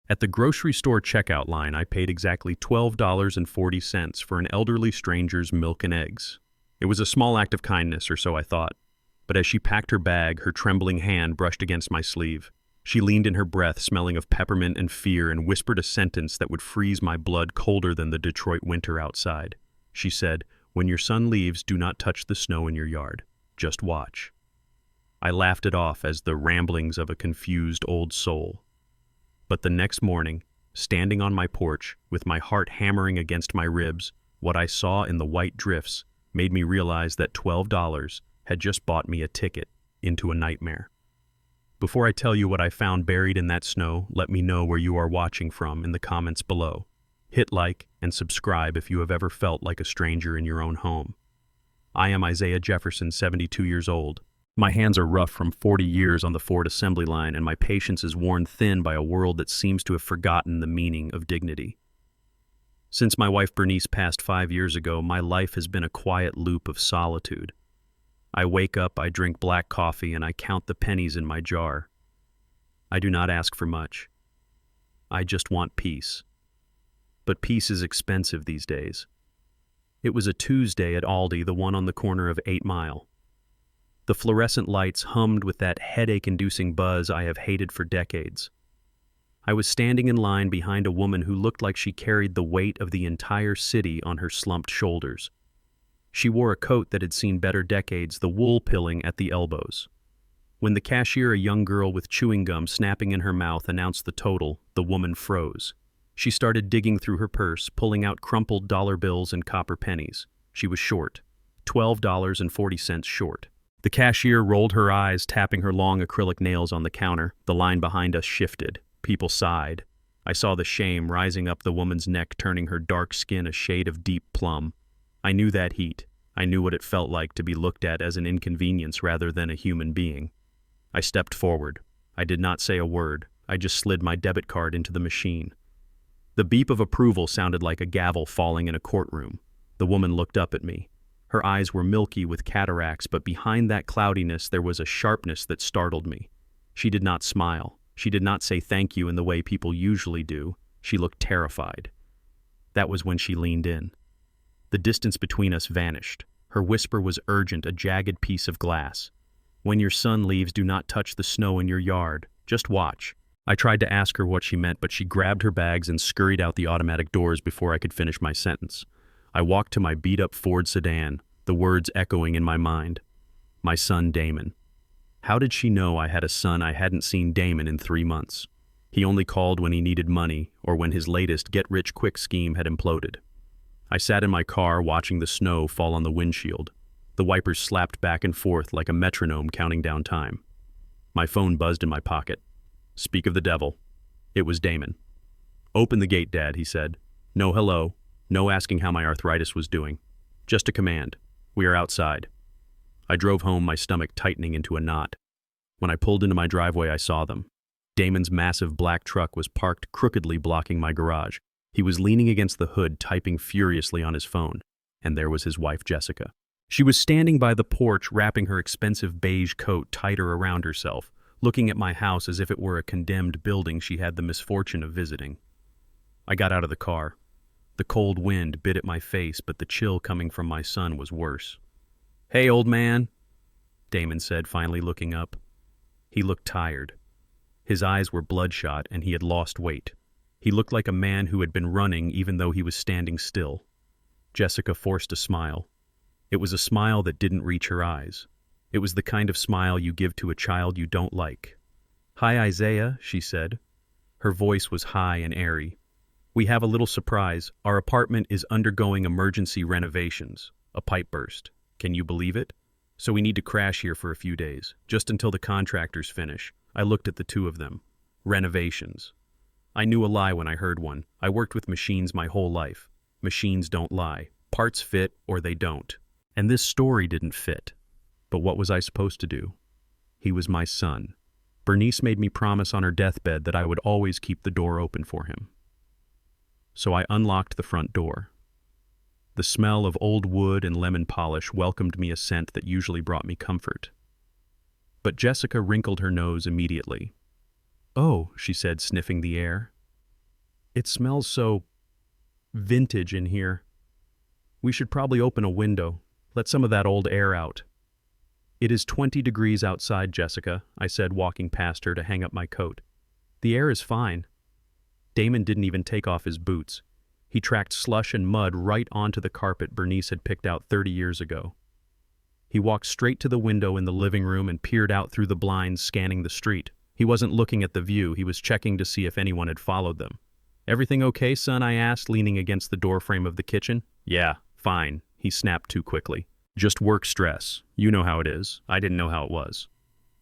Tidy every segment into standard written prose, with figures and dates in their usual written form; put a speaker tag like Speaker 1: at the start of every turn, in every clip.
Speaker 1: At the grocery store checkout line, I paid exactly $12.40 for an elderly stranger's milk and eggs. It was a small act of kindness, or so I thought. But as she packed her bag, her trembling hand brushed against my sleeve. She leaned in her breath, smelling of peppermint and fear, and whispered a sentence that would freeze my blood colder than the Detroit winter outside. She said, "When your son leaves, do not touch the snow in your yard. Just watch." I laughed it off as the ramblings of a confused old soul. But the next morning, standing on my porch, with my heart hammering against my ribs, what I saw in the white drifts made me realize that $12 had just bought me a ticket into a nightmare. Before I tell you what I found buried in that snow, let me know where you are watching from in the comments below. Hit like and subscribe if you have ever felt like a stranger in your own home. I am Isaiah Jefferson, 72 years old. My hands are rough from 40 years on the Ford assembly line, and my patience is worn thin by a world that seems to have forgotten the meaning of dignity. Since my wife Bernice passed 5 years ago, my life has been a quiet loop of solitude. I wake up, I drink black coffee, and I count the pennies in my jar. I do not ask for much. I just want peace. But peace is expensive these days. It was a Tuesday at Aldi, the one on the corner of 8 Mile. The fluorescent lights hummed with that headache-inducing buzz I have hated for decades. I was standing in line behind a woman who looked like she carried the weight of the entire city on her slumped shoulders. She wore a coat that had seen better decades, the wool pilling at the elbows. When the cashier, a young girl with chewing gum snapping in her mouth, announced the total, the woman froze. She started digging through her purse, pulling out crumpled dollar bills and copper pennies. She was short, $12.40 short. The cashier rolled her eyes, tapping her long acrylic nails on the counter. The line behind us shifted. People sighed. I saw the shame rising up the woman's neck, turning her dark skin a shade of deep plum. I knew that heat. I knew what it felt like to be looked at as an inconvenience rather than a human being. I stepped forward. I did not say a word. I just slid my debit card into the machine. The beep of approval sounded like a gavel falling in a courtroom. The woman looked up at me. Her eyes were milky with cataracts, but behind that cloudiness there was a sharpness that startled me. She did not smile. She did not say thank you in the way people usually do. She looked terrified. That was when she leaned in. The distance between us vanished. Her whisper was urgent, a jagged piece of glass. "When your son leaves, do not touch the snow in your yard. Just watch." I tried to ask her what she meant, but she grabbed her bags and scurried out the automatic doors before I could finish my sentence. I walked to my beat-up Ford sedan, the words echoing in my mind. My son, Damon. How did she know I had a son I hadn't seen Damon in 3 months? He only called when he needed money or when his latest get-rich-quick scheme had imploded. I sat in my car watching the snow fall on the windshield. The wipers slapped back and forth like a metronome counting down time. My phone buzzed in my pocket. Speak of the devil. It was Damon. "Open the gate, Dad," he said. "No hello. No asking how my arthritis was doing. Just a command. We are outside." I drove home, my stomach tightening into a knot. When I pulled into my driveway, I saw them. Damon's massive black truck was parked crookedly blocking my garage. He was leaning against the hood, typing furiously on his phone. And there was his wife, Jessica. She was standing by the porch, wrapping her expensive beige coat tighter around herself, looking at my house as if it were a condemned building she had the misfortune of visiting. I got out of the car. The cold wind bit at my face, but the chill coming from my son was worse. "Hey, old man," Damon said, finally looking up. He looked tired. His eyes were bloodshot, and he had lost weight. He looked like a man who had been running even though he was standing still. Jessica forced a smile. It was a smile that didn't reach her eyes. It was the kind of smile you give to a child you don't like. "Hi, Isaiah," she said. Her voice was high and airy. "We have a little surprise. Our apartment is undergoing emergency renovations. A pipe burst. Can you believe it? So we need to crash here for a few days, just until the contractors finish." I looked at the two of them. Renovations. I knew a lie when I heard one. I worked with machines my whole life. Machines don't lie. Parts fit or they don't. And this story didn't fit. But what was I supposed to do? He was my son. Bernice made me promise on her deathbed that I would always keep the door open for him. So I unlocked the front door. The smell of old wood and lemon polish welcomed me, a scent that usually brought me comfort. But Jessica wrinkled her nose immediately. "Oh," she said, sniffing the air. It smells so vintage in here. We should probably open a window, let some of that old air out. It is 20 degrees outside, Jessica, I said, walking past her to hang up my coat. The air is fine. Damon didn't even take off his boots. He tracked slush and mud right onto the carpet Bernice had picked out 30 years ago. He walked straight to the window in the living room and peered out through the blinds, scanning the street. He wasn't looking at the view, he was checking to see if anyone had followed them. "Everything okay, son?" I asked, leaning against the doorframe of the kitchen. "Yeah, fine," he snapped too quickly. "Just work stress. You know how it is. I didn't know how it was."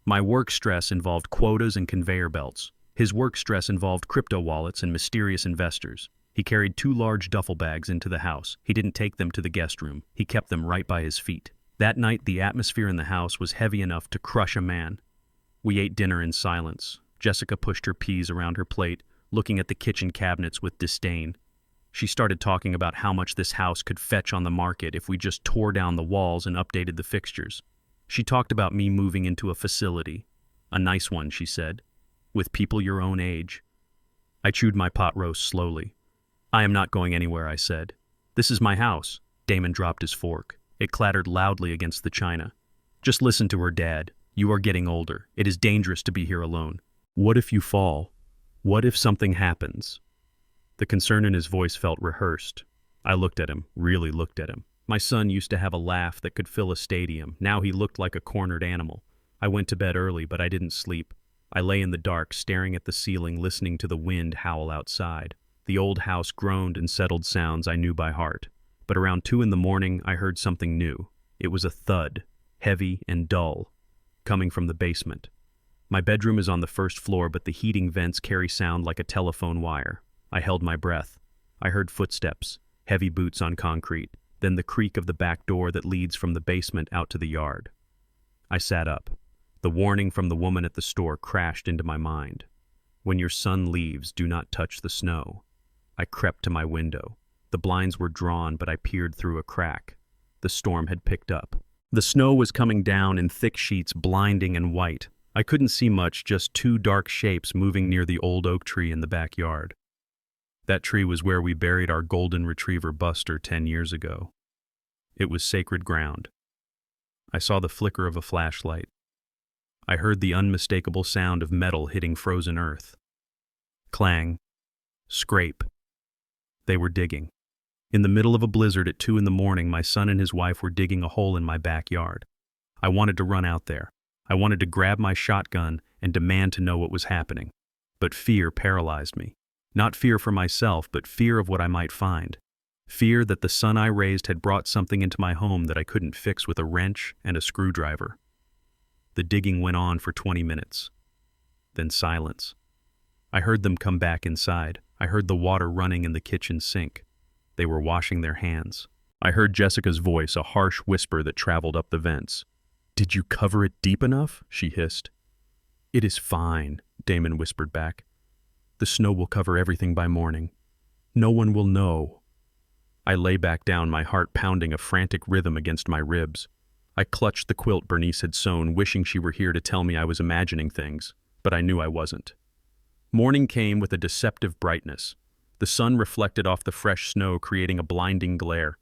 Speaker 1: My work stress involved quotas and conveyor belts. His work stress involved crypto wallets and mysterious investors. He carried 2 large duffel bags into the house. He didn't take them to the guest room. He kept them right by his feet. That night, the atmosphere in the house was heavy enough to crush a man. We ate dinner in silence. Jessica pushed her peas around her plate, looking at the kitchen cabinets with disdain. She started talking about how much this house could fetch on the market if we just tore down the walls and updated the fixtures. She talked about me moving into a facility. "A nice one," she said, "with people your own age." I chewed my pot roast slowly. "I am not going anywhere," I said. "This is my house." Damon dropped his fork. It clattered loudly against the china. "Just listen to her, Dad. You are getting older. It is dangerous to be here alone. What if you fall? What if something happens?" The concern in his voice felt rehearsed. I looked at him, really looked at him. My son used to have a laugh that could fill a stadium. Now he looked like a cornered animal. I went to bed early, but I didn't sleep. I lay in the dark, staring at the ceiling, listening to the wind howl outside. The old house groaned and settled sounds I knew by heart. But around 2 in the morning, I heard something new. It was a thud, heavy and dull, coming from the basement. My bedroom is on the first floor, but the heating vents carry sound like a telephone wire. I held my breath. I heard footsteps, heavy boots on concrete, then the creak of the back door that leads from the basement out to the yard. I sat up. The warning from the woman at the store crashed into my mind. "When your son leaves, do not touch the snow." I crept to my window. The blinds were drawn, but I peered through a crack. The storm had picked up. The snow was coming down in thick sheets, blinding and white. I couldn't see much, just 2 dark shapes moving near the old oak tree in the backyard. That tree was where we buried our golden retriever Buster 10 years ago. It was sacred ground. I saw the flicker of a flashlight. I heard the unmistakable sound of metal hitting frozen earth. Clang. Scrape. They were digging. In the middle of a blizzard at 2 in the morning, my son and his wife were digging a hole in my backyard. I wanted to run out there. I wanted to grab my shotgun and demand to know what was happening. But fear paralyzed me. Not fear for myself, but fear of what I might find. Fear that the son I raised had brought something into my home that I couldn't fix with a wrench and a screwdriver. The digging went on for 20 minutes. Then silence. I heard them come back inside. I heard the water running in the kitchen sink. They were washing their hands. I heard Jessica's voice, a harsh whisper that traveled up the vents. "Did you cover it deep enough?" she hissed. "It is fine," Damon whispered back. "The snow will cover everything by morning. No one will know." I lay back down, my heart pounding a frantic rhythm against my ribs. I clutched the quilt Bernice had sewn, wishing she were here to tell me I was imagining things, but I knew I wasn't. Morning came with a deceptive brightness. The sun reflected off the fresh snow, creating a blinding glare.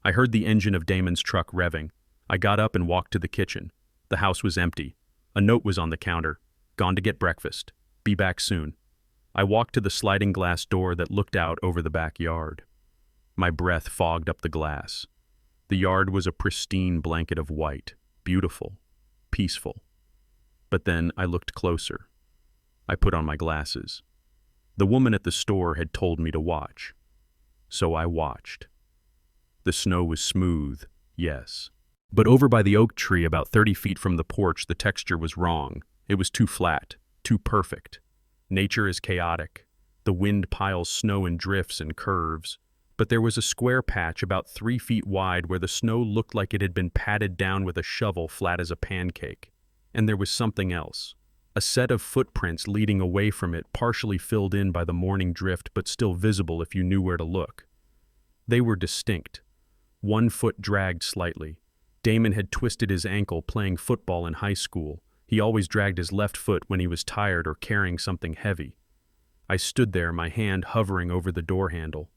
Speaker 1: I heard the engine of Damon's truck revving. I got up and walked to the kitchen. The house was empty. A note was on the counter. "Gone to get breakfast. Be back soon." I walked to the sliding glass door that looked out over the backyard. My breath fogged up the glass. The yard was a pristine blanket of white, beautiful, peaceful. But then I looked closer. I put on my glasses. The woman at the store had told me to watch. So I watched. The snow was smooth, yes. But over by the oak tree, about 30 feet from the porch, the texture was wrong. It was too flat, too perfect. Nature is chaotic. The wind piles snow in drifts and curves. But there was a square patch about 3 feet wide where the snow looked like it had been patted down with a shovel, flat as a pancake. And there was something else. A set of footprints leading away from it, partially filled in by the morning drift, but still visible if you knew where to look. They were distinct. One foot dragged slightly. Damon had twisted his ankle playing football in high school. He always dragged his left foot when he was tired or carrying something heavy. I stood there, my hand hovering over the door handle.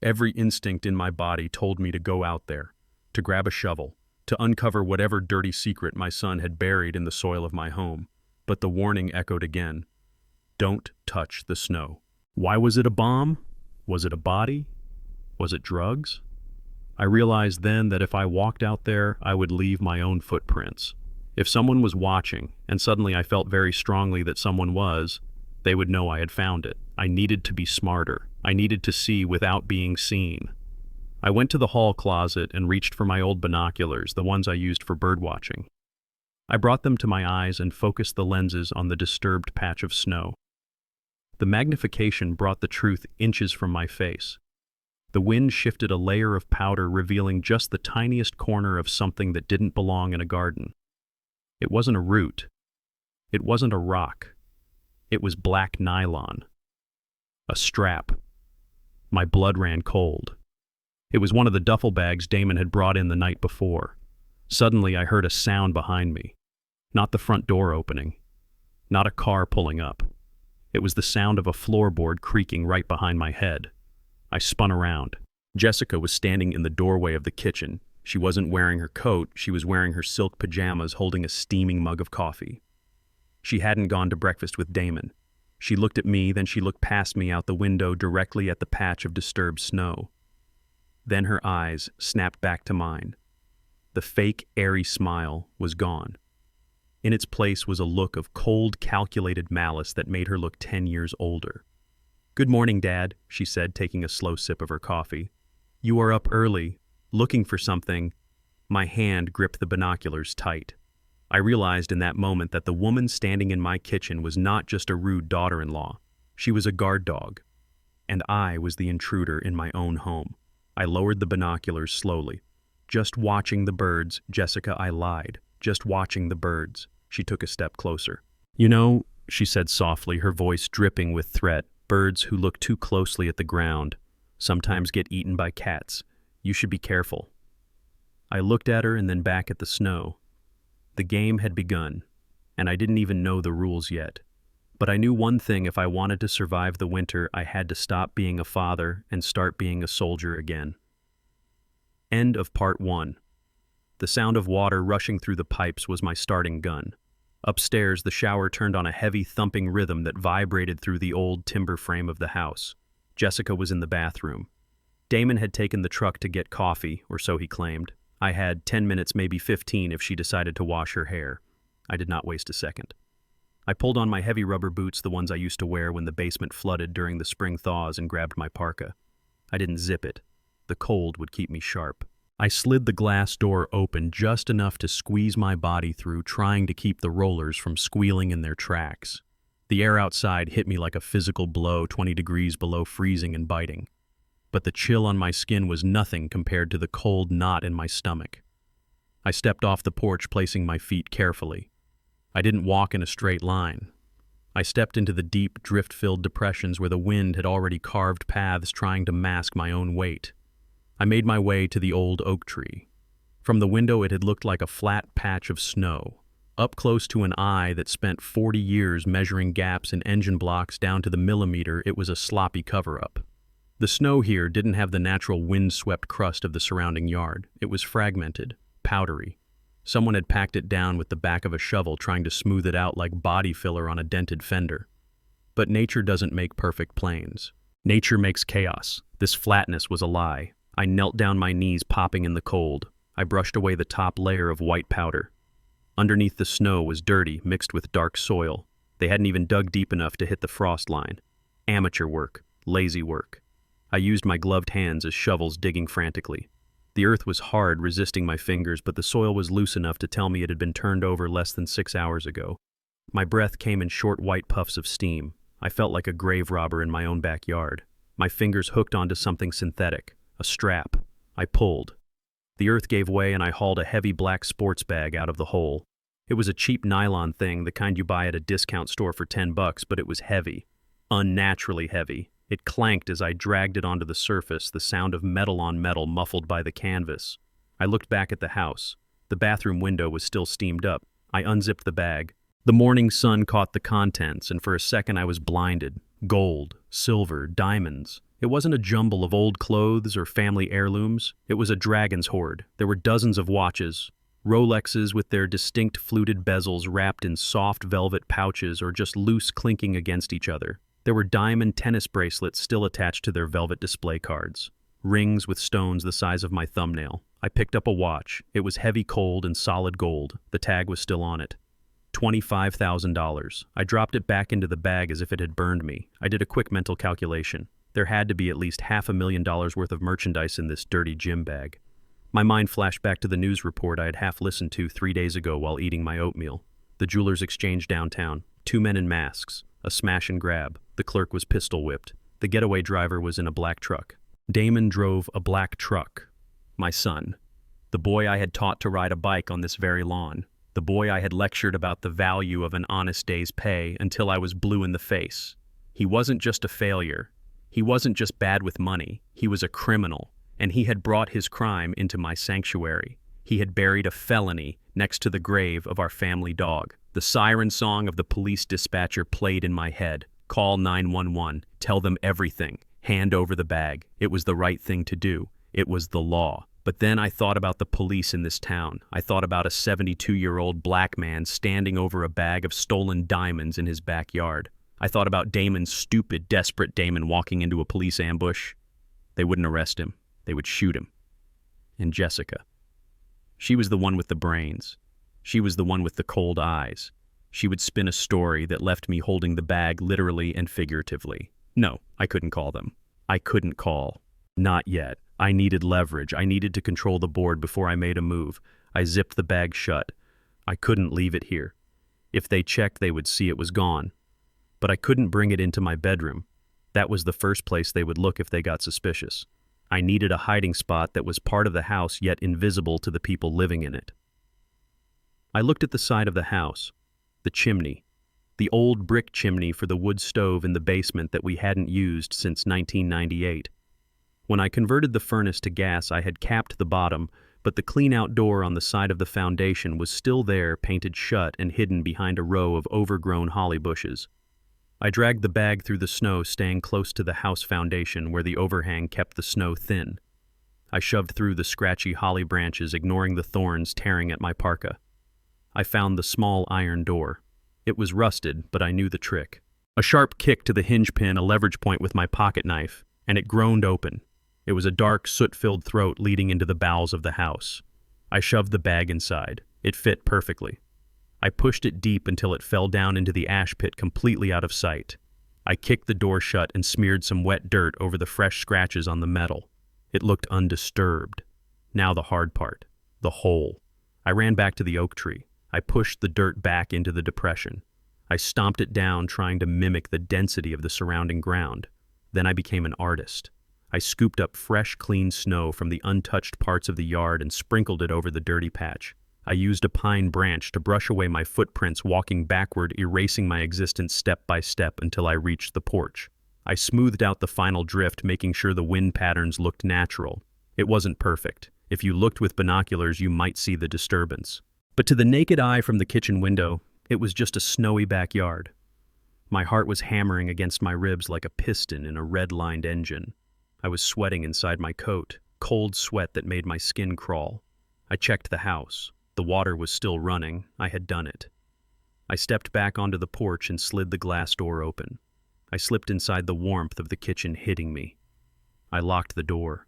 Speaker 1: Every instinct in my body told me to go out there, to grab a shovel, to uncover whatever dirty secret my son had buried in the soil of my home. But the warning echoed again. Don't touch the snow. Why was it a bomb? Was it a body? Was it drugs? I realized then that if I walked out there, I would leave my own footprints. If someone was watching, and suddenly I felt very strongly that someone was, they would know I had found it. I needed to be smarter. I needed to see without being seen. I went to the hall closet and reached for my old binoculars, the ones I used for birdwatching. I brought them to my eyes and focused the lenses on the disturbed patch of snow. The magnification brought the truth inches from my face. The wind shifted a layer of powder, revealing just the tiniest corner of something that didn't belong in a garden. It wasn't a root. It wasn't a rock. It was black nylon. A strap. My blood ran cold. It was one of the duffel bags Damon had brought in the night before. Suddenly I heard a sound behind me. Not the front door opening. Not a car pulling up. It was the sound of a floorboard creaking right behind my head. I spun around. Jessica was standing in the doorway of the kitchen. She wasn't wearing her coat, she was wearing her silk pajamas holding a steaming mug of coffee. She hadn't gone to breakfast with Damon. She looked at me, then she looked past me out the window directly at the patch of disturbed snow. Then her eyes snapped back to mine. The fake, airy smile was gone. In its place was a look of cold, calculated malice that made her look 10 years older. "Good morning, Dad," she said, taking a slow sip of her coffee. "You are up early, looking for something." My hand gripped the binoculars tight. I realized in that moment that the woman standing in my kitchen was not just a rude daughter-in-law. She was a guard dog. And I was the intruder in my own home. I lowered the binoculars slowly. "Just watching the birds, Jessica," I lied. "Just watching the birds." She took a step closer. "You know," she said softly, her voice dripping with threat, "birds who look too closely at the ground sometimes get eaten by cats. You should be careful." I looked at her and then back at the snow. The game had begun, and I didn't even know the rules yet. But I knew one thing: if I wanted to survive the winter, I had to stop being a father and start being a soldier again. End of part 1. The sound of water rushing through the pipes was my starting gun. Upstairs, the shower turned on a heavy, thumping rhythm that vibrated through the old timber frame of the house. Jessica was in the bathroom. Damon had taken the truck to get coffee, or so he claimed. I had 10 minutes, maybe 15, if she decided to wash her hair. I did not waste a second. I pulled on my heavy rubber boots, the ones I used to wear when the basement flooded during the spring thaws, and grabbed my parka. I didn't zip it. The cold would keep me sharp. I slid the glass door open just enough to squeeze my body through, trying to keep the rollers from squealing in their tracks. The air outside hit me like a physical blow, 20 degrees below freezing and biting. But the chill on my skin was nothing compared to the cold knot in my stomach. I stepped off the porch, placing my feet carefully. I didn't walk in a straight line. I stepped into the deep, drift-filled depressions where the wind had already carved paths, trying to mask my own weight. I made my way to the old oak tree. From the window, it had looked like a flat patch of snow. Up close to an eye that spent 40 years measuring gaps in engine blocks down to the millimeter, it was a sloppy cover-up. The snow here didn't have the natural wind-swept crust of the surrounding yard. It was fragmented, powdery. Someone had packed it down with the back of a shovel, trying to smooth it out like body filler on a dented fender. But nature doesn't make perfect plains. Nature makes chaos. This flatness was a lie. I knelt down, my knees popping in the cold. I brushed away the top layer of white powder. Underneath, the snow was dirty, mixed with dark soil. They hadn't even dug deep enough to hit the frost line. Amateur work, lazy work. I used my gloved hands as shovels, digging frantically. The earth was hard, resisting my fingers, but the soil was loose enough to tell me it had been turned over less than 6 hours ago. My breath came in short white puffs of steam. I felt like a grave robber in my own backyard. My fingers hooked onto something synthetic. A strap. I pulled. The earth gave way and I hauled a heavy black sports bag out of the hole. It was a cheap nylon thing, the kind you buy at a discount store for $10, but it was heavy. Unnaturally heavy. It clanked as I dragged it onto the surface, the sound of metal on metal muffled by the canvas. I looked back at the house. The bathroom window was still steamed up. I unzipped the bag. The morning sun caught the contents, and for a second I was blinded. Gold, silver, diamonds. It wasn't a jumble of old clothes or family heirlooms. It was a dragon's hoard. There were dozens of watches, Rolexes with their distinct fluted bezels wrapped in soft velvet pouches or just loose clinking against each other. There were diamond tennis bracelets still attached to their velvet display cards. Rings with stones the size of my thumbnail. I picked up a watch. It was heavy cold and solid gold. The tag was still on it. $25,000. I dropped it back into the bag as if it had burned me. I did a quick mental calculation. There had to be at least $500,000 worth of merchandise in this dirty gym bag. My mind flashed back to the news report I had half listened to 3 days ago while eating my oatmeal. The jeweler's exchange downtown. 2 men in masks. A smash and grab. The clerk was pistol whipped. The getaway driver was in a black truck. Damon drove a black truck. My son. The boy I had taught to ride a bike on this very lawn. The boy I had lectured about the value of an honest day's pay until I was blue in the face. He wasn't just a failure. He wasn't just bad with money. He was a criminal. And he had brought his crime into my sanctuary. He had buried a felony next to the grave of our family dog. The siren song of the police dispatcher played in my head. Call 911. Tell them everything. Hand over the bag. It was the right thing to do. It was the law. But then I thought about the police in this town. I thought about a 72-year-old black man standing over a bag of stolen diamonds in his backyard. I thought about Damon's stupid, desperate Damon walking into a police ambush. They wouldn't arrest him. They would shoot him. And Jessica. She was the one with the brains. She was the one with the cold eyes. She would spin a story that left me holding the bag literally and figuratively. No, I couldn't call them. I couldn't call. Not yet. I needed leverage. I needed to control the board before I made a move. I zipped the bag shut. I couldn't leave it here. If they checked, they would see it was gone. But I couldn't bring it into my bedroom. That was the first place they would look if they got suspicious. I needed a hiding spot that was part of the house yet invisible to the people living in it. I looked at the side of the house, the chimney, the old brick chimney for the wood stove in the basement that we hadn't used since 1998. When I converted the furnace to gas, I had capped the bottom, but the clean-out door on the side of the foundation was still there, painted shut and hidden behind a row of overgrown holly bushes. I dragged the bag through the snow, staying close to the house foundation where the overhang kept the snow thin. I shoved through the scratchy holly branches, ignoring the thorns tearing at my parka. I found the small iron door. It was rusted, but I knew the trick. A sharp kick to the hinge pin, a leverage point with my pocket knife, and it groaned open. It was a dark, soot-filled throat leading into the bowels of the house. I shoved the bag inside. It fit perfectly. I pushed it deep until it fell down into the ash pit completely out of sight. I kicked the door shut and smeared some wet dirt over the fresh scratches on the metal. It looked undisturbed. Now the hard part. The hole. I ran back to the oak tree. I pushed the dirt back into the depression. I stomped it down, trying to mimic the density of the surrounding ground. Then I became an artist. I scooped up fresh, clean snow from the untouched parts of the yard and sprinkled it over the dirty patch. I used a pine branch to brush away my footprints, walking backward, erasing my existence step by step until I reached the porch. I smoothed out the final drift, making sure the wind patterns looked natural. It wasn't perfect. If you looked with binoculars, you might see the disturbance. But to the naked eye from the kitchen window, it was just a snowy backyard. My heart was hammering against my ribs like a piston in a red-lined engine. I was sweating inside my coat, cold sweat that made my skin crawl. I checked the house. The water was still running. I had done it. I stepped back onto the porch and slid the glass door open. I slipped inside the warmth of the kitchen hitting me. I locked the door.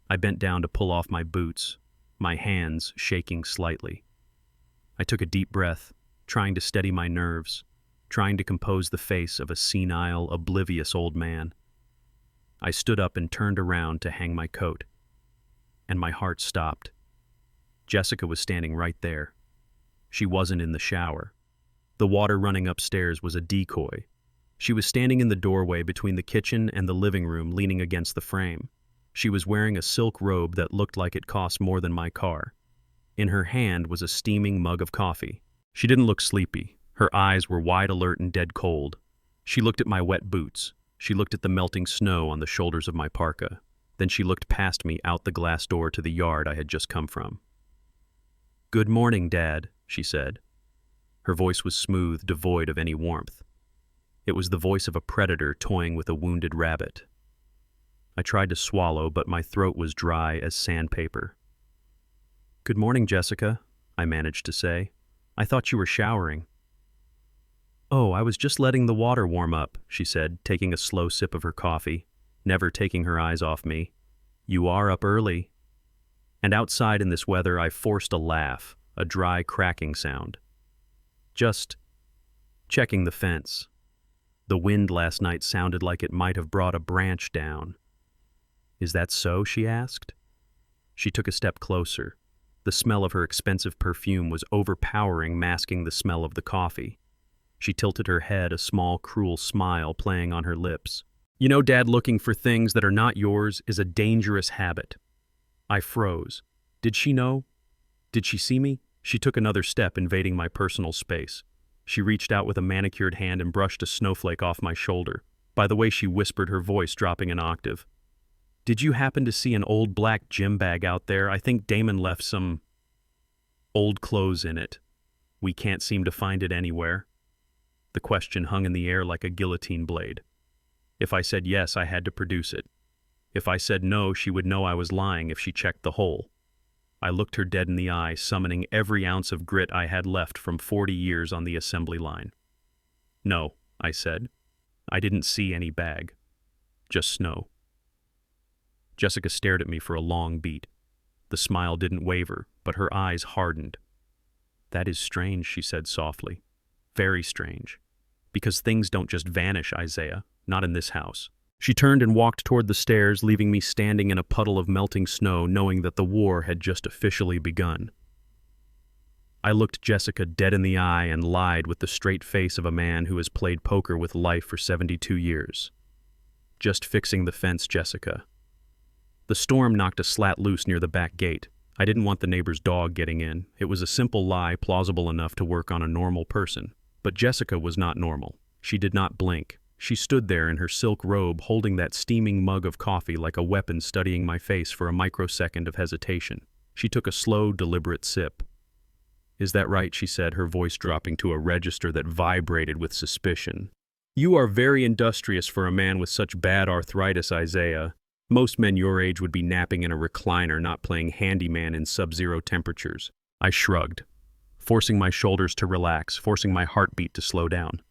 Speaker 1: I bent down to pull off my boots, my hands shaking slightly. I took a deep breath, trying to steady my nerves, trying to compose the face of a senile, oblivious old man. I stood up and turned around to hang my coat, and my heart stopped. Jessica was standing right there. She wasn't in the shower. The water running upstairs was a decoy. She was standing in the doorway between the kitchen and the living room, leaning against the frame. She was wearing a silk robe that looked like it cost more than my car. In her hand was a steaming mug of coffee. She didn't look sleepy. Her eyes were wide alert and dead cold. She looked at my wet boots. She looked at the melting snow on the shoulders of my parka. Then she looked past me out the glass door to the yard I had just come from. "Good morning, Dad," she said. Her voice was smooth, devoid of any warmth. It was the voice of a predator toying with a wounded rabbit. I tried to swallow, but my throat was dry as sandpaper. "Good morning, Jessica," I managed to say. "I thought you were showering." "Oh, I was just letting the water warm up," she said, taking a slow sip of her coffee, never taking her eyes off me. "You are up early." And outside in this weather, I forced a laugh, a dry cracking sound. Just checking the fence. The wind last night sounded like it might have brought a branch down. "Is that so?" she asked. She took a step closer. The smell of her expensive perfume was overpowering, masking the smell of the coffee. She tilted her head, a small, cruel smile playing on her lips. "You know, Dad, looking for things that are not yours is a dangerous habit." I froze. Did she know? Did she see me? She took another step, invading my personal space. She reached out with a manicured hand and brushed a snowflake off my shoulder. By the way she whispered, her voice dropping an octave. "Did you happen to see an old black gym bag out there? I think Damon left some old clothes in it. We can't seem to find it anywhere." The question hung in the air like a guillotine blade. If I said yes, I had to produce it. If I said no, she would know I was lying if she checked the hole. I looked her dead in the eye, summoning every ounce of grit I had left from 40 years on the assembly line. "No," I said. "I didn't see any bag. Just snow." Jessica stared at me for a long beat. The smile didn't waver, but her eyes hardened. "That is strange," she said softly. "Very strange. Because things don't just vanish, Isaiah. Not in this house." She turned and walked toward the stairs, leaving me standing in a puddle of melting snow, knowing that the war had just officially begun. I looked Jessica dead in the eye and lied with the straight face of a man who has played poker with life for 72 years. "Just fixing the fence, Jessica." The storm knocked a slat loose near the back gate. I didn't want the neighbor's dog getting in. It was a simple lie, plausible enough to work on a normal person. But Jessica was not normal. She did not blink. She stood there in her silk robe, holding that steaming mug of coffee like a weapon, studying my face for a microsecond of hesitation. She took a slow, deliberate sip. "Is that right?" she said, her voice dropping to a register that vibrated with suspicion. "You are very industrious for a man with such bad arthritis, Isaiah. Most men your age would be napping in a recliner, not playing handyman in sub-zero temperatures." I shrugged, forcing my shoulders to relax, forcing my heartbeat to slow down.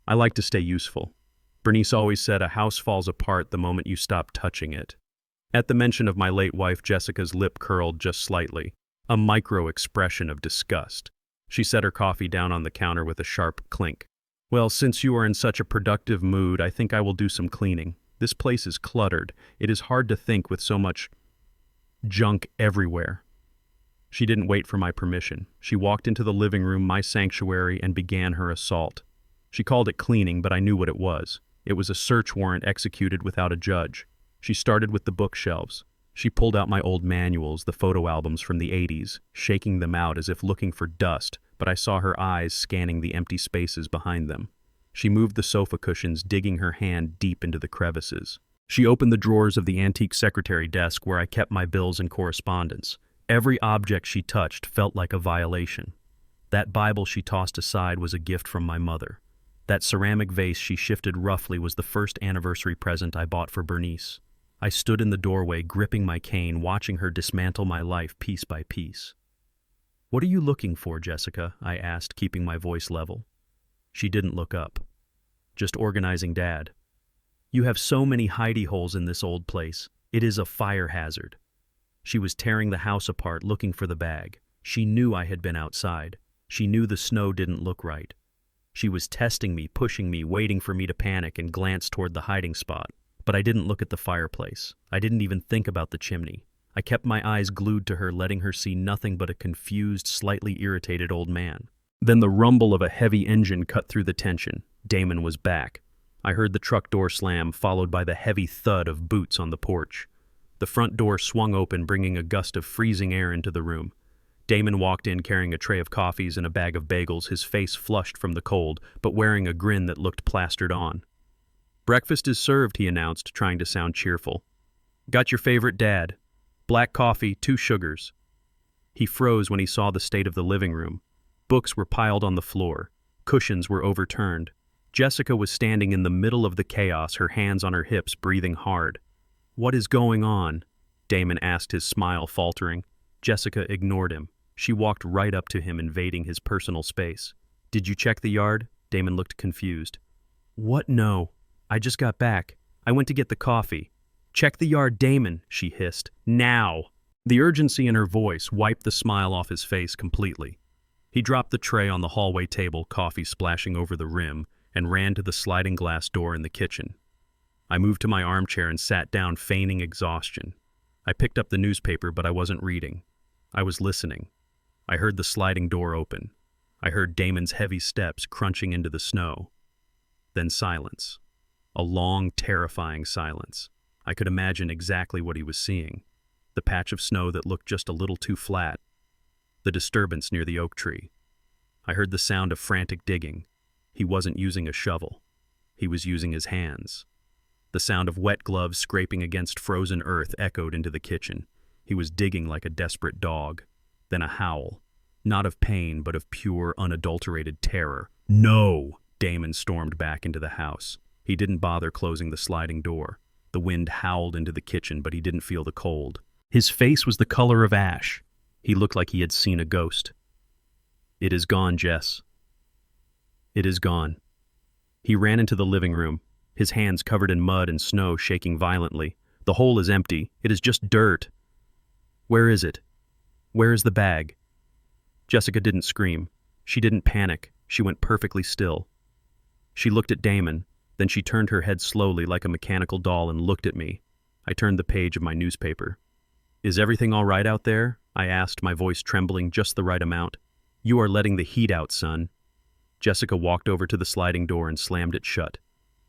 Speaker 1: "I like to stay useful. Bernice always said a house falls apart the moment you stop touching it." At the mention of my late wife, Jessica's lip curled just slightly, a micro-expression of disgust. She set her coffee down on the counter with a sharp clink. "Well, since you are in such a productive mood, I think I will do some cleaning. This place is cluttered. It is hard to think with so much junk everywhere." She didn't wait for my permission. She walked into the living room, my sanctuary, and began her assault. She called it cleaning, but I knew what it was. It was a search warrant executed without a judge. She started with the bookshelves. She pulled out my old manuals, the photo albums from the 80s, shaking them out as if looking for dust, but I saw her eyes scanning the empty spaces behind them. She moved the sofa cushions, digging her hand deep into the crevices. She opened the drawers of the antique secretary desk where I kept my bills and correspondence. Every object she touched felt like a violation. That Bible she tossed aside was a gift from my mother. That ceramic vase she shifted roughly was the first anniversary present I bought for Bernice. I stood in the doorway, gripping my cane, watching her dismantle my life piece by piece. "What are you looking for, Jessica?" I asked, keeping my voice level. She didn't look up. "Just organizing, Dad. You have so many hidey holes in this old place. It is a fire hazard." She was tearing the house apart, looking for the bag. She knew I had been outside. She knew the snow didn't look right. She was testing me, pushing me, waiting for me to panic and glance toward the hiding spot. But I didn't look at the fireplace. I didn't even think about the chimney. I kept my eyes glued to her, letting her see nothing but a confused, slightly irritated old man. Then the rumble of a heavy engine cut through the tension. Damon was back. I heard the truck door slam, followed by the heavy thud of boots on the porch. The front door swung open, bringing a gust of freezing air into the room. Damon walked in carrying a tray of coffees and a bag of bagels, his face flushed from the cold, but wearing a grin that looked plastered on. "Breakfast is served," he announced, trying to sound cheerful. "Got your favorite, Dad. Black coffee, 2 sugars. He froze when he saw the state of the living room. Books were piled on the floor. Cushions were overturned. Jessica was standing in the middle of the chaos, her hands on her hips, breathing hard. "What is going on?" Damon asked, his smile faltering. Jessica ignored him. She walked right up to him, invading his personal space. "Did you check the yard?" Damon looked confused. "What? No. I just got back. I went to get the coffee." "Check the yard, Damon," she hissed. "Now!" The urgency in her voice wiped the smile off his face completely. He dropped the tray on the hallway table, coffee splashing over the rim, and ran to the sliding glass door in the kitchen. I moved to my armchair and sat down, feigning exhaustion. I picked up the newspaper, but I wasn't reading. I was listening. I heard the sliding door open. I heard Damon's heavy steps crunching into the snow. Then silence. A long, terrifying silence. I could imagine exactly what he was seeing. The patch of snow that looked just a little too flat. The disturbance near the oak tree. I heard the sound of frantic digging. He wasn't using a shovel. He was using his hands. The sound of wet gloves scraping against frozen earth echoed into the kitchen. He was digging like a desperate dog. Then a howl. Not of pain, but of pure, unadulterated terror. "No!" Damon stormed back into the house. He didn't bother closing the sliding door. The wind howled into the kitchen, but he didn't feel the cold. His face was the color of ash. He looked like he had seen a ghost. "It is gone, Jess. It is gone." He ran into the living room, his hands covered in mud and snow, shaking violently. "The hole is empty. It is just dirt." "Where is it? Where is the bag?" Jessica didn't scream. She didn't panic. She went perfectly still. She looked at Damon, then she turned her head slowly like a mechanical doll and looked at me. I turned the page of my newspaper. "Is everything all right out there?" I asked, my voice trembling just the right amount. "You are letting the heat out, son." Jessica walked over to the sliding door and slammed it shut.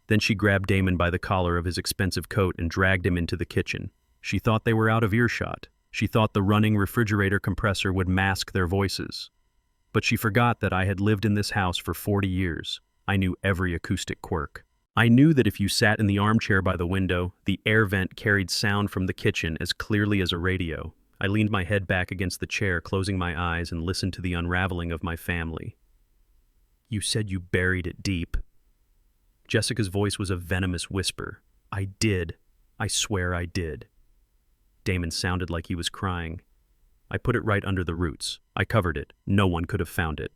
Speaker 1: Then she grabbed Damon by the collar of his expensive coat and dragged him into the kitchen. She thought they were out of earshot. She thought the running refrigerator compressor would mask their voices. But she forgot that I had lived in this house for 40 years. I knew every acoustic quirk. I knew that if you sat in the armchair by the window, the air vent carried sound from the kitchen as clearly as a radio. I leaned my head back against the chair, closing my eyes, and listened to the unraveling of my family. "You said you buried it deep." Jessica's voice was a venomous whisper. "I did. I swear I did." Damon sounded like he was crying. "I put it right under the roots. I covered it. No one could have found it."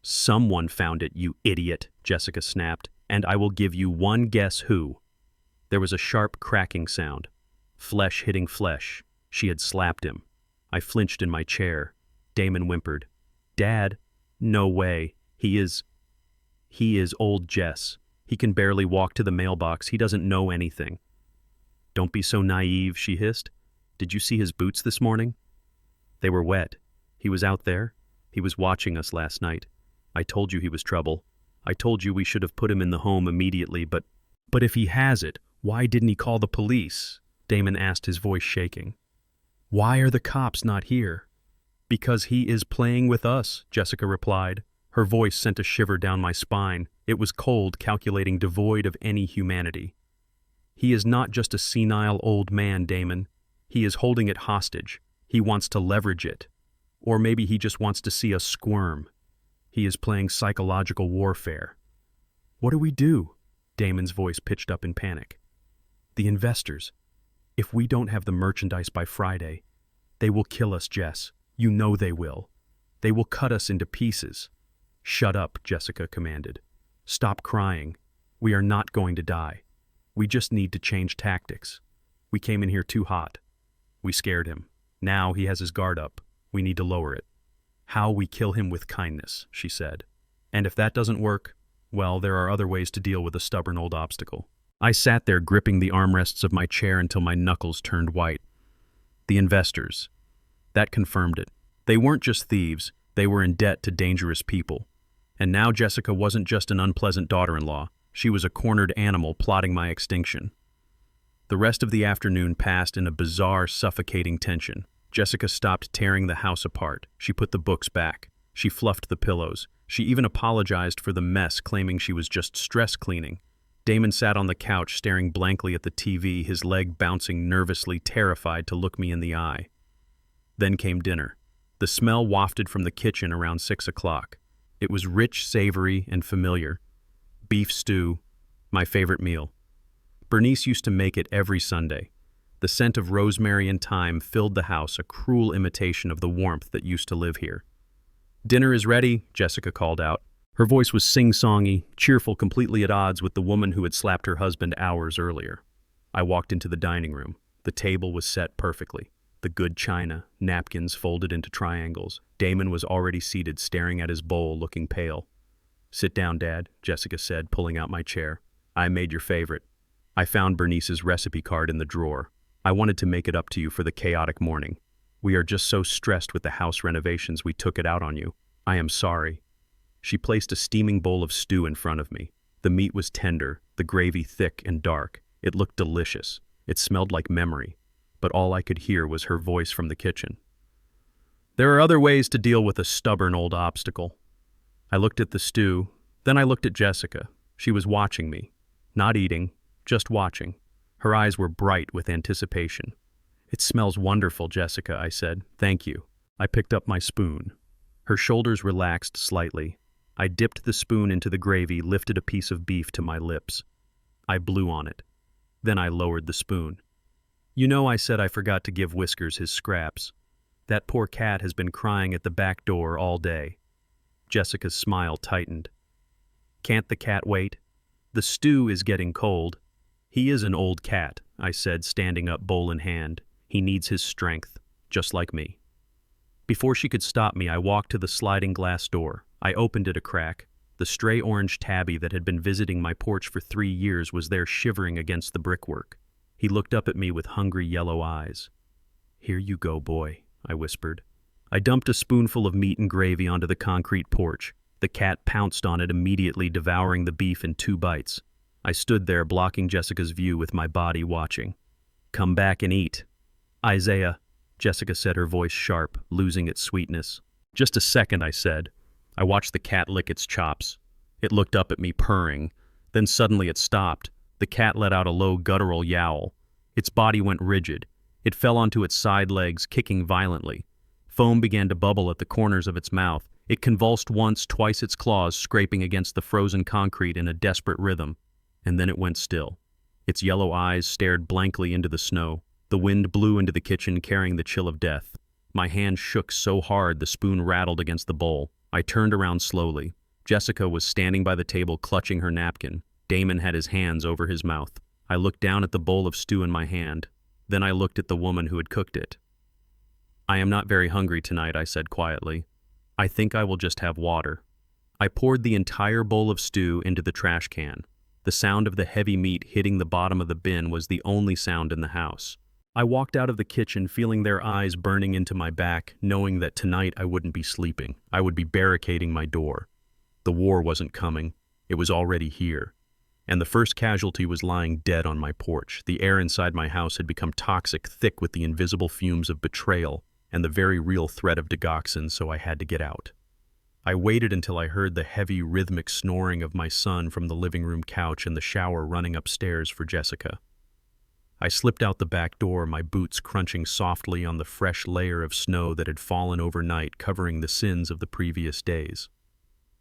Speaker 1: "Someone found it, you idiot," Jessica snapped, "and I will give you one guess who." There was a sharp cracking sound. Flesh hitting flesh. She had slapped him. I flinched in my chair. Damon whimpered. "Dad? No way. He is old Jess. He can barely walk to the mailbox. He doesn't know anything." "Don't be so naive," she hissed. "Did you see his boots this morning?" "They were wet. He was out there. He was watching us last night. I told you he was trouble. I told you we should have put him in the home immediately, but if he has it, why didn't he call the police?" Damon asked, his voice shaking. "Why are the cops not here?" "Because he is playing with us," Jessica replied. Her voice sent a shiver down my spine. It was cold, calculating, devoid of any humanity. "He is not just a senile old man, Damon. He is holding it hostage. He wants to leverage it. Or maybe he just wants to see us squirm. He is playing psychological warfare." "What do we do?" Damon's voice pitched up in panic. "The investors. If we don't have the merchandise by Friday, they will kill us, Jess. You know they will. They will cut us into pieces." "Shut up," Jessica commanded. "Stop crying. We are not going to die. We just need to change tactics. We came in here too hot. We scared him. Now he has his guard up. We need to lower it. How we kill him with kindness," she said. "And if that doesn't work, well, there are other ways to deal with a stubborn old obstacle." I sat there gripping the armrests of my chair until my knuckles turned white. The investors. That confirmed it. They weren't just thieves. They were in debt to dangerous people. And now Jessica wasn't just an unpleasant daughter-in-law. She was a cornered animal plotting my extinction. The rest of the afternoon passed in a bizarre, suffocating tension. Jessica stopped tearing the house apart. She put the books back. She fluffed the pillows. She even apologized for the mess, claiming she was just stress cleaning. Damon sat on the couch, staring blankly at the TV, his leg bouncing nervously, terrified to look me in the eye. Then came dinner. The smell wafted from the kitchen around 6 o'clock. It was rich, savory, and familiar. Beef stew, my favorite meal. Bernice used to make it every Sunday. The scent of rosemary and thyme filled the house, a cruel imitation of the warmth that used to live here. "Dinner is ready," Jessica called out. Her voice was sing-songy, cheerful, completely at odds with the woman who had slapped her husband hours earlier. I walked into the dining room. The table was set perfectly. The good china, napkins folded into triangles. Damon was already seated, staring at his bowl, looking pale. "Sit down, Dad," Jessica said, pulling out my chair. "I made your favorite." I found Bernice's recipe card in the drawer. "I wanted to make it up to you for the chaotic morning. We are just so stressed with the house renovations we took it out on you. I am sorry." She placed a steaming bowl of stew in front of me. The meat was tender, the gravy thick and dark. It looked delicious. It smelled like memory. But all I could hear was her voice from the kitchen. "There are other ways to deal with a stubborn old obstacle." I looked at the stew, then I looked at Jessica. She was watching me. Not eating, just watching. Her eyes were bright with anticipation. "It smells wonderful, Jessica," I said. "Thank you." I picked up my spoon. Her shoulders relaxed slightly. I dipped the spoon into the gravy, lifted a piece of beef to my lips. I blew on it. Then I lowered the spoon. "You know, I said I forgot to give Whiskers his scraps. That poor cat has been crying at the back door all day." Jessica's smile tightened. "Can't the cat wait? The stew is getting cold." "He is an old cat," I said, standing up, bowl in hand. "He needs his strength, just like me." Before she could stop me, I walked to the sliding glass door. I opened it a crack. The stray orange tabby that had been visiting my porch for 3 years was there shivering against the brickwork. He looked up at me with hungry yellow eyes. "Here you go, boy," I whispered. I dumped a spoonful of meat and gravy onto the concrete porch. The cat pounced on it immediately, devouring the beef in 2 bites. I stood there, blocking Jessica's view with my body, watching. "Come back and eat." "Isaiah," Jessica said, her voice sharp, losing its sweetness. "Just a second," I said. I watched the cat lick its chops. It looked up at me, purring. Then suddenly it stopped. The cat let out a low, guttural yowl. Its body went rigid. It fell onto its side legs, kicking violently. Foam began to bubble at the corners of its mouth. It convulsed once, twice, its claws scraping against the frozen concrete in a desperate rhythm. And then it went still. Its yellow eyes stared blankly into the snow. The wind blew into the kitchen, carrying the chill of death. My hand shook so hard the spoon rattled against the bowl. I turned around slowly. Jessica was standing by the table, clutching her napkin. Damon had his hands over his mouth. I looked down at the bowl of stew in my hand. Then I looked at the woman who had cooked it. "I am not very hungry tonight," I said quietly. "I think I will just have water." I poured the entire bowl of stew into the trash can. The sound of the heavy meat hitting the bottom of the bin was the only sound in the house. I walked out of the kitchen, feeling their eyes burning into my back, knowing that tonight I wouldn't be sleeping. I would be barricading my door. The war wasn't coming. It was already here. And the first casualty was lying dead on my porch. The air inside my house had become toxic, thick with the invisible fumes of betrayal and the very real threat of digoxin, so I had to get out. I waited until I heard the heavy, rhythmic snoring of my son from the living room couch and the shower running upstairs for Jessica. I slipped out the back door, my boots crunching softly on the fresh layer of snow that had fallen overnight, covering the sins of the previous days.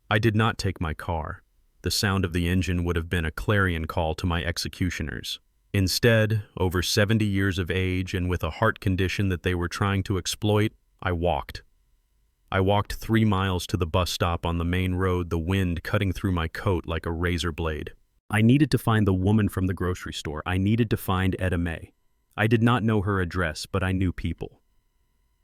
Speaker 1: I did not take my car. The sound of the engine would have been a clarion call to my executioners. Instead, over 70 years of age and with a heart condition that they were trying to exploit, I walked. I walked 3 miles to the bus stop on the main road, the wind cutting through my coat like a razor blade. I needed to find the woman from the grocery store. I needed to find Etta May. I did not know her address, but I knew people.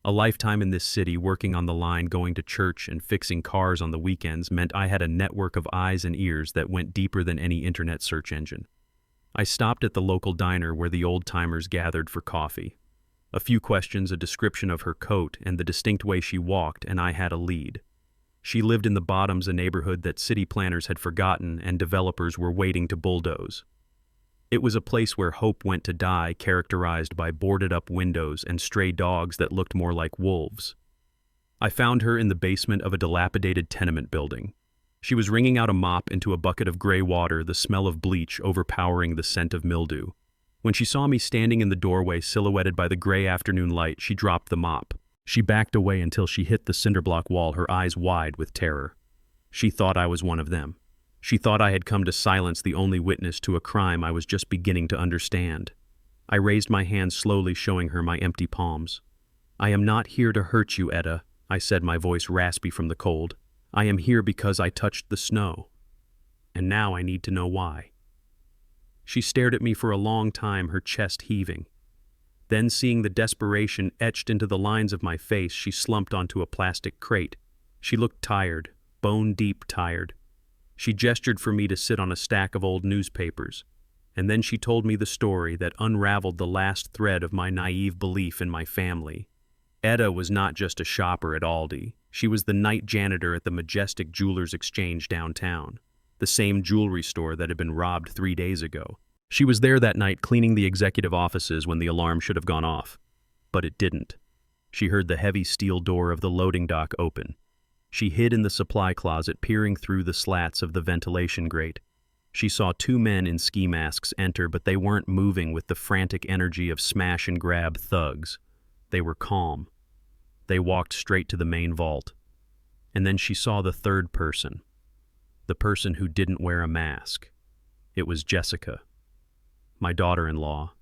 Speaker 1: A lifetime in this city, working on the line, going to church, and fixing cars on the weekends meant I had a network of eyes and ears that went deeper than any internet search engine. I stopped at the local diner where the old-timers gathered for coffee. A few questions, a description of her coat, and the distinct way she walked, and I had a lead. She lived in the Bottoms, a neighborhood that city planners had forgotten and developers were waiting to bulldoze. It was a place where hope went to die, characterized by boarded-up windows and stray dogs that looked more like wolves. I found her in the basement of a dilapidated tenement building. She was wringing out a mop into a bucket of gray water, the smell of bleach overpowering the scent of mildew. When she saw me standing in the doorway, silhouetted by the gray afternoon light, she dropped the mop. She backed away until she hit the cinderblock wall, her eyes wide with terror. She thought I was one of them. She thought I had come to silence the only witness to a crime I was just beginning to understand. I raised my hand slowly, showing her my empty palms. "I am not here to hurt you, Etta," I said, my voice raspy from the cold. "I am here because I touched the snow. And now I need to know why." She stared at me for a long time, her chest heaving. Then, seeing the desperation etched into the lines of my face, she slumped onto a plastic crate. She looked tired, bone-deep tired. She gestured for me to sit on a stack of old newspapers, and then she told me the story that unraveled the last thread of my naive belief in my family. Etta was not just a shopper at Aldi. She was the night janitor at the Majestic Jewelers Exchange downtown, the same jewelry store that had been robbed 3 days ago. She was there that night cleaning the executive offices when the alarm should have gone off. But it didn't. She heard the heavy steel door of the loading dock open. She hid in the supply closet, peering through the slats of the ventilation grate. She saw 2 men in ski masks enter, but they weren't moving with the frantic energy of smash-and-grab thugs. They were calm. They walked straight to the main vault. And then she saw the third person. The person who didn't wear a mask. It was Jessica, my daughter-in-law,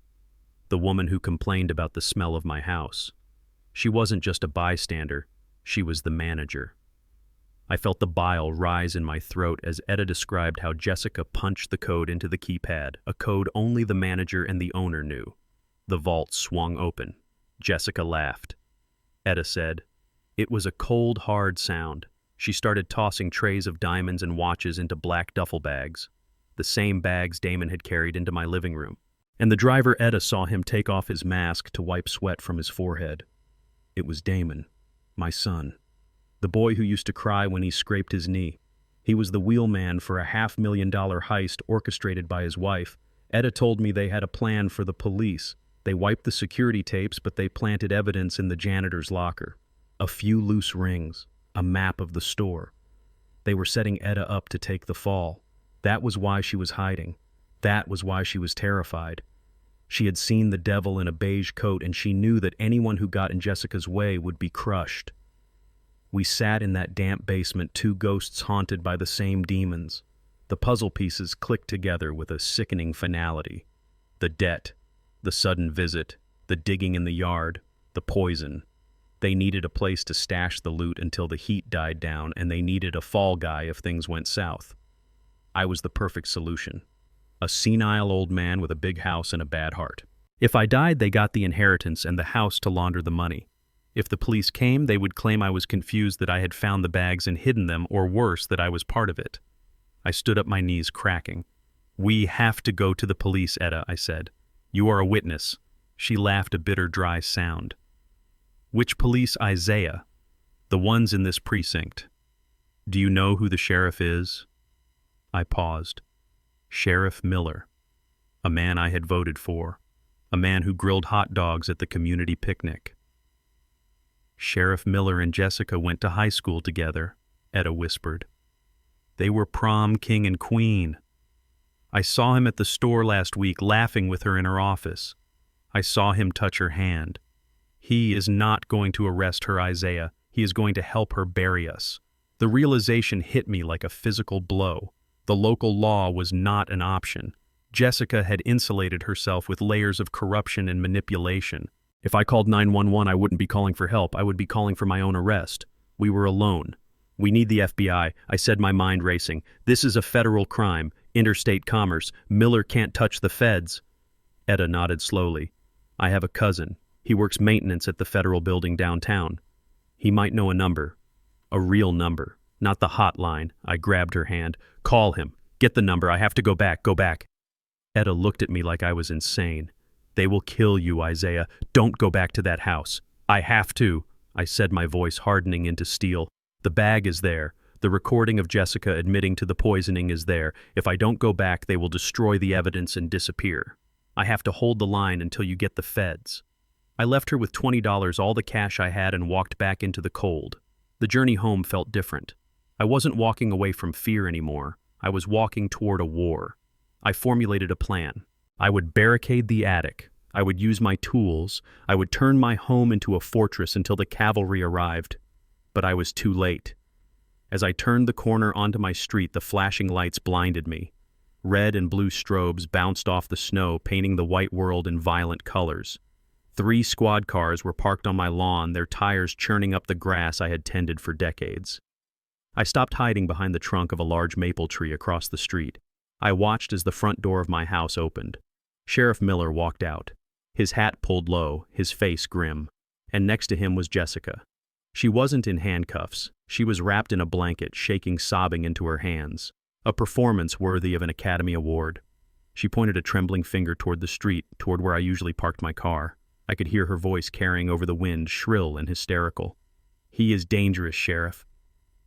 Speaker 1: the woman who complained about the smell of my house. She wasn't just a bystander, she was the manager. I felt the bile rise in my throat as Etta described how Jessica punched the code into the keypad, a code only the manager and the owner knew. The vault swung open. Jessica laughed. Etta said, "It was a cold, hard sound." She started tossing trays of diamonds and watches into black duffel bags, the same bags Damon had carried into my living room. And the driver, Etta, saw him take off his mask to wipe sweat from his forehead. It was Damon, my son. The boy who used to cry when he scraped his knee. He was the wheelman for a $500,000 heist orchestrated by his wife. Etta told me they had a plan for the police. They wiped the security tapes, but they planted evidence in the janitor's locker. A few loose rings, a map of the store. They were setting Etta up to take the fall. That was why she was hiding. That was why she was terrified. She had seen the devil in a beige coat, and she knew that anyone who got in Jessica's way would be crushed. We sat in that damp basement, 2 ghosts haunted by the same demons. The puzzle pieces clicked together with a sickening finality. The debt, the sudden visit, the digging in the yard, the poison. They needed a place to stash the loot until the heat died down, and they needed a fall guy if things went south. I was the perfect solution. A senile old man with a big house and a bad heart. If I died, they got the inheritance and the house to launder the money. If the police came, they would claim I was confused that I had found the bags and hidden them, or worse, that I was part of it. I stood up, my knees cracking. "We have to go to the police, Etta," I said. "You are a witness." She laughed, a bitter, dry sound. "Which police, Isaiah?" "The ones in this precinct." "Do you know who the sheriff is?" I paused. Sheriff Miller. A man I had voted for. A man who grilled hot dogs at the community picnic. "Sheriff Miller and Jessica went to high school together," Etta whispered. "They were prom king and queen. I saw him at the store last week, laughing with her in her office. I saw him touch her hand. He is not going to arrest her, Isaiah. He is going to help her bury us." The realization hit me like a physical blow. The local law was not an option. Jessica had insulated herself with layers of corruption and manipulation. If I called 911, I wouldn't be calling for help. I would be calling for my own arrest. We were alone. "We need the FBI," I said, my mind racing. "This is a federal crime, interstate commerce. Miller can't touch the feds." Etta nodded slowly. "I have a cousin. He works maintenance at the federal building downtown. He might know a number. A real number. Not the hotline." I grabbed her hand. "Call him. Get the number. I have to go back. Go back." Etta looked at me like I was insane. "They will kill you, Isaiah. Don't go back to that house." "I have to," I said, my voice hardening into steel. "The bag is there. The recording of Jessica admitting to the poisoning is there. If I don't go back, they will destroy the evidence and disappear. I have to hold the line until you get the feds." I left her with $20, all the cash I had, and walked back into the cold. The journey home felt different. I wasn't walking away from fear anymore. I was walking toward a war. I formulated a plan. I would barricade the attic. I would use my tools. I would turn my home into a fortress until the cavalry arrived. But I was too late. As I turned the corner onto my street, the flashing lights blinded me. Red and blue strobes bounced off the snow, painting the white world in violent colors. 3 squad cars were parked on my lawn, their tires churning up the grass I had tended for decades. I stopped hiding behind the trunk of a large maple tree across the street. I watched as the front door of my house opened. Sheriff Miller walked out, his hat pulled low, his face grim. And next to him was Jessica. She wasn't in handcuffs. She was wrapped in a blanket, shaking sobbing into her hands. A performance worthy of an Academy Award. She pointed a trembling finger toward the street, toward where I usually parked my car. I could hear her voice carrying over the wind, shrill and hysterical. "He is dangerous, Sheriff.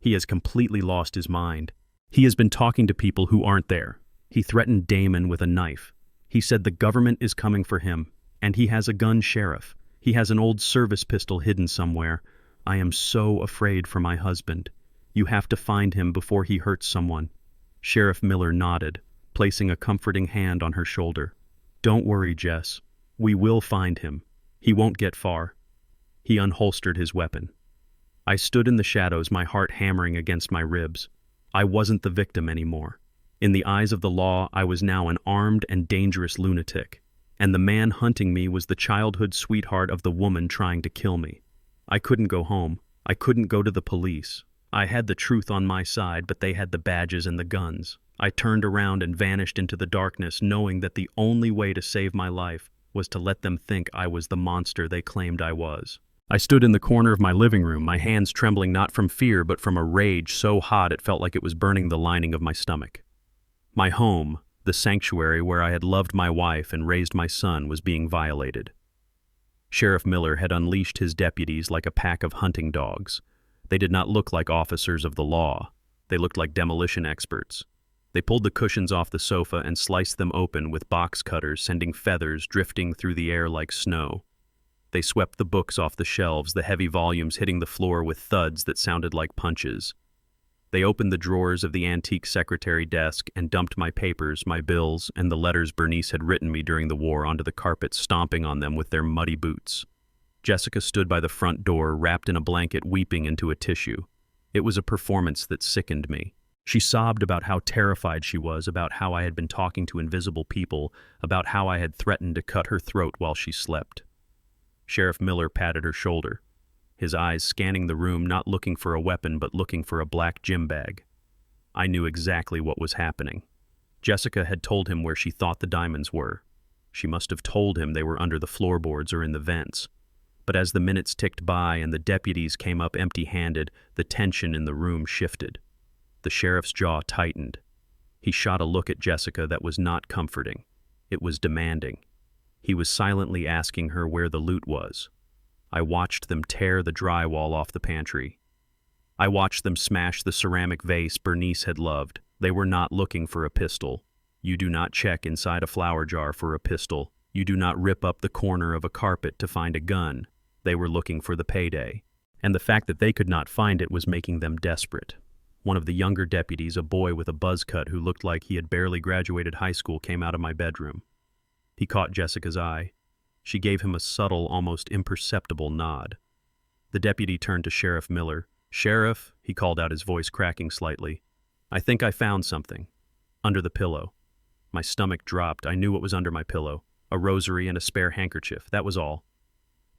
Speaker 1: He has completely lost his mind. He has been talking to people who aren't there. He threatened Damon with a knife. He said the government is coming for him, and he has a gun, Sheriff. He has an old service pistol hidden somewhere. I am so afraid for my husband. You have to find him before he hurts someone." Sheriff Miller nodded, placing a comforting hand on her shoulder. "Don't worry, Jess. We will find him. He won't get far." He unholstered his weapon. I stood in the shadows, my heart hammering against my ribs. I wasn't the victim anymore. In the eyes of the law, I was now an armed and dangerous lunatic. And the man hunting me was the childhood sweetheart of the woman trying to kill me. I couldn't go home. I couldn't go to the police. I had the truth on my side, but they had the badges and the guns. I turned around and vanished into the darkness, knowing that the only way to save my life was to let them think I was the monster they claimed I was. I stood in the corner of my living room, my hands trembling not from fear but from a rage so hot it felt like it was burning the lining of my stomach. My home, the sanctuary where I had loved my wife and raised my son, was being violated. Sheriff Miller had unleashed his deputies like a pack of hunting dogs. They did not look like officers of the law. They looked like demolition experts. They pulled the cushions off the sofa and sliced them open with box cutters, sending feathers drifting through the air like snow. They swept the books off the shelves, the heavy volumes hitting the floor with thuds that sounded like punches. They opened the drawers of the antique secretary desk and dumped my papers, my bills, and the letters Bernice had written me during the war onto the carpet, stomping on them with their muddy boots. Jessica stood by the front door, wrapped in a blanket, weeping into a tissue. It was a performance that sickened me. She sobbed about how terrified she was, about how I had been talking to invisible people, about how I had threatened to cut her throat while she slept. Sheriff Miller patted her shoulder, his eyes scanning the room, not looking for a weapon but looking for a black gym bag. I knew exactly what was happening. Jessica had told him where she thought the diamonds were. She must have told him they were under the floorboards or in the vents. But as the minutes ticked by and the deputies came up empty-handed, the tension in the room shifted. The sheriff's jaw tightened. He shot a look at Jessica that was not comforting. It was demanding. He was silently asking her where the loot was. I watched them tear the drywall off the pantry. I watched them smash the ceramic vase Bernice had loved. They were not looking for a pistol. You do not check inside a flower jar for a pistol. You do not rip up the corner of a carpet to find a gun. They were looking for the payday. And the fact that they could not find it was making them desperate. One of the younger deputies, a boy with a buzz cut who looked like he had barely graduated high school, came out of my bedroom. He caught Jessica's eye. She gave him a subtle, almost imperceptible nod. The deputy turned to Sheriff Miller. "Sheriff," he called out, his voice cracking slightly, "I think I found something. Under the pillow." My stomach dropped. I knew what was under my pillow. A rosary and a spare handkerchief, that was all.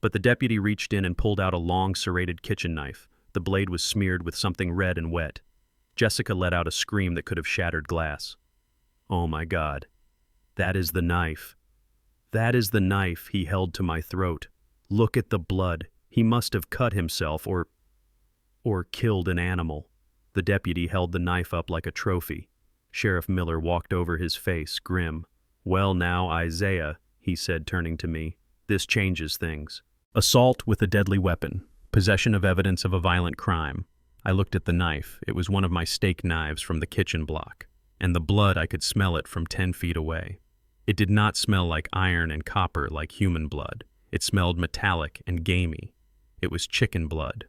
Speaker 1: But the deputy reached in and pulled out a long, serrated kitchen knife. The blade was smeared with something red and wet. Jessica let out a scream that could have shattered glass. "Oh my God. That is the knife. That is the knife he held to my throat. Look at the blood. He must have cut himself or killed an animal." The deputy held the knife up like a trophy. Sheriff Miller walked over, his face grim. "Well now, Isaiah," he said, turning to me, "this changes things. Assault with a deadly weapon. Possession of evidence of a violent crime." I looked at the knife. It was one of my steak knives from the kitchen block. And the blood, I could smell it from 10 feet away. It did not smell like iron and copper like human blood. It smelled metallic and gamey. It was chicken blood.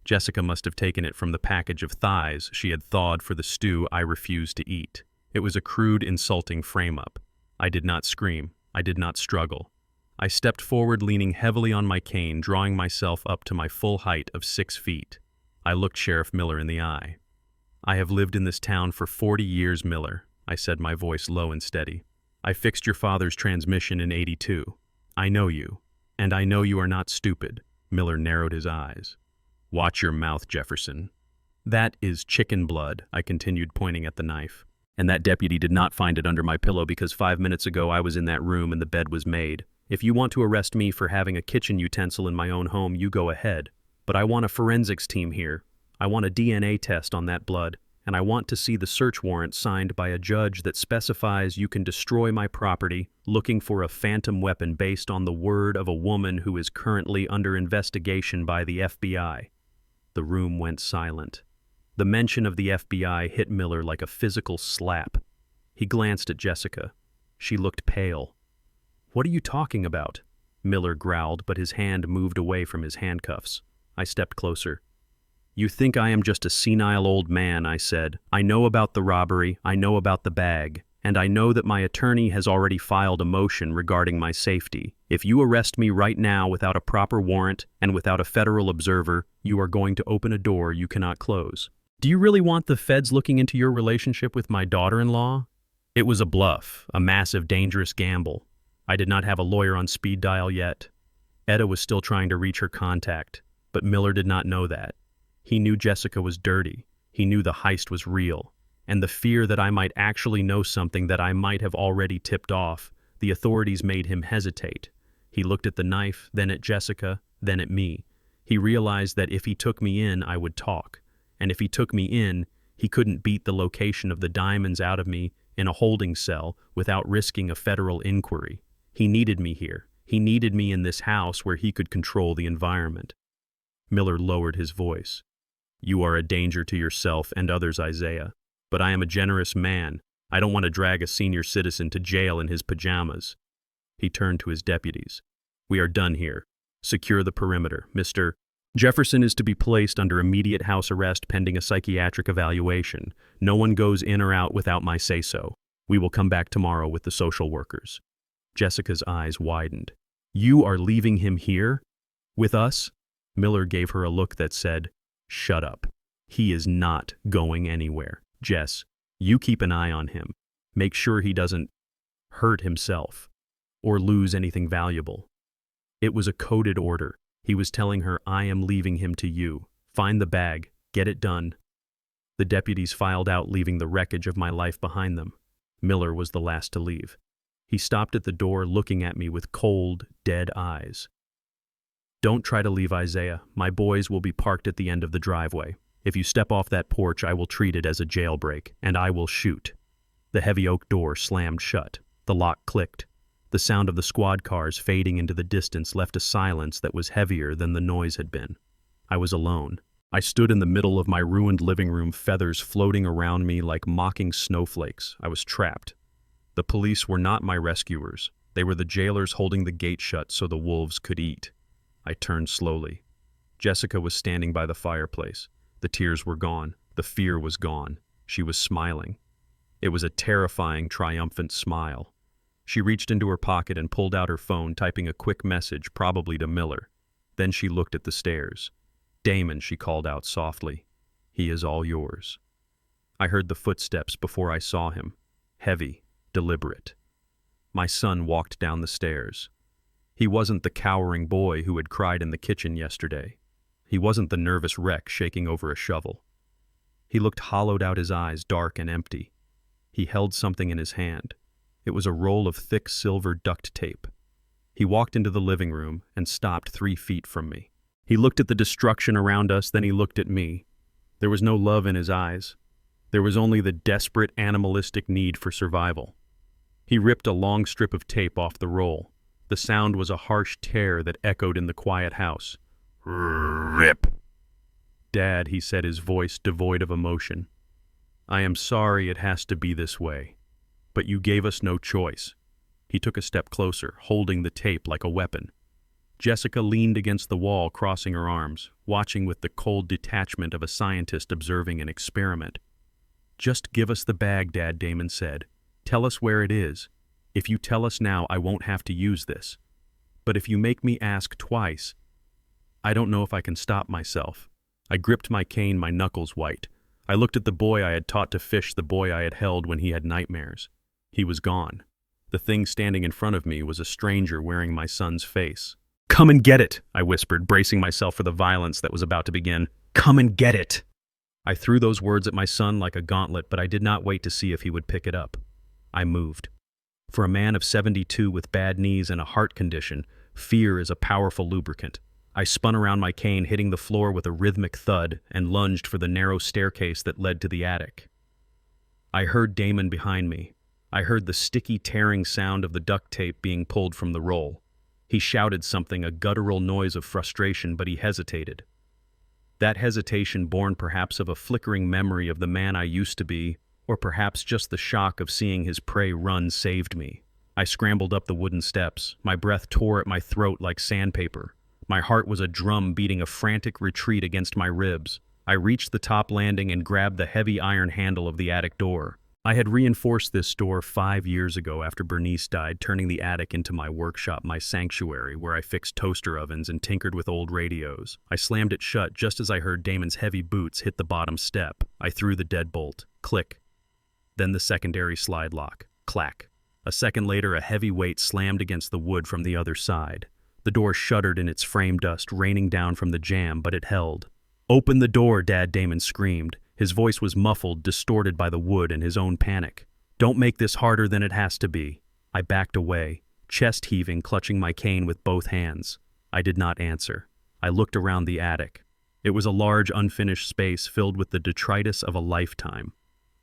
Speaker 1: Jessica must have taken it from the package of thighs she had thawed for the stew I refused to eat. It was a crude, insulting frame-up. I did not scream. I did not struggle. I stepped forward, leaning heavily on my cane, drawing myself up to my full height of 6 feet. I looked Sheriff Miller in the eye. I have lived in this town for 40 years, Miller, I said, my voice low and steady. I fixed your father's transmission in '82. I know you, and I know you are not stupid. Miller narrowed his eyes. Watch your mouth, Jefferson. That is chicken blood, I continued, pointing at the knife. And that deputy did not find it under my pillow because 5 minutes ago I was in that room and the bed was made. If you want to arrest me for having a kitchen utensil in my own home, you go ahead. But I want a forensics team here. I want a DNA test on that blood, and I want to see the search warrant signed by a judge that specifies you can destroy my property looking for a phantom weapon based on the word of a woman who is currently under investigation by the FBI. The room went silent. The mention of the FBI hit Miller like a physical slap. He glanced at Jessica. She looked pale. What are you talking about? Miller growled, but his hand moved away from his handcuffs. I stepped closer. You think I am just a senile old man, I said. I know about the robbery, I know about the bag, and I know that my attorney has already filed a motion regarding my safety. If you arrest me right now without a proper warrant and without a federal observer, you are going to open a door you cannot close. Do you really want the feds looking into your relationship with my daughter-in-law? It was a bluff, a massive, dangerous gamble. I did not have a lawyer on speed dial yet. Etta was still trying to reach her contact, but Miller did not know that. He knew Jessica was dirty. He knew the heist was real. And the fear that I might actually know something that I might have already tipped off, the authorities made him hesitate. He looked at the knife, then at Jessica, then at me. He realized that if he took me in, I would talk. And if he took me in, he couldn't beat the location of the diamonds out of me in a holding cell without risking a federal inquiry. He needed me here. He needed me in this house where he could control the environment. Miller lowered his voice. You are a danger to yourself and others, Isaiah. But I am a generous man. I don't want to drag a senior citizen to jail in his pajamas. He turned to his deputies. We are done here. Secure the perimeter. Mr. Jefferson is to be placed under immediate house arrest pending a psychiatric evaluation. No one goes in or out without my say-so. We will come back tomorrow with the social workers. Jessica's eyes widened. You are leaving him here? With us? Miller gave her a look that said, Shut up. He is not going anywhere. Jess, you keep an eye on him. Make sure he doesn't hurt himself or lose anything valuable. It was a coded order. He was telling her, I am leaving him to you. Find the bag. Get it done. The deputies filed out, leaving the wreckage of my life behind them. Miller was the last to leave. He stopped at the door, looking at me with cold, dead eyes. Don't try to leave, Isaiah. My boys will be parked at the end of the driveway. If you step off that porch, I will treat it as a jailbreak, and I will shoot. The heavy oak door slammed shut. The lock clicked. The sound of the squad cars fading into the distance left a silence that was heavier than the noise had been. I was alone. I stood in the middle of my ruined living room, feathers floating around me like mocking snowflakes. I was trapped. The police were not my rescuers. They were the jailers holding the gate shut so the wolves could eat. I turned slowly. Jessica was standing by the fireplace. The tears were gone. The fear was gone. She was smiling. It was a terrifying, triumphant smile. She reached into her pocket and pulled out her phone, typing a quick message, probably to Miller. Then she looked at the stairs. Damon, she called out softly. He is all yours. I heard the footsteps before I saw him. Heavy, deliberate. My son walked down the stairs. He wasn't the cowering boy who had cried in the kitchen yesterday. He wasn't the nervous wreck shaking over a shovel. He looked hollowed out, his eyes dark and empty. He held something in his hand. It was a roll of thick silver duct tape. He walked into the living room and stopped 3 feet from me. He looked at the destruction around us, then he looked at me. There was no love in his eyes. There was only the desperate, animalistic need for survival. He ripped a long strip of tape off the roll. The sound was a harsh tear that echoed in the quiet house. Rip. Dad, he said, his voice devoid of emotion. I am sorry it has to be this way. But you gave us no choice. He took a step closer, holding the tape like a weapon. Jessica leaned against the wall, crossing her arms, watching with the cold detachment of a scientist observing an experiment. Just give us the bag, Dad, Damon said. Tell us where it is. If you tell us now, I won't have to use this. But if you make me ask twice, I don't know if I can stop myself. I gripped my cane, my knuckles white. I looked at the boy I had taught to fish, the boy I had held when he had nightmares. He was gone. The thing standing in front of me was a stranger wearing my son's face. "Come and get it," I whispered, bracing myself for the violence that was about to begin. "Come and get it." I threw those words at my son like a gauntlet, but I did not wait to see if he would pick it up. I moved. For a man of 72 with bad knees and a heart condition, fear is a powerful lubricant. I spun around my cane, hitting the floor with a rhythmic thud, and lunged for the narrow staircase that led to the attic. I heard Damon behind me. I heard the sticky, tearing sound of the duct tape being pulled from the roll. He shouted something, a guttural noise of frustration, but he hesitated. That hesitation, born perhaps of a flickering memory of the man I used to be, or perhaps just the shock of seeing his prey run, saved me. I scrambled up the wooden steps. My breath tore at my throat like sandpaper. My heart was a drum beating a frantic retreat against my ribs. I reached the top landing and grabbed the heavy iron handle of the attic door. I had reinforced this door 5 years ago after Bernice died, turning the attic into my workshop, my sanctuary, where I fixed toaster ovens and tinkered with old radios. I slammed it shut just as I heard Damon's heavy boots hit the bottom step. I threw the deadbolt. Click. Then the secondary slide lock. Clack. A second later, a heavy weight slammed against the wood from the other side. The door shuddered in its frame dust, raining down from the jamb, but it held. "Open the door," Dad Damon screamed. His voice was muffled, distorted by the wood and his own panic. "Don't make this harder than it has to be." I backed away, chest heaving, clutching my cane with both hands. I did not answer. I looked around the attic. It was a large, unfinished space filled with the detritus of a lifetime.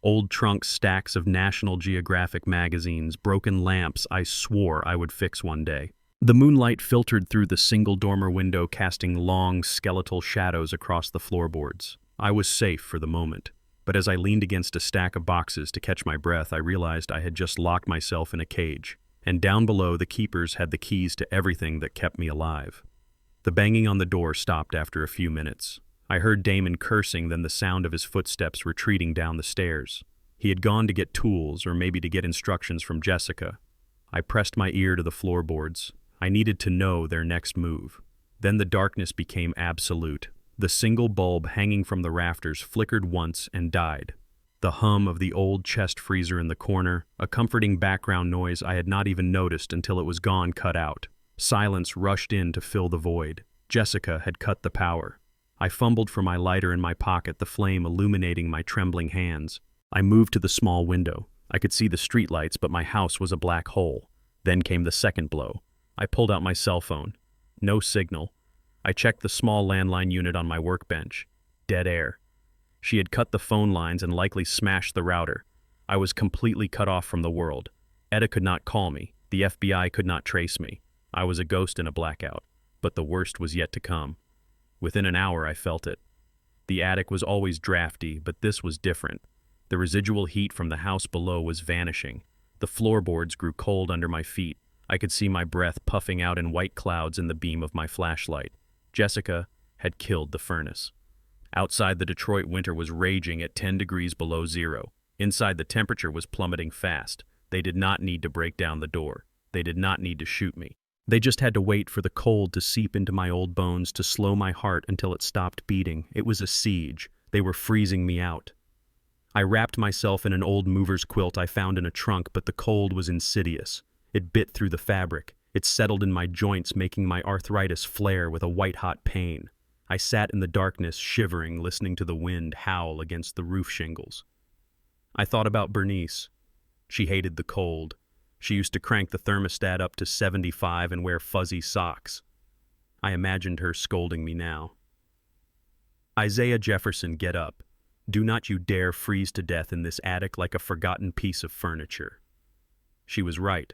Speaker 1: Old trunks, stacks of National Geographic magazines, broken lamps I swore I would fix one day. The moonlight filtered through the single dormer window, casting long, skeletal shadows across the floorboards. I was safe for the moment, but as I leaned against a stack of boxes to catch my breath, I realized I had just locked myself in a cage, and down below the keepers had the keys to everything that kept me alive. The banging on the door stopped after a few minutes. I heard Damon cursing, then the sound of his footsteps retreating down the stairs. He had gone to get tools, or maybe to get instructions from Jessica. I pressed my ear to the floorboards. I needed to know their next move. Then the darkness became absolute. The single bulb hanging from the rafters flickered once and died. The hum of the old chest freezer in the corner, a comforting background noise I had not even noticed until it was gone, cut out. Silence rushed in to fill the void. Jessica had cut the power. I fumbled for my lighter in my pocket, the flame illuminating my trembling hands. I moved to the small window. I could see the streetlights, but my house was a black hole. Then came the second blow. I pulled out my cell phone. No signal. I checked the small landline unit on my workbench. Dead air. She had cut the phone lines and likely smashed the router. I was completely cut off from the world. Etta could not call me. The FBI could not trace me. I was a ghost in a blackout. But the worst was yet to come. Within an hour, I felt it. The attic was always drafty, but this was different. The residual heat from the house below was vanishing. The floorboards grew cold under my feet. I could see my breath puffing out in white clouds in the beam of my flashlight. Jessica had killed the furnace. Outside, the Detroit winter was raging at 10 degrees below zero. Inside, the temperature was plummeting fast. They did not need to break down the door. They did not need to shoot me. They just had to wait for the cold to seep into my old bones, to slow my heart until it stopped beating. It was a siege. They were freezing me out. I wrapped myself in an old mover's quilt I found in a trunk, but the cold was insidious. It bit through the fabric. It settled in my joints, making my arthritis flare with a white-hot pain. I sat in the darkness, shivering, listening to the wind howl against the roof shingles. I thought about Bernice. She hated the cold. She used to crank the thermostat up to 75 and wear fuzzy socks. I imagined her scolding me now. "Isaiah Jefferson, get up. Do not you dare freeze to death in this attic like a forgotten piece of furniture." She was right.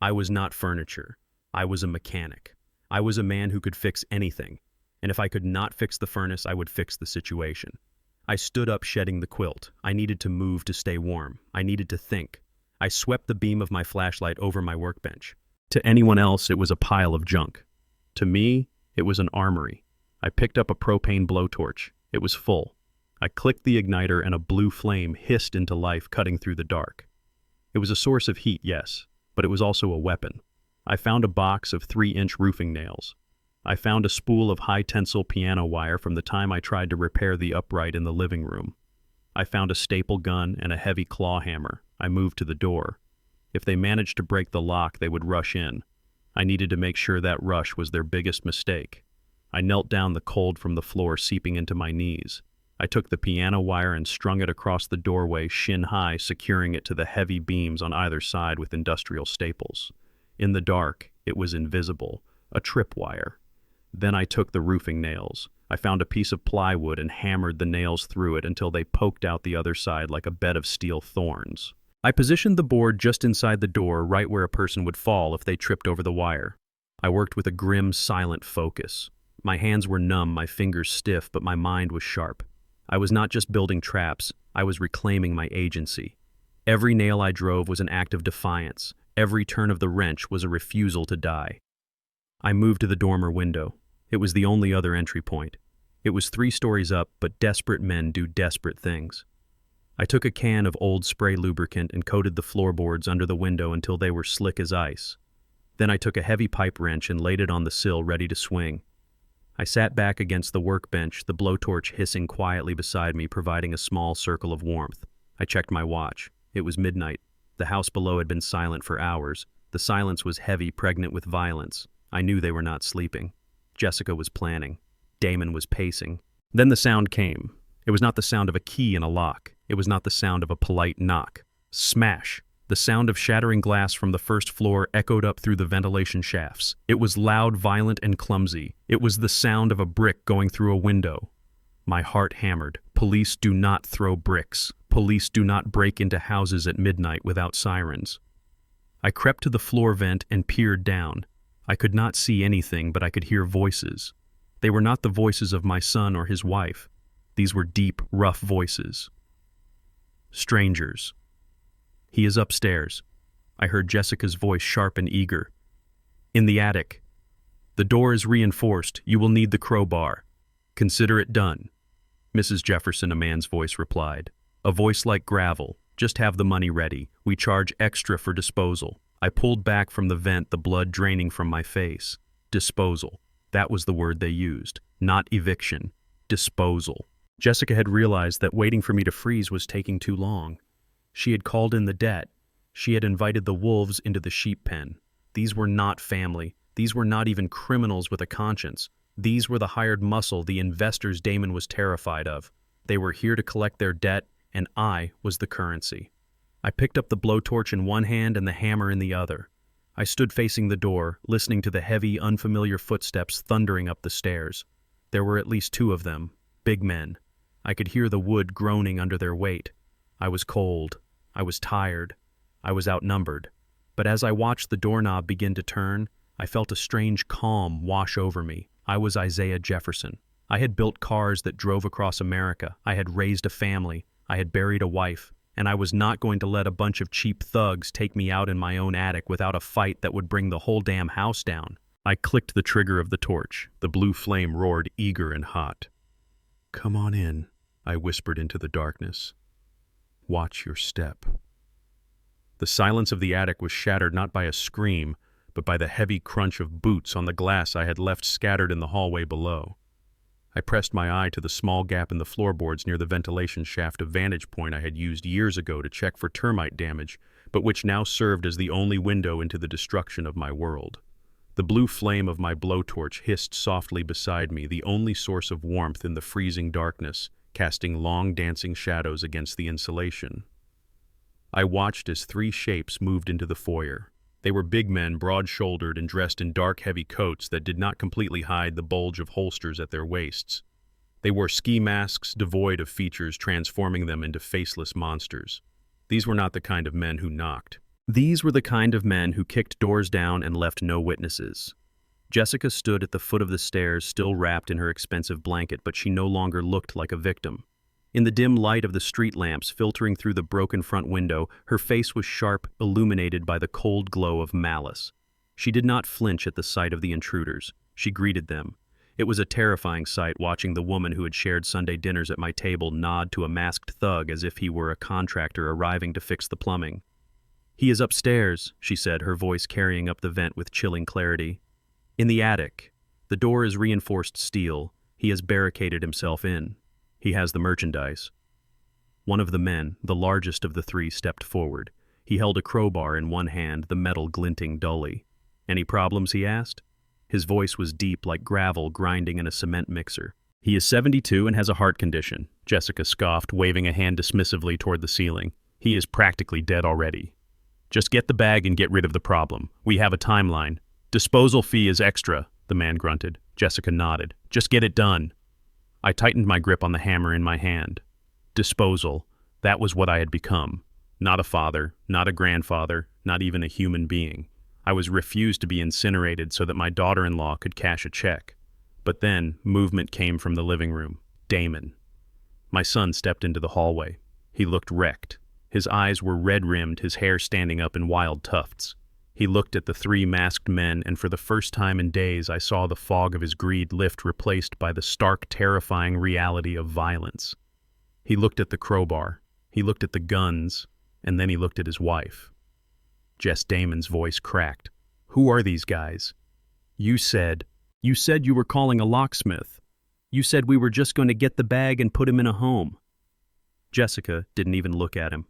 Speaker 1: I was not furniture. I was a mechanic. I was a man who could fix anything. And if I could not fix the furnace, I would fix the situation. I stood up, shedding the quilt. I needed to move to stay warm. I needed to think. I swept the beam of my flashlight over my workbench. To anyone else, it was a pile of junk. To me, it was an armory. I picked up a propane blowtorch. It was full. I clicked the igniter and a blue flame hissed into life, cutting through the dark. It was a source of heat, yes, but it was also a weapon. I found a box of 3-inch roofing nails. I found a spool of high-tensile piano wire from the time I tried to repair the upright in the living room. I found a staple gun and a heavy claw hammer. I moved to the door. If they managed to break the lock, they would rush in. I needed to make sure that rush was their biggest mistake. I knelt down, the cold from the floor seeping into my knees. I took the piano wire and strung it across the doorway, shin high, securing it to the heavy beams on either side with industrial staples. In the dark, it was invisible, a tripwire. Then I took the roofing nails. I found a piece of plywood and hammered the nails through it until they poked out the other side like a bed of steel thorns. I positioned the board just inside the door, right where a person would fall if they tripped over the wire. I worked with a grim, silent focus. My hands were numb, my fingers stiff, but my mind was sharp. I was not just building traps, I was reclaiming my agency. Every nail I drove was an act of defiance. Every turn of the wrench was a refusal to die. I moved to the dormer window. It was the only other entry point. It was 3 stories up, but desperate men do desperate things. I took a can of old spray lubricant and coated the floorboards under the window until they were slick as ice. Then I took a heavy pipe wrench and laid it on the sill, ready to swing. I sat back against the workbench, the blowtorch hissing quietly beside me, providing a small circle of warmth. I checked my watch. It was midnight. The house below had been silent for hours. The silence was heavy, pregnant with violence. I knew they were not sleeping. Jessica was planning. Damon was pacing. Then the sound came. It was not the sound of a key in a lock. It was not the sound of a polite knock. Smash! The sound of shattering glass from the first floor echoed up through the ventilation shafts. It was loud, violent, and clumsy. It was the sound of a brick going through a window. My heart hammered. Police do not throw bricks. Police do not break into houses at midnight without sirens. I crept to the floor vent and peered down. I could not see anything, but I could hear voices. They were not the voices of my son or his wife. These were deep, rough voices. Strangers. He is upstairs. I heard Jessica's voice, sharp and eager. In the attic. The door is reinforced. You will need the crowbar. Consider it done. Mrs. Jefferson, a man's voice replied. A voice like gravel. Just have the money ready. We charge extra for disposal. I pulled back from the vent, the blood draining from my face. Disposal. That was the word they used. Not eviction. Disposal. Jessica had realized that waiting for me to freeze was taking too long. She had called in the debt. She had invited the wolves into the sheep pen. These were not family. These were not even criminals with a conscience. These were the hired muscle, the investors Damon was terrified of. They were here to collect their debt, and I was the currency. I picked up the blowtorch in one hand and the hammer in the other. I stood facing the door, listening to the heavy, unfamiliar footsteps thundering up the stairs. There were at least 2 of them, big men. I could hear the wood groaning under their weight. I was cold. I was tired. I was outnumbered. But as I watched the doorknob begin to turn, I felt a strange calm wash over me. I was Isaiah Jefferson. I had built cars that drove across America. I had raised a family. I had buried a wife. And I was not going to let a bunch of cheap thugs take me out in my own attic without a fight that would bring the whole damn house down. I clicked the trigger of the torch. The blue flame roared, eager and hot. Come on in, I whispered into the darkness. Watch your step. The silence of the attic was shattered not by a scream, but by the heavy crunch of boots on the glass I had left scattered in the hallway below. I pressed my eye to the small gap in the floorboards near the ventilation shaft, a vantage point I had used years ago to check for termite damage, but which now served as the only window into the destruction of my world. The blue flame of my blowtorch hissed softly beside me, the only source of warmth in the freezing darkness, casting long dancing shadows against the insulation. I watched as 3 shapes moved into the foyer. They were big men, broad-shouldered and dressed in dark, heavy coats that did not completely hide the bulge of holsters at their waists. They wore ski masks devoid of features, transforming them into faceless monsters. These were not the kind of men who knocked. These were the kind of men who kicked doors down and left no witnesses. Jessica stood at the foot of the stairs, still wrapped in her expensive blanket, but she no longer looked like a victim. In the dim light of the street lamps filtering through the broken front window, her face was sharp, illuminated by the cold glow of malice. She did not flinch at the sight of the intruders. She greeted them. It was a terrifying sight watching the woman who had shared Sunday dinners at my table nod to a masked thug as if he were a contractor arriving to fix the plumbing. "He is upstairs," she said, her voice carrying up the vent with chilling clarity. "In the attic. The door is reinforced steel. He has barricaded himself in. He has the merchandise." One of the men, the largest of the three, stepped forward. He held a crowbar in one hand, the metal glinting dully. "Any problems?" he asked. His voice was deep like gravel grinding in a cement mixer. "He is 72 and has a heart condition," Jessica scoffed, waving a hand dismissively toward the ceiling. "He is practically dead already. Just get the bag and get rid of the problem. We have a timeline. Disposal fee is extra," the man grunted. Jessica nodded. "Just get it done." I tightened my grip on the hammer in my hand. Disposal. That was what I had become. Not a father, not a grandfather, not even a human being. I was refused to be incinerated so that my daughter-in-law could cash a check. But then, movement came from the living room. Damon. My son stepped into the hallway. He looked wrecked. His eyes were red-rimmed, his hair standing up in wild tufts. He looked at the three masked men, and for the first time in days I saw the fog of his greed lift, replaced by the stark, terrifying reality of violence. He looked at the crowbar. He looked at the guns. And then he looked at his wife. Jess Damon's voice cracked. "Who are these guys? You said you were calling a locksmith. You said we were just going to get the bag and put him in a home." Jessica didn't even look at him.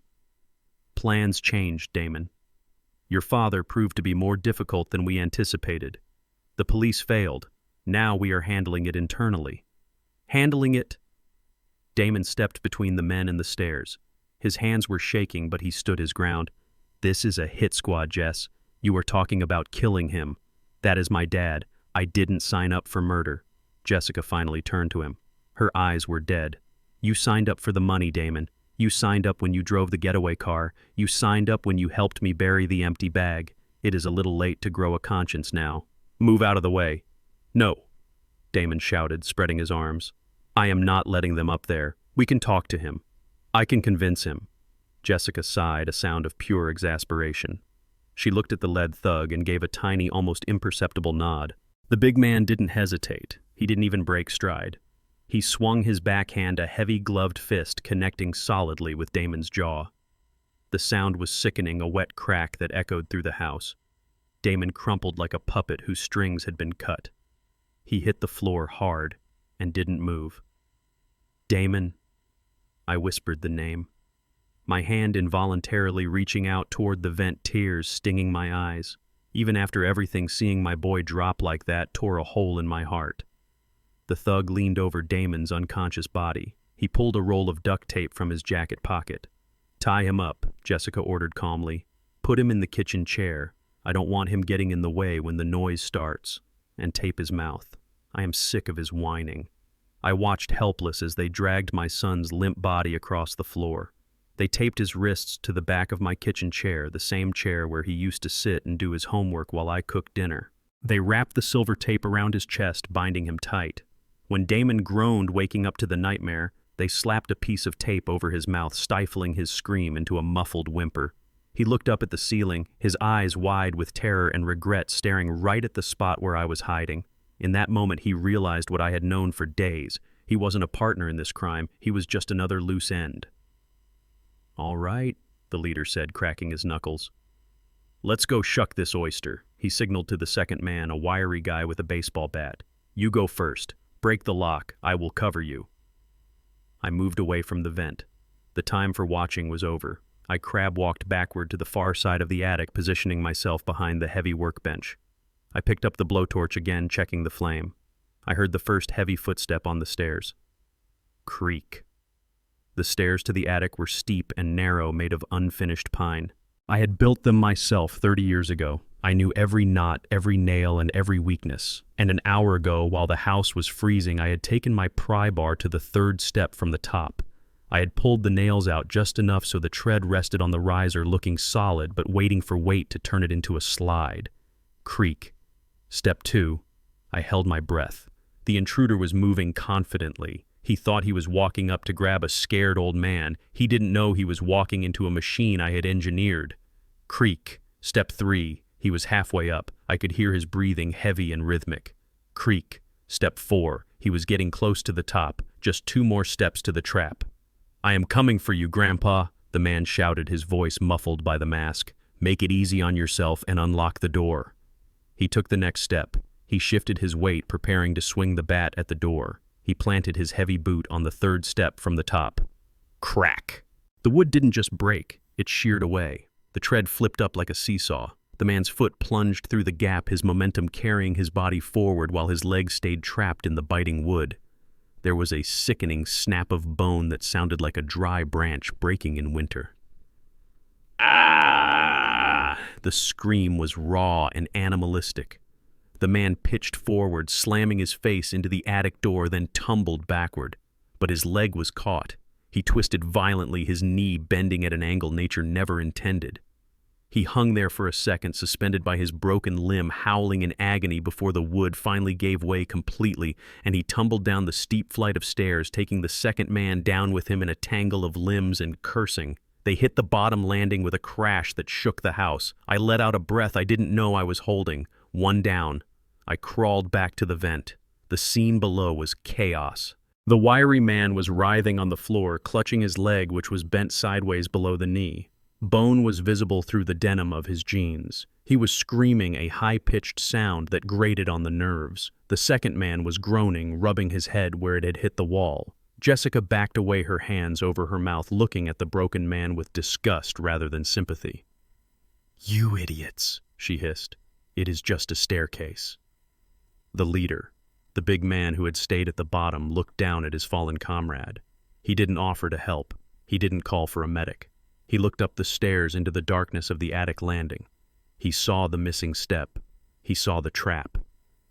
Speaker 1: "Plans changed, Damon. Your father proved to be more difficult than we anticipated. The police failed. Now we are handling it internally." "Handling it?" Damon stepped between the men and the stairs. His hands were shaking, but he stood his ground. "This is a hit squad, Jess. You are talking about killing him. That is my dad. I didn't sign up for murder." Jessica finally turned to him. Her eyes were dead. "You signed up for the money, Damon. You signed up when you drove the getaway car. You signed up when you helped me bury the empty bag. It is a little late to grow a conscience now. Move out of the way." "No," Damon shouted, spreading his arms. "I am not letting them up there. We can talk to him. I can convince him." Jessica sighed, a sound of pure exasperation. She looked at the lead thug and gave a tiny, almost imperceptible nod. The big man didn't hesitate. He didn't even break stride. He swung his backhand, a heavy gloved fist connecting solidly with Damon's jaw. The sound was sickening, a wet crack that echoed through the house. Damon crumpled like a puppet whose strings had been cut. He hit the floor hard and didn't move. "Damon." I whispered the name, my hand involuntarily reaching out toward the vent, tears stinging my eyes. Even after everything, seeing my boy drop like that tore a hole in my heart. The thug leaned over Damon's unconscious body. He pulled a roll of duct tape from his jacket pocket. "Tie him up," Jessica ordered calmly. "Put him in the kitchen chair. I don't want him getting in the way when the noise starts. And tape his mouth. I am sick of his whining." I watched helpless as they dragged my son's limp body across the floor. They taped his wrists to the back of my kitchen chair, the same chair where he used to sit and do his homework while I cooked dinner. They wrapped the silver tape around his chest, binding him tight. When Damon groaned, waking up to the nightmare, they slapped a piece of tape over his mouth, stifling his scream into a muffled whimper. He looked up at the ceiling, his eyes wide with terror and regret, staring right at the spot where I was hiding. In that moment, he realized what I had known for days. He wasn't a partner in this crime. He was just another loose end. "All right," the leader said, cracking his knuckles. "Let's go shuck this oyster." He signaled to the second man, a wiry guy with a baseball bat. "You go first. Break the lock. I will cover you." I moved away from the vent. The time for watching was over. I crab-walked backward to the far side of the attic, positioning myself behind the heavy workbench. I picked up the blowtorch again, checking the flame. I heard the first heavy footstep on the stairs. Creak. The stairs to the attic were steep and narrow, made of unfinished pine. I had built them myself 30 years ago. I knew every knot, every nail, and every weakness. And an hour ago, while the house was freezing, I had taken my pry bar to the third step from the top. I had pulled the nails out just enough so the tread rested on the riser, looking solid, but waiting for weight to turn it into a slide. Creak. Step 2. I held my breath. The intruder was moving confidently. He thought he was walking up to grab a scared old man. He didn't know he was walking into a machine I had engineered. Creak. Step 3. He was halfway up. I could hear his breathing, heavy and rhythmic. Creak. Step 4. He was getting close to the top. Just 2 more steps to the trap. "I am coming for you, Grandpa," the man shouted, his voice muffled by the mask. "Make it easy on yourself and unlock the door." He took the next step. He shifted his weight, preparing to swing the bat at the door. He planted his heavy boot on the third step from the top. Crack! The wood didn't just break, it sheared away. The tread flipped up like a seesaw. The man's foot plunged through the gap, his momentum carrying his body forward while his legs stayed trapped in the biting wood. There was a sickening snap of bone that sounded like a dry branch breaking in winter. Ah! The scream was raw and animalistic. The man pitched forward, slamming his face into the attic door, then tumbled backward. But his leg was caught. He twisted violently, his knee bending at an angle nature never intended. He hung there for a second, suspended by his broken limb, howling in agony before the wood finally gave way completely, and he tumbled down the steep flight of stairs, taking the second man down with him in a tangle of limbs and cursing. They hit the bottom landing with a crash that shook the house. I let out a breath I didn't know I was holding. One down. I crawled back to the vent. The scene below was chaos. The wiry man was writhing on the floor, clutching his leg, which was bent sideways below the knee. Bone was visible through the denim of his jeans. He was screaming a high-pitched sound that grated on the nerves. The second man was groaning, rubbing his head where it had hit the wall. Jessica backed away, her hands over her mouth, looking at the broken man with disgust rather than sympathy. "You idiots," she hissed. "It is just a staircase." The leader, the big man who had stayed at the bottom, looked down at his fallen comrade. He didn't offer to help. He didn't call for a medic. He looked up the stairs into the darkness of the attic landing. He saw the missing step. He saw the trap.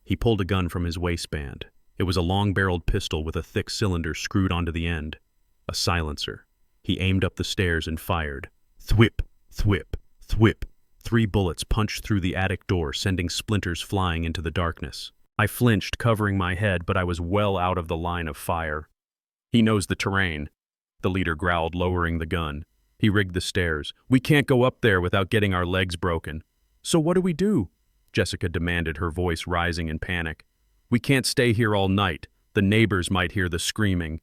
Speaker 1: He pulled a gun from his waistband. It was a long-barreled pistol with a thick cylinder screwed onto the end. A silencer. He aimed up the stairs and fired. Thwip, thwip, thwip. 3 bullets punched through the attic door, sending splinters flying into the darkness. I flinched, covering my head, but I was well out of the line of fire. "He knows the terrain," the leader growled, lowering the gun. He rigged the stairs. "We can't go up there without getting our legs broken." "So what do we do?" Jessica demanded, her voice rising in panic. "We can't stay here all night. The neighbors might hear the screaming."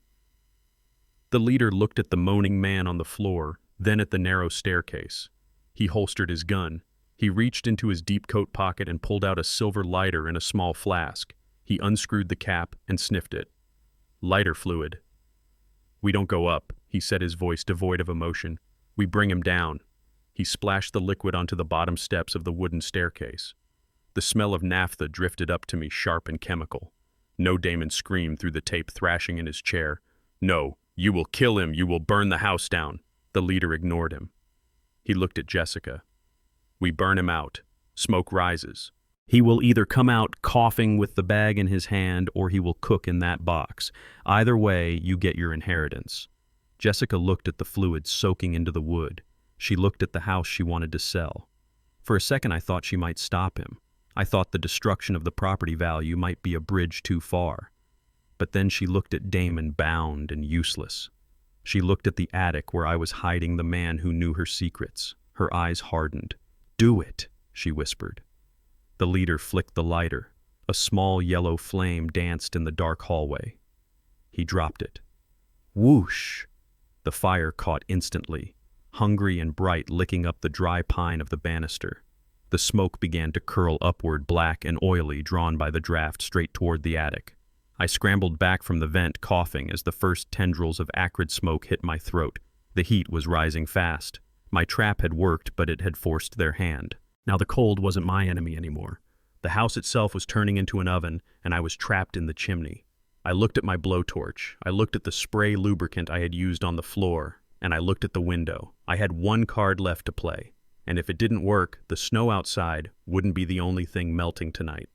Speaker 1: The leader looked at the moaning man on the floor, then at the narrow staircase. He holstered his gun. He reached into his deep coat pocket and pulled out a silver lighter and a small flask. He unscrewed the cap and sniffed it. "Lighter fluid." "We don't go up," he said, his voice devoid of emotion. "We bring him down." He splashed the liquid onto the bottom steps of the wooden staircase. The smell of naphtha drifted up to me, sharp and chemical. No, Damon screamed through the tape, thrashing in his chair. "No, you will kill him, you will burn the house down." The leader ignored him. He looked at Jessica. "We burn him out. Smoke rises. He will either come out coughing with the bag in his hand, or he will cook in that box. Either way, you get your inheritance." Jessica looked at the fluid soaking into the wood. She looked at the house she wanted to sell. For a second, I thought she might stop him. I thought the destruction of the property value might be a bridge too far. But then she looked at Damon, bound and useless. She looked at the attic where I was hiding the man who knew her secrets. Her eyes hardened. "Do it," she whispered. The leader flicked the lighter. A small yellow flame danced in the dark hallway. He dropped it. Whoosh! The fire caught instantly, hungry and bright, licking up the dry pine of the banister. The smoke began to curl upward, black and oily, drawn by the draft straight toward the attic. I scrambled back from the vent, coughing, as the first tendrils of acrid smoke hit my throat. The heat was rising fast. My trap had worked, but it had forced their hand. Now the cold wasn't my enemy anymore. The house itself was turning into an oven, and I was trapped in the chimney. I looked at my blowtorch. I looked at the spray lubricant I had used on the floor, and I looked at the window. I had one card left to play, and if it didn't work, the snow outside wouldn't be the only thing melting tonight.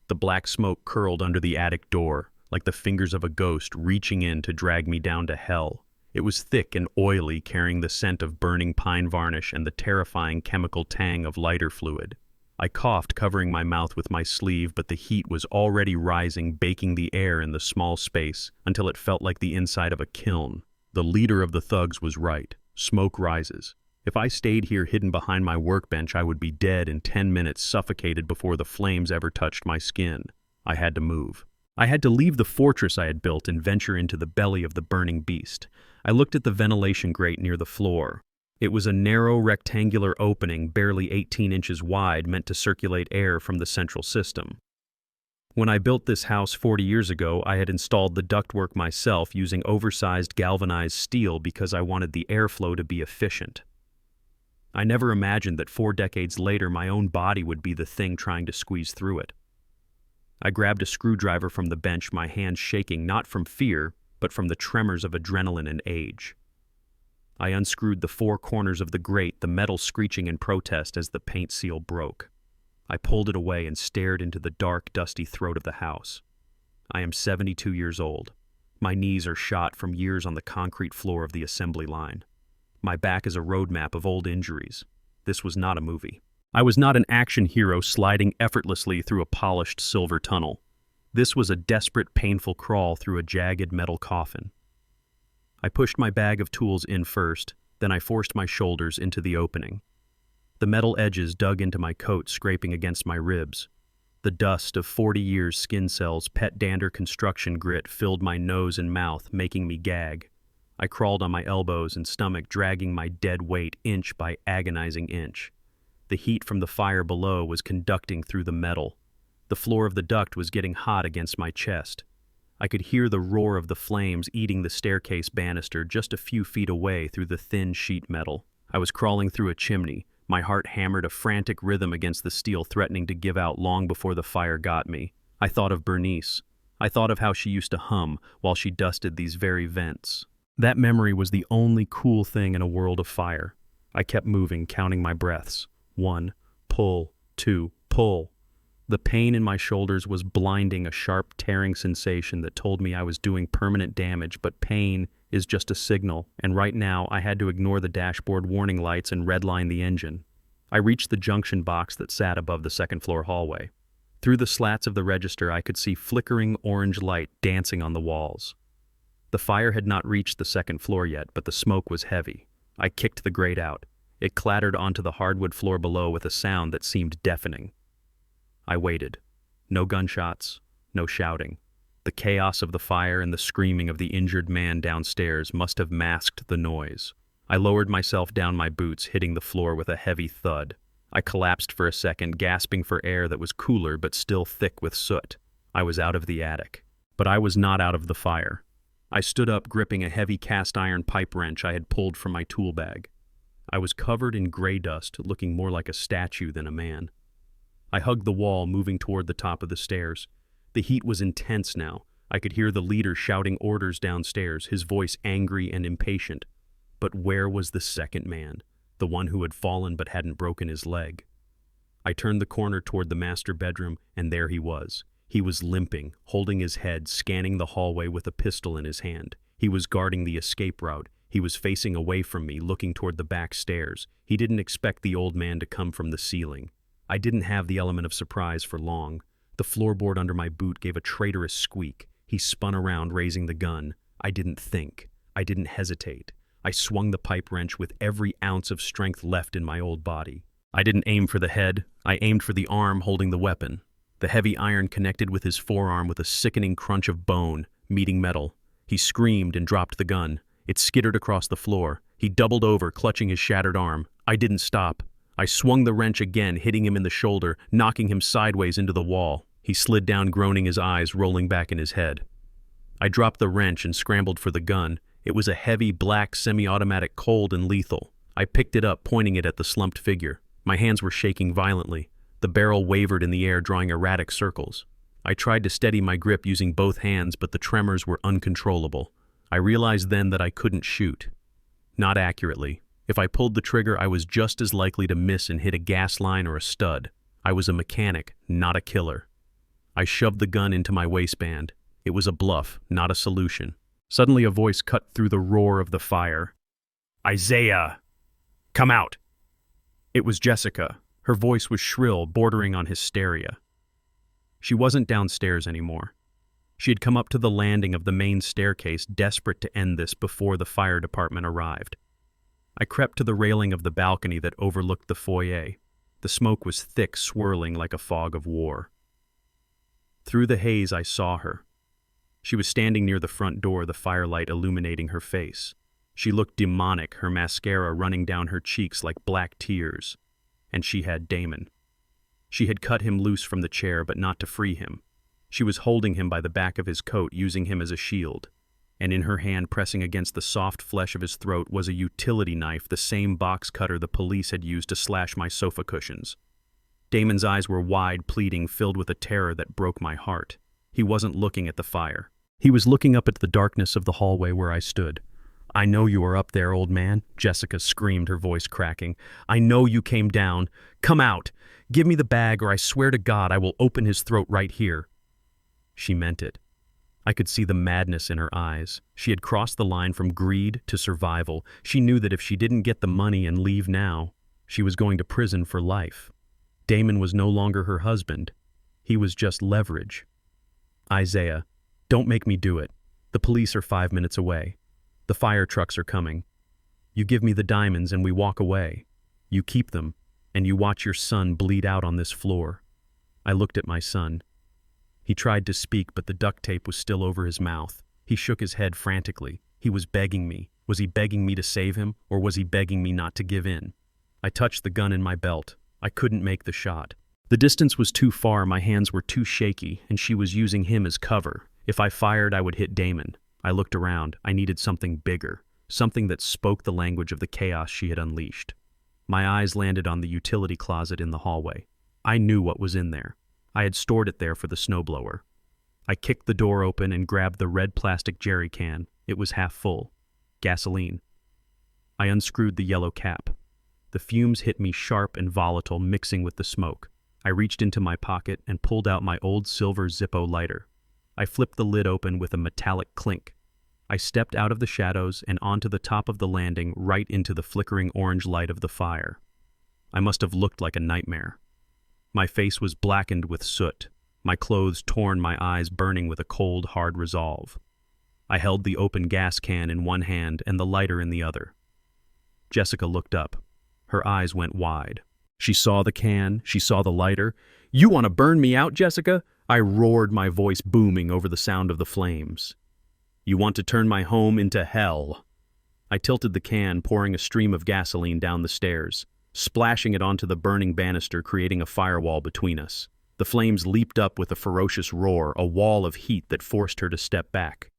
Speaker 1: The black smoke curled under the attic door, like the fingers of a ghost reaching in to drag me down to hell. It was thick and oily, carrying the scent of burning pine varnish and the terrifying chemical tang of lighter fluid. I coughed, covering my mouth with my sleeve, but the heat was already rising, baking the air in the small space until it felt like the inside of a kiln. The leader of the thugs was right. Smoke rises. If I stayed here hidden behind my workbench, I would be dead in 10 minutes, suffocated before the flames ever touched my skin. I had to move. I had to leave the fortress I had built and venture into the belly of the burning beast. I looked at the ventilation grate near the floor. It was a narrow rectangular opening, barely 18 inches wide, meant to circulate air from the central system. When I built this house 40 years ago, I had installed the ductwork myself using oversized galvanized steel because I wanted the airflow to be efficient. I never imagined that 4 decades later my own body would be the thing trying to squeeze through it. I grabbed a screwdriver from the bench, my hands shaking not from fear, but from the tremors of adrenaline and age. I unscrewed the 4 corners of the grate, the metal screeching in protest as the paint seal broke. I pulled it away and stared into the dark, dusty throat of the house. I am 72 years old. My knees are shot from years on the concrete floor of the assembly line. My back is a road map of old injuries. This was not a movie. I was not an action hero sliding effortlessly through a polished silver tunnel. This was a desperate, painful crawl through a jagged metal coffin. I pushed my bag of tools in first, then I forced my shoulders into the opening. The metal edges dug into my coat, scraping against my ribs. The dust of 40 years' skin cells, pet dander construction grit filled my nose and mouth, making me gag. I crawled on my elbows and stomach, dragging my dead weight inch by agonizing inch. The heat from the fire below was conducting through the metal. The floor of the duct was getting hot against my chest. I could hear the roar of the flames eating the staircase banister just a few feet away through the thin sheet metal. I was crawling through a chimney. My heart hammered a frantic rhythm against the steel, threatening to give out long before the fire got me. I thought of Bernice. I thought of how she used to hum while she dusted these very vents. That memory was the only cool thing in a world of fire. I kept moving, counting my breaths. 1, pull, 2, pull. The pain in my shoulders was blinding, a sharp, tearing sensation that told me I was doing permanent damage, but pain is just a signal, and right now I had to ignore the dashboard warning lights and redline the engine. I reached the junction box that sat above the second-floor hallway. Through the slats of the register, I could see flickering orange light dancing on the walls. The fire had not reached the second floor yet, but the smoke was heavy. I kicked the grate out. It clattered onto the hardwood floor below with a sound that seemed deafening. I waited. No gunshots, no shouting. The chaos of the fire and the screaming of the injured man downstairs must have masked the noise. I lowered myself down my boots, hitting the floor with a heavy thud. I collapsed for a second, gasping for air that was cooler but still thick with soot. I was out of the attic. But I was not out of the fire. I stood up, gripping a heavy cast-iron pipe wrench I had pulled from my tool bag. I was covered in gray dust, looking more like a statue than a man. I hugged the wall, moving toward the top of the stairs. The heat was intense now. I could hear the leader shouting orders downstairs, his voice angry and impatient. But where was the second man, the one who had fallen but hadn't broken his leg? I turned the corner toward the master bedroom, and there he was. He was limping, holding his head, scanning the hallway with a pistol in his hand. He was guarding the escape route. He was facing away from me, looking toward the back stairs. He didn't expect the old man to come from the ceiling. I didn't have the element of surprise for long. The floorboard under my boot gave a traitorous squeak. He spun around, raising the gun. I didn't think. I didn't hesitate. I swung the pipe wrench with every ounce of strength left in my old body. I didn't aim for the head. I aimed for the arm holding the weapon. The heavy iron connected with his forearm with a sickening crunch of bone, meeting metal. He screamed and dropped the gun. It skittered across the floor. He doubled over, clutching his shattered arm. I didn't stop. I swung the wrench again, hitting him in the shoulder, knocking him sideways into the wall. He slid down, groaning, his eyes rolling back in his head. I dropped the wrench and scrambled for the gun. It was a heavy, black, semi-automatic, cold and lethal. I picked it up, pointing it at the slumped figure. My hands were shaking violently. The barrel wavered in the air, drawing erratic circles. I tried to steady my grip using both hands, but the tremors were uncontrollable. I realized then that I couldn't shoot. Not accurately. If I pulled the trigger, I was just as likely to miss and hit a gas line or a stud. I was a mechanic, not a killer. I shoved the gun into my waistband. It was a bluff, not a solution. Suddenly a voice cut through the roar of the fire. "Isaiah! Come out!" It was Jessica. Her voice was shrill, bordering on hysteria. She wasn't downstairs anymore. She had come up to the landing of the main staircase, desperate to end this before the fire department arrived. I crept to the railing of the balcony that overlooked the foyer. The smoke was thick, swirling like a fog of war. Through the haze, I saw her. She was standing near the front door, the firelight illuminating her face. She looked demonic, her mascara running down her cheeks like black tears. And she had Damon. She had cut him loose from the chair, but not to free him. She was holding him by the back of his coat, using him as a shield. And in her hand, pressing against the soft flesh of his throat, was a utility knife, the same box cutter the police had used to slash my sofa cushions. Damon's eyes were wide, pleading, filled with a terror that broke my heart. He wasn't looking at the fire. He was looking up at the darkness of the hallway where I stood. "I know you are up there, old man," Jessica screamed, her voice cracking. "I know you came down. Come out. Give me the bag, or I swear to God I will open his throat right here." She meant it. I could see the madness in her eyes. She had crossed the line from greed to survival. She knew that if she didn't get the money and leave now, she was going to prison for life. Damon was no longer her husband. He was just leverage. "Isaiah, don't make me do it. The police are 5 minutes away. The fire trucks are coming. You give me the diamonds and we walk away. You keep them, and you watch your son bleed out on this floor." I looked at my son. He tried to speak, but the duct tape was still over his mouth. He shook his head frantically. He was begging me. Was he begging me to save him, or was he begging me not to give in? I touched the gun in my belt. I couldn't make the shot. The distance was too far, my hands were too shaky, and she was using him as cover. If I fired, I would hit Damon. I looked around. I needed something bigger, something that spoke the language of the chaos she had unleashed. My eyes landed on the utility closet in the hallway. I knew what was in there. I had stored it there for the snowblower. I kicked the door open and grabbed the red plastic jerry can. It was half full. Gasoline. I unscrewed the yellow cap. The fumes hit me sharp and volatile, mixing with the smoke. I reached into my pocket and pulled out my old silver Zippo lighter. I flipped the lid open with a metallic clink. I stepped out of the shadows and onto the top of the landing, right into the flickering orange light of the fire. I must have looked like a nightmare. My face was blackened with soot, my clothes torn, my eyes burning with a cold, hard resolve. I held the open gas can in one hand and the lighter in the other. Jessica looked up. Her eyes went wide. She saw the can, she saw the lighter. "You want to burn me out, Jessica?" I roared, my voice booming over the sound of the flames. "You want to turn my home into hell." I tilted the can, pouring a stream of gasoline down the stairs, splashing it onto the burning banister, creating a firewall between us. The flames leaped up with a ferocious roar, a wall of heat that forced her to step back.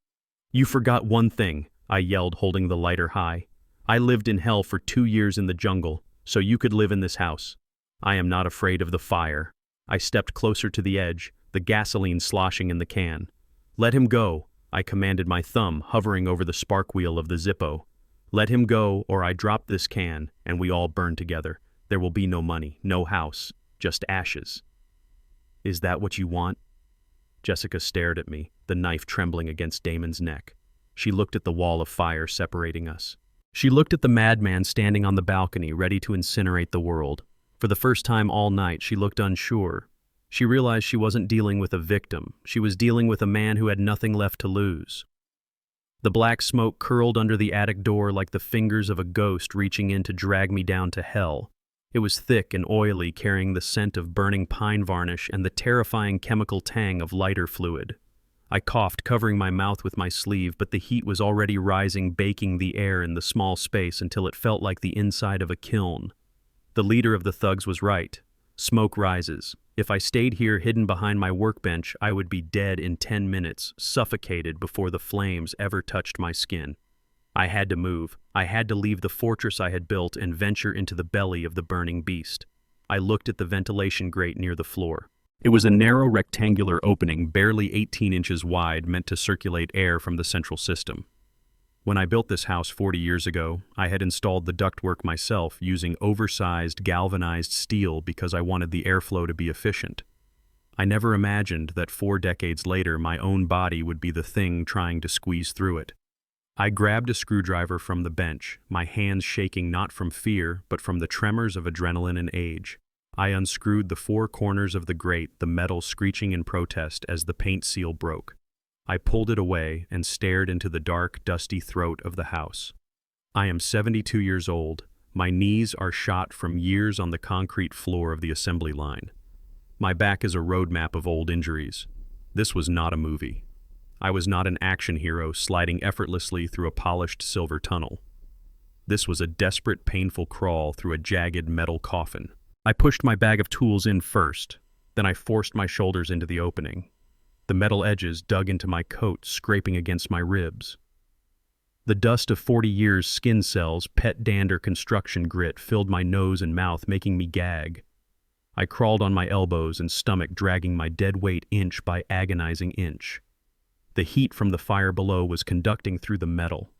Speaker 1: "You forgot one thing," I yelled, holding the lighter high. "I lived in hell for 2 years in the jungle, so you could live in this house. I am not afraid of the fire." I stepped closer to the edge, the gasoline sloshing in the can. "Let him go," I commanded, my thumb hovering over the spark wheel of the Zippo. "Let him go, or I drop this can, and we all burn together. There will be no money, no house, just ashes." "Is that what you want?" Jessica stared at me, the knife trembling against Damon's neck. She looked at the wall of fire separating us. She looked at the madman standing on the balcony, ready to incinerate the world. For the first time all night, she looked unsure. She realized she wasn't dealing with a victim. She was dealing with a man who had nothing left to lose. The black smoke curled under the attic door like the fingers of a ghost reaching in to drag me down to hell. It was thick and oily, carrying the scent of burning pine varnish and the terrifying chemical tang of lighter fluid. I coughed, covering my mouth with my sleeve, but the heat was already rising, baking the air in the small space until it felt like the inside of a kiln. The leader of the thugs was right. Smoke rises. If I stayed here hidden behind my workbench, I would be dead in 10 minutes, suffocated before the flames ever touched my skin. I had to move. I had to leave the fortress I had built and venture into the belly of the burning beast. I looked at the ventilation grate near the floor. It was a narrow rectangular opening, barely 18 inches wide, meant to circulate air from the central system. When I built this house 40 years ago, I had installed the ductwork myself using oversized galvanized steel because I wanted the airflow to be efficient. I never imagined that 4 decades later my own body would be the thing trying to squeeze through it. I grabbed a screwdriver from the bench, my hands shaking not from fear, but from the tremors of adrenaline and age. I unscrewed the 4 corners of the grate, the metal screeching in protest as the paint seal broke. I pulled it away and stared into the dark, dusty throat of the house. I am 72 years old. My knees are shot from years on the concrete floor of the assembly line. My back is a road map of old injuries. This was not a movie. I was not an action hero sliding effortlessly through a polished silver tunnel. This was a desperate, painful crawl through a jagged metal coffin. I pushed my bag of tools in first, then I forced my shoulders into the opening. The metal edges dug into my coat, scraping against my ribs. The dust of 40 years' skin cells, pet dander construction grit filled my nose and mouth, making me gag. I crawled on my elbows and stomach, dragging my dead weight inch by agonizing inch. The heat from the fire below was conducting through the metal.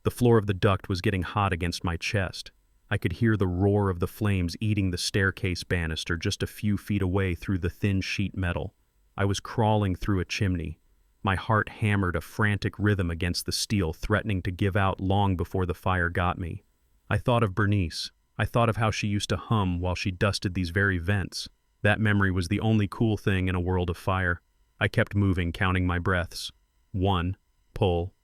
Speaker 1: The floor of the duct was getting hot against my chest. I could hear the roar of the flames eating the staircase banister just a few feet away through the thin sheet metal. I was crawling through a chimney. My heart hammered a frantic rhythm against the steel, threatening to give out long before the fire got me. I thought of Bernice. I thought of how she used to hum while she dusted these very vents. That memory was the only cool thing in a world of fire. I kept moving, counting my breaths. 1, pull.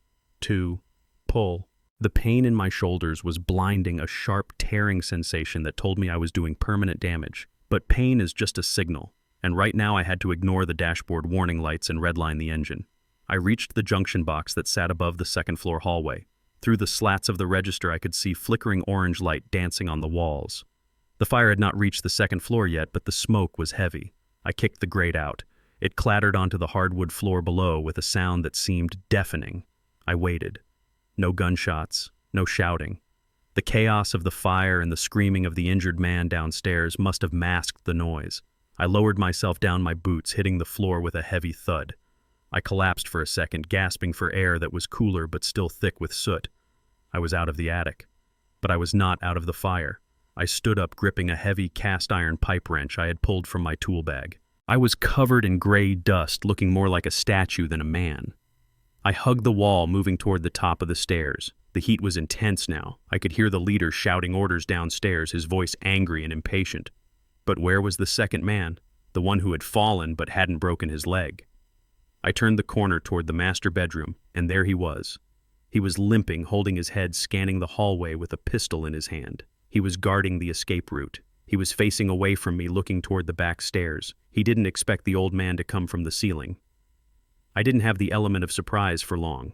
Speaker 1: 2, pull. The pain in my shoulders was blinding, a sharp tearing sensation that told me I was doing permanent damage. But pain is just a signal, and right now I had to ignore the dashboard warning lights and redline the engine. I reached the junction box that sat above the second-floor hallway. Through the slats of the register, I could see flickering orange light dancing on the walls. The fire had not reached the second floor yet, but the smoke was heavy. I kicked the grate out. It clattered onto the hardwood floor below with a sound that seemed deafening. I waited. No gunshots, no shouting. The chaos of the fire and the screaming of the injured man downstairs must have masked the noise. I lowered myself down my boots, hitting the floor with a heavy thud. I collapsed for a second, gasping for air that was cooler but still thick with soot. I was out of the attic. But I was not out of the fire. I stood up, gripping a heavy cast-iron pipe wrench I had pulled from my tool bag. I was covered in gray dust, looking more like a statue than a man. I hugged the wall, moving toward the top of the stairs. The heat was intense now. I could hear the leader shouting orders downstairs, his voice angry and impatient. But where was the second man? The one who had fallen but hadn't broken his leg. I turned the corner toward the master bedroom, and there he was. He was limping, holding his head, scanning the hallway with a pistol in his hand. He was guarding the escape route. He was facing away from me, looking toward the back stairs. He didn't expect the old man to come from the ceiling. I didn't have the element of surprise for long.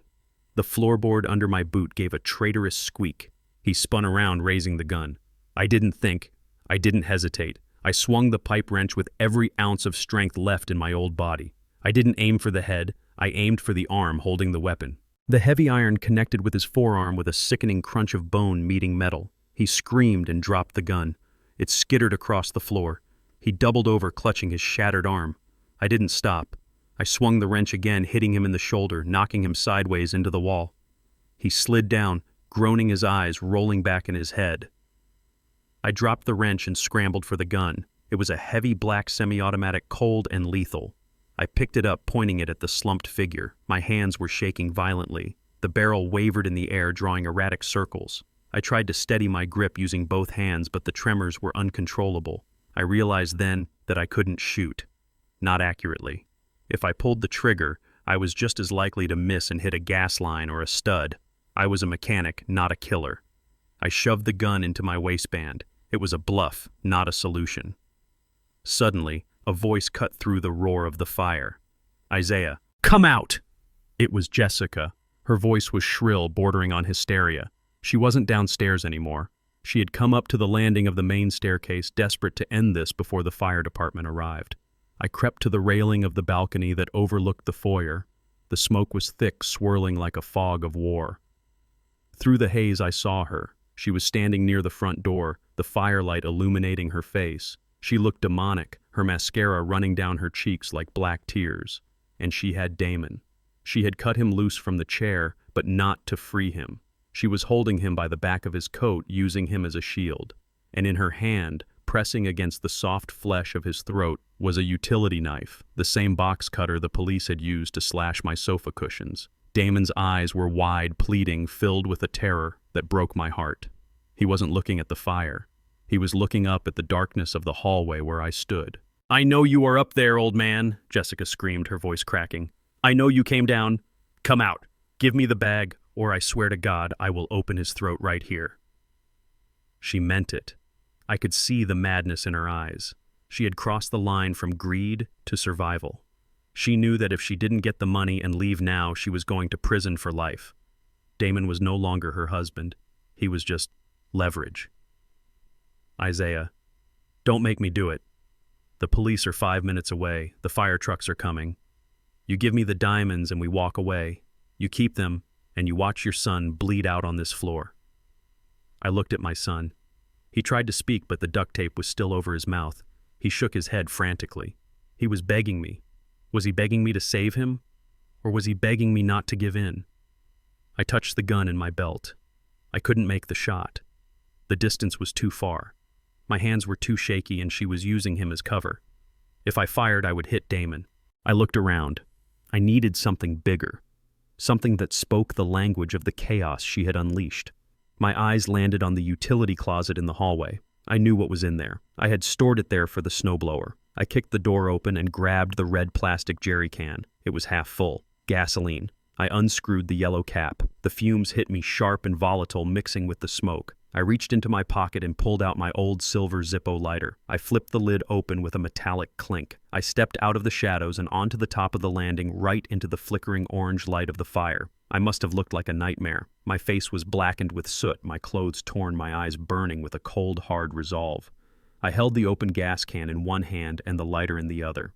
Speaker 1: The floorboard under my boot gave a traitorous squeak. He spun around, raising the gun. I didn't think. I didn't hesitate. I swung the pipe wrench with every ounce of strength left in my old body. I didn't aim for the head. I aimed for the arm holding the weapon. The heavy iron connected with his forearm with a sickening crunch of bone meeting metal. He screamed and dropped the gun. It skittered across the floor. He doubled over, clutching his shattered arm. I didn't stop. I swung the wrench again, hitting him in the shoulder, knocking him sideways into the wall. He slid down, groaning, his eyes rolling back in his head. I dropped the wrench and scrambled for the gun. It was a heavy black semi-automatic, cold and lethal. I picked it up, pointing it at the slumped figure. My hands were shaking violently. The barrel wavered in the air, drawing erratic circles. I tried to steady my grip using both hands, but the tremors were uncontrollable. I realized then that I couldn't shoot. Not accurately. If I pulled the trigger, I was just as likely to miss and hit a gas line or a stud. I was a mechanic, not a killer. I shoved the gun into my waistband. It was a bluff, not a solution. Suddenly, a voice cut through the roar of the fire. Isaiah, come out! It was Jessica. Her voice was shrill, bordering on hysteria. She wasn't downstairs anymore. She had come up to the landing of the main staircase, desperate to end this before the fire department arrived. I crept to the railing of the balcony that overlooked the foyer. The smoke was thick, swirling like a fog of war. Through the haze, I saw her. She was standing near the front door, the firelight illuminating her face. She looked demonic, her mascara running down her cheeks like black tears. And she had Damon. She had cut him loose from the chair, but not to free him. She was holding him by the back of his coat, using him as a shield. And in her hand, pressing against the soft flesh of his throat, was a utility knife, the same box cutter the police had used to slash my sofa cushions. Damon's eyes were wide, pleading, filled with a terror that broke my heart. He wasn't looking at the fire. He was looking up at the darkness of the hallway where I stood. I know you are up there, old man, Jessica screamed, her voice cracking. I know you came down. Come out. Give me the bag, or I swear to God I will open his throat right here. She meant it. I could see the madness in her eyes. She had crossed the line from greed to survival. She knew that if she didn't get the money and leave now, she was going to prison for life. Damon was no longer her husband. He was just leverage. Isaiah, don't make me do it. The police are 5 minutes away. The fire trucks are coming. You give me the diamonds and we walk away. You keep them and you watch your son bleed out on this floor. I looked at my son. He tried to speak, but the duct tape was still over his mouth. He shook his head frantically. He was begging me. Was he begging me to save him? Or was he begging me not to give in? I touched the gun in my belt. I couldn't make the shot. The distance was too far. My hands were too shaky and she was using him as cover. If I fired, I would hit Damon. I looked around. I needed something bigger. Something that spoke the language of the chaos she had unleashed. My eyes landed on the utility closet in the hallway. I knew what was in there. I had stored it there for the snowblower. I kicked the door open and grabbed the red plastic jerry can. It was half full. Gasoline. I unscrewed the yellow cap. The fumes hit me sharp and volatile, mixing with the smoke. I reached into my pocket and pulled out my old silver Zippo lighter. I flipped the lid open with a metallic clink. I stepped out of the shadows and onto the top of the landing, right into the flickering orange light of the fire. I must have looked like a nightmare. My face was blackened with soot, my clothes torn, my eyes burning with a cold, hard resolve. I held the open gas can in one hand and the lighter in the other.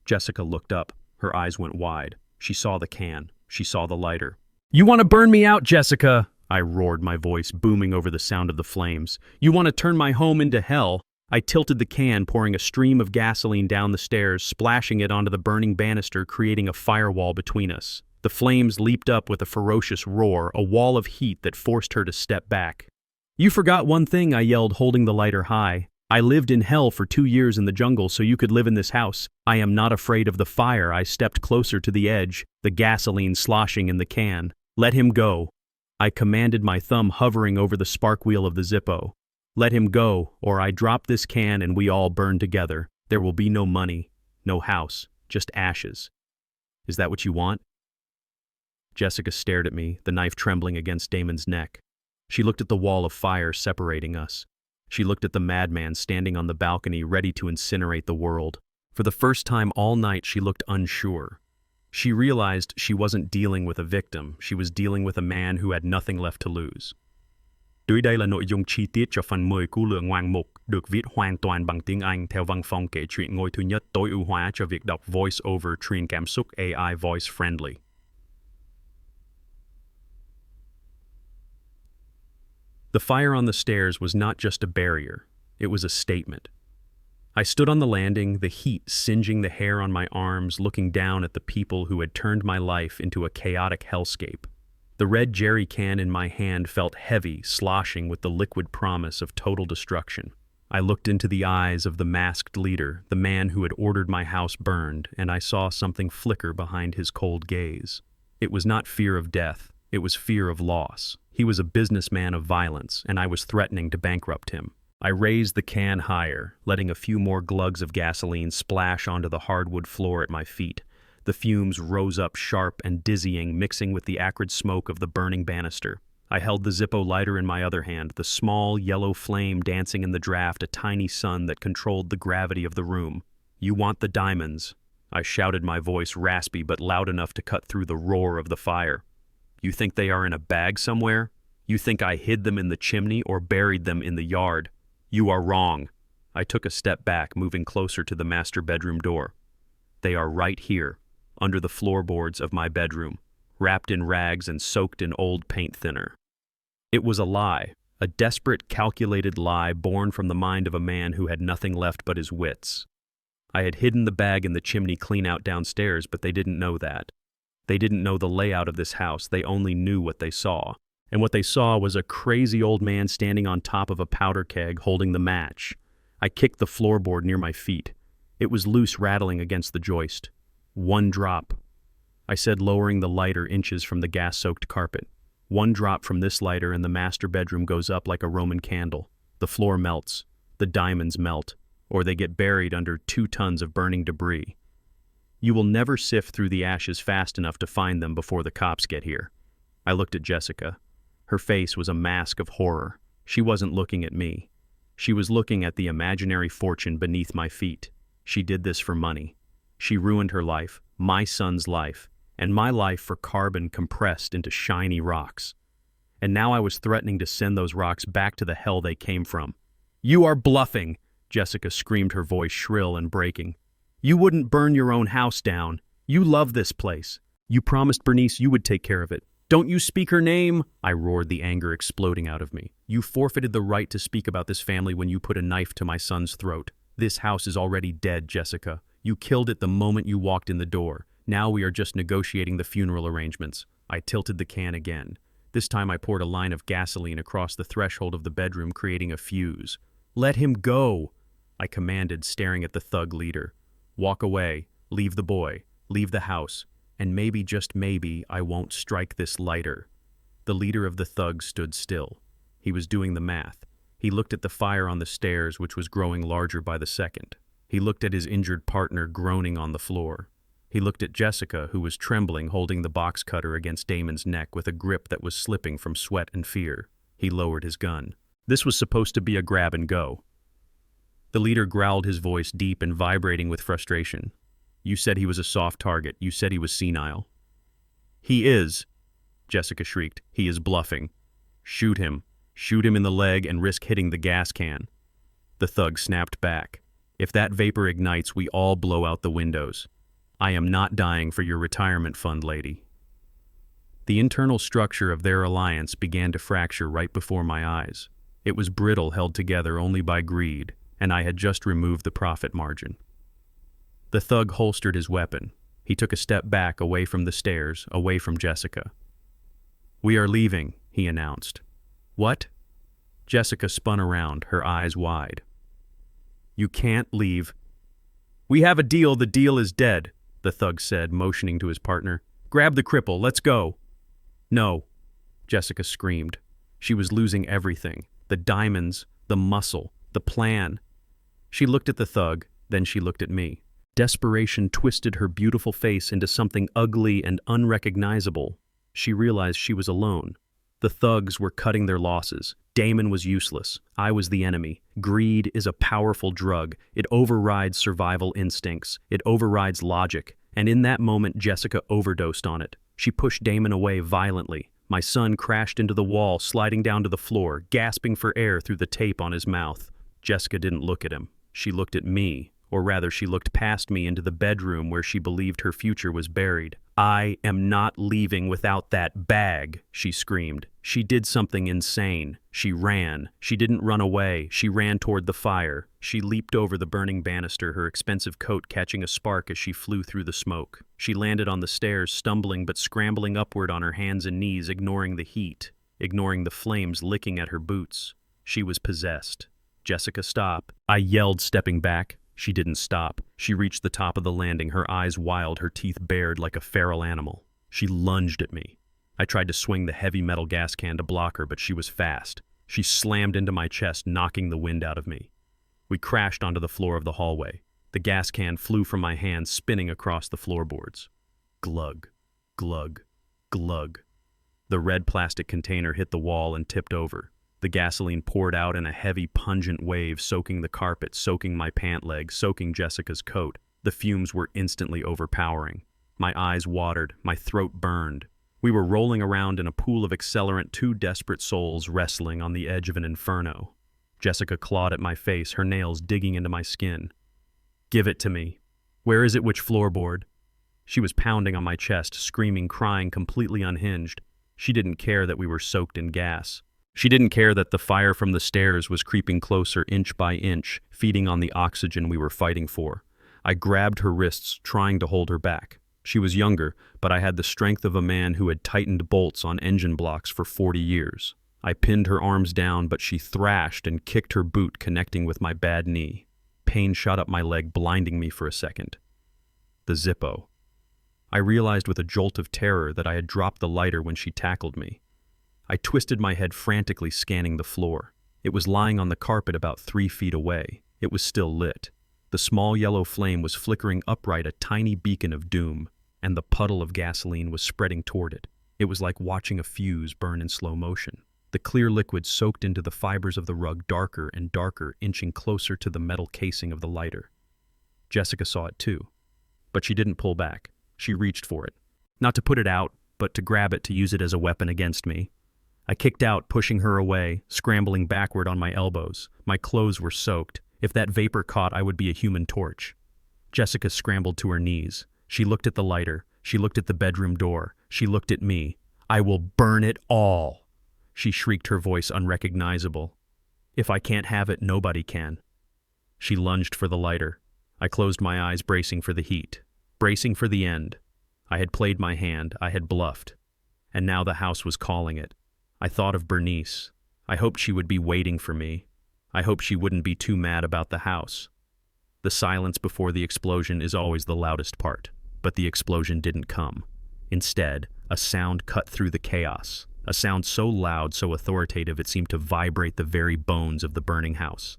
Speaker 1: Jessica looked up. Her eyes went wide. She saw the can. She saw the lighter. "You want to burn me out, Jessica?" I roared, my voice booming over the sound of the flames. "You want to turn my home into hell?" I tilted the can, pouring a stream of gasoline down the stairs, splashing it onto the burning banister, creating a firewall between us. The flames leaped up with a ferocious roar, a wall of heat that forced her to step back. "You forgot one thing," I yelled, holding the lighter high. "I lived in hell for 2 years in the jungle so you could live in this house. I am not afraid of the fire." I stepped closer to the edge, the gasoline sloshing in the can. "Let him go." I commanded, my thumb hovering over the spark wheel of the Zippo. "Let him go, or I drop this can and we all burn together. There will be no money, no house, just ashes. Is that what you want?" Jessica stared at me, the knife trembling against Damon's neck. She looked at the wall of fire separating us. She looked at the madman standing on the balcony, ready to incinerate the world. For the first time all night, she looked unsure. She realized she wasn't dealing with a victim. She was dealing with a man who had nothing left to lose. Dưới đây là nội dung chi tiết cho phần 10 của Lượng Ngoạn Mục, được viết hoàn toàn bằng tiếng Anh theo văn phòng kể chuyện ngôi thứ nhất tối ưu hóa cho việc đọc voice over truyền cảm xúc AI voice friendly. The fire on the stairs was not just a barrier, it was a statement. I stood on the landing, the heat singeing the hair on my arms, looking down at the people who had turned my life into a chaotic hellscape. The red jerry can in my hand felt heavy, sloshing with the liquid promise of total destruction. I looked into the eyes of the masked leader, the man who had ordered my house burned, and I saw something flicker behind his cold gaze. It was not fear of death, it was fear of loss. He was a businessman of violence, and I was threatening to bankrupt him. I raised the can higher, letting a few more glugs of gasoline splash onto the hardwood floor at my feet. The fumes rose up sharp and dizzying, mixing with the acrid smoke of the burning banister. I held the Zippo lighter in my other hand, the small yellow flame dancing in the draft, a tiny sun that controlled the gravity of the room. "You want the diamonds," I shouted, my voice raspy but loud enough to cut through the roar of the fire. "You think they are in a bag somewhere? You think I hid them in the chimney or buried them in the yard? You are wrong." I took a step back, moving closer to the master bedroom door. "They are right here, under the floorboards of my bedroom, wrapped in rags and soaked in old paint thinner." It was a lie, a desperate, calculated lie born from the mind of a man who had nothing left but his wits. I had hidden the bag in the chimney clean-out downstairs, but they didn't know that. They didn't know the layout of this house, they only knew what they saw. And what they saw was a crazy old man standing on top of a powder keg holding the match. I kicked the floorboard near my feet. It was loose, rattling against the joist. "One drop," I said, lowering the lighter inches from the gas-soaked carpet. "One drop from this lighter and the master bedroom goes up like a Roman candle. The floor melts, the diamonds melt, or they get buried under 2 tons of burning debris. You will never sift through the ashes fast enough to find them before the cops get here." I looked at Jessica. Her face was a mask of horror. She wasn't looking at me. She was looking at the imaginary fortune beneath my feet. She did this for money. She ruined her life, my son's life, and my life for carbon compressed into shiny rocks. And now I was threatening to send those rocks back to the hell they came from. "You are bluffing," Jessica screamed, her voice shrill and breaking. "You wouldn't burn your own house down. You love this place. You promised Bernice you would take care of it. Don't you speak her name? I roared, the anger exploding out of me. You forfeited the right to speak about this family when you put a knife to my son's throat. This house is already dead, Jessica. You killed it the moment you walked in the door. Now we are just negotiating the funeral arrangements. I tilted the can again. This time I poured a line of gasoline across the threshold of the bedroom, creating a fuse. Let him go, I commanded, staring at the thug leader. Walk away. Leave the boy. Leave the house. And maybe, just maybe, I won't strike this lighter. The leader of the thugs stood still. He was doing the math. He looked at the fire on the stairs, which was growing larger by the second. He looked at his injured partner groaning on the floor. He looked at Jessica, who was trembling, holding the box cutter against Damon's neck with a grip that was slipping from sweat and fear. He lowered his gun. This was supposed to be a grab and go. The leader growled, his voice deep and vibrating with frustration. You said he was a soft target. You said he was senile. He is, Jessica shrieked. He is bluffing. Shoot him. Shoot him in the leg and risk hitting the gas can. The thug snapped back. If that vapor ignites, we all blow out the windows. I am not dying for your retirement fund, lady. The internal structure of their alliance began to fracture right before my eyes. It was brittle, held together only by greed, and I had just removed the profit margin. The thug holstered his weapon. He took a step back, away from the stairs, away from Jessica. We are leaving, he announced. What? Jessica spun around, her eyes wide. You can't leave. We have a deal. The deal is dead, the thug said, motioning to his partner. Grab the cripple. Let's go. No, Jessica screamed. She was losing everything. The diamonds, the muscle, the plan. She looked at the thug, then she looked at me. Desperation twisted her beautiful face into something ugly and unrecognizable. She realized she was alone. The thugs were cutting their losses. Damon was useless. I was the enemy. Greed is a powerful drug. It overrides survival instincts. It overrides logic. And in that moment, Jessica overdosed on it. She pushed Damon away violently. My son crashed into the wall, sliding down to the floor, gasping for air through the tape on his mouth. Jessica didn't look at him. She looked at me. Or rather, she looked past me into the bedroom where she believed her future was buried. I am not leaving without that bag, she screamed. She did something insane. She ran. She didn't run away. She ran toward the fire. She leaped over the burning banister, her expensive coat catching a spark as she flew through the smoke. She landed on the stairs, stumbling but scrambling upward on her hands and knees, ignoring the heat, ignoring the flames licking at her boots. She was possessed. Jessica, stop. I yelled, stepping back. She didn't stop. She reached the top of the landing, her eyes wild, her teeth bared like a feral animal. She lunged at me. I tried to swing the heavy metal gas can to block her, but she was fast. She slammed into my chest, knocking the wind out of me. We crashed onto the floor of the hallway. The gas can flew from my hands, spinning across the floorboards. Glug, glug, glug. The red plastic container hit the wall and tipped over. The gasoline poured out in a heavy, pungent wave, soaking the carpet, soaking my pant leg, soaking Jessica's coat. The fumes were instantly overpowering. My eyes watered, my throat burned. We were rolling around in a pool of accelerant, two desperate souls wrestling on the edge of an inferno. Jessica clawed at my face, her nails digging into my skin. Give it to me. Where is it? Which floorboard? She was pounding on my chest, screaming, crying, completely unhinged. She didn't care that we were soaked in gas. She didn't care that the fire from the stairs was creeping closer inch by inch, feeding on the oxygen we were fighting for. I grabbed her wrists, trying to hold her back. She was younger, but I had the strength of a man who had tightened bolts on engine blocks for 40 years. I pinned her arms down, but she thrashed and kicked her boot, connecting with my bad knee. Pain shot up my leg, blinding me for a second. The Zippo. I realized with a jolt of terror that I had dropped the lighter when she tackled me. I twisted my head frantically, scanning the floor. It was lying on the carpet about 3 feet away. It was still lit. The small yellow flame was flickering upright, a tiny beacon of doom, and the puddle of gasoline was spreading toward it. It was like watching a fuse burn in slow motion. The clear liquid soaked into the fibers of the rug, darker and darker, inching closer to the metal casing of the lighter. Jessica saw it too, but she didn't pull back. She reached for it. Not to put it out, but to grab it, to use it as a weapon against me. I kicked out, pushing her away, scrambling backward on my elbows. My clothes were soaked. If that vapor caught, I would be a human torch. Jessica scrambled to her knees. She looked at the lighter. She looked at the bedroom door. She looked at me. "I will burn it all," she shrieked, her voice unrecognizable. "If I can't have it, nobody can." She lunged for the lighter. I closed my eyes, bracing for the heat, bracing for the end. I had played my hand. I had bluffed. And now the house was calling it. I thought of Bernice. I hoped she would be waiting for me. I hoped she wouldn't be too mad about the house. The silence before the explosion is always the loudest part, but the explosion didn't come. Instead, a sound cut through the chaos, a sound so loud, so authoritative it seemed to vibrate the very bones of the burning house.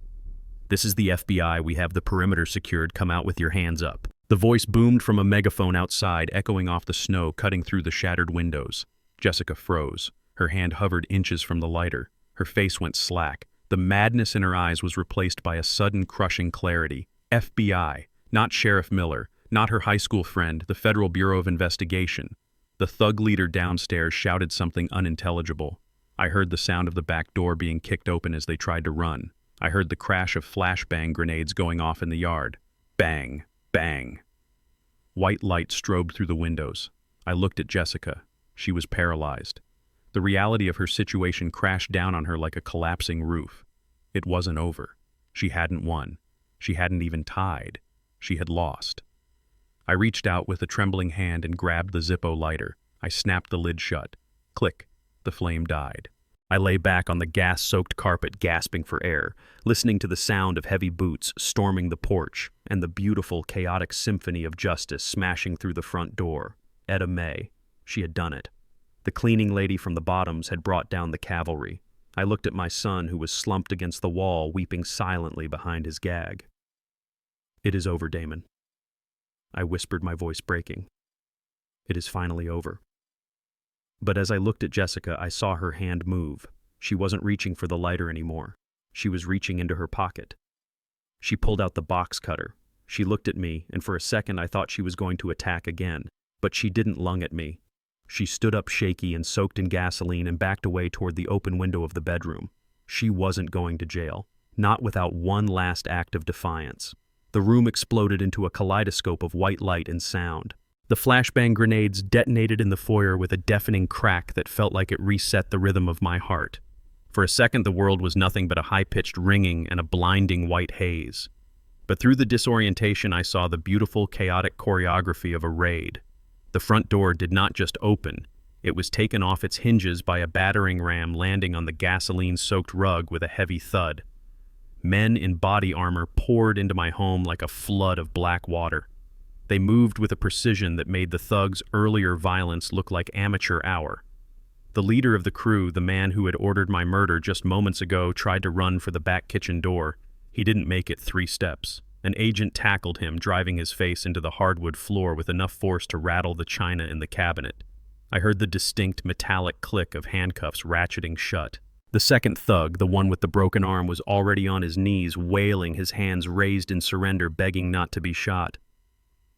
Speaker 1: "This is the FBI. We have the perimeter secured. Come out with your hands up." The voice boomed from a megaphone outside, echoing off the snow, cutting through the shattered windows. Jessica froze. Her hand hovered inches from the lighter. Her face went slack. The madness in her eyes was replaced by a sudden, crushing clarity. FBI, not Sheriff Miller, not her high school friend, the Federal Bureau of Investigation. The thug leader downstairs shouted something unintelligible. I heard the sound of the back door being kicked open as they tried to run. I heard the crash of flashbang grenades going off in the yard. Bang, bang. White light strobed through the windows. I looked at Jessica. She was paralyzed. The reality of her situation crashed down on her like a collapsing roof. It wasn't over. She hadn't won. She hadn't even tied. She had lost. I reached out with a trembling hand and grabbed the Zippo lighter. I snapped the lid shut. Click. The flame died. I lay back on the gas-soaked carpet, gasping for air, listening to the sound of heavy boots storming the porch and the beautiful, chaotic symphony of justice smashing through the front door. Etta May. She had done it. The cleaning lady from the Bottoms had brought down the cavalry. I looked at my son, who was slumped against the wall, weeping silently behind his gag. "It is over, Damon," I whispered, my voice breaking. "It is finally over." But as I looked at Jessica, I saw her hand move. She wasn't reaching for the lighter anymore. She was reaching into her pocket. She pulled out the box cutter. She looked at me, and for a second I thought she was going to attack again. But she didn't lung at me. She stood up shaky and soaked in gasoline and backed away toward the open window of the bedroom. She wasn't going to jail. Not without one last act of defiance. The room exploded into a kaleidoscope of white light and sound. The flashbang grenades detonated in the foyer with a deafening crack that felt like it reset the rhythm of my heart. For a second, the world was nothing but a high-pitched ringing and a blinding white haze. But through the disorientation, I saw the beautiful, chaotic choreography of a raid. The front door did not just open. It was taken off its hinges by a battering ram landing on the gasoline-soaked rug with a heavy thud. Men in body armor poured into my home like a flood of black water. They moved with a precision that made the thugs' earlier violence look like amateur hour. The leader of the crew, the man who had ordered my murder just moments ago, tried to run for the back kitchen door. He didn't make it 3 steps. An agent tackled him, driving his face into the hardwood floor with enough force to rattle the china in the cabinet. I heard the distinct metallic click of handcuffs ratcheting shut. The second thug, the one with the broken arm, was already on his knees, wailing, his hands raised in surrender, begging not to be shot.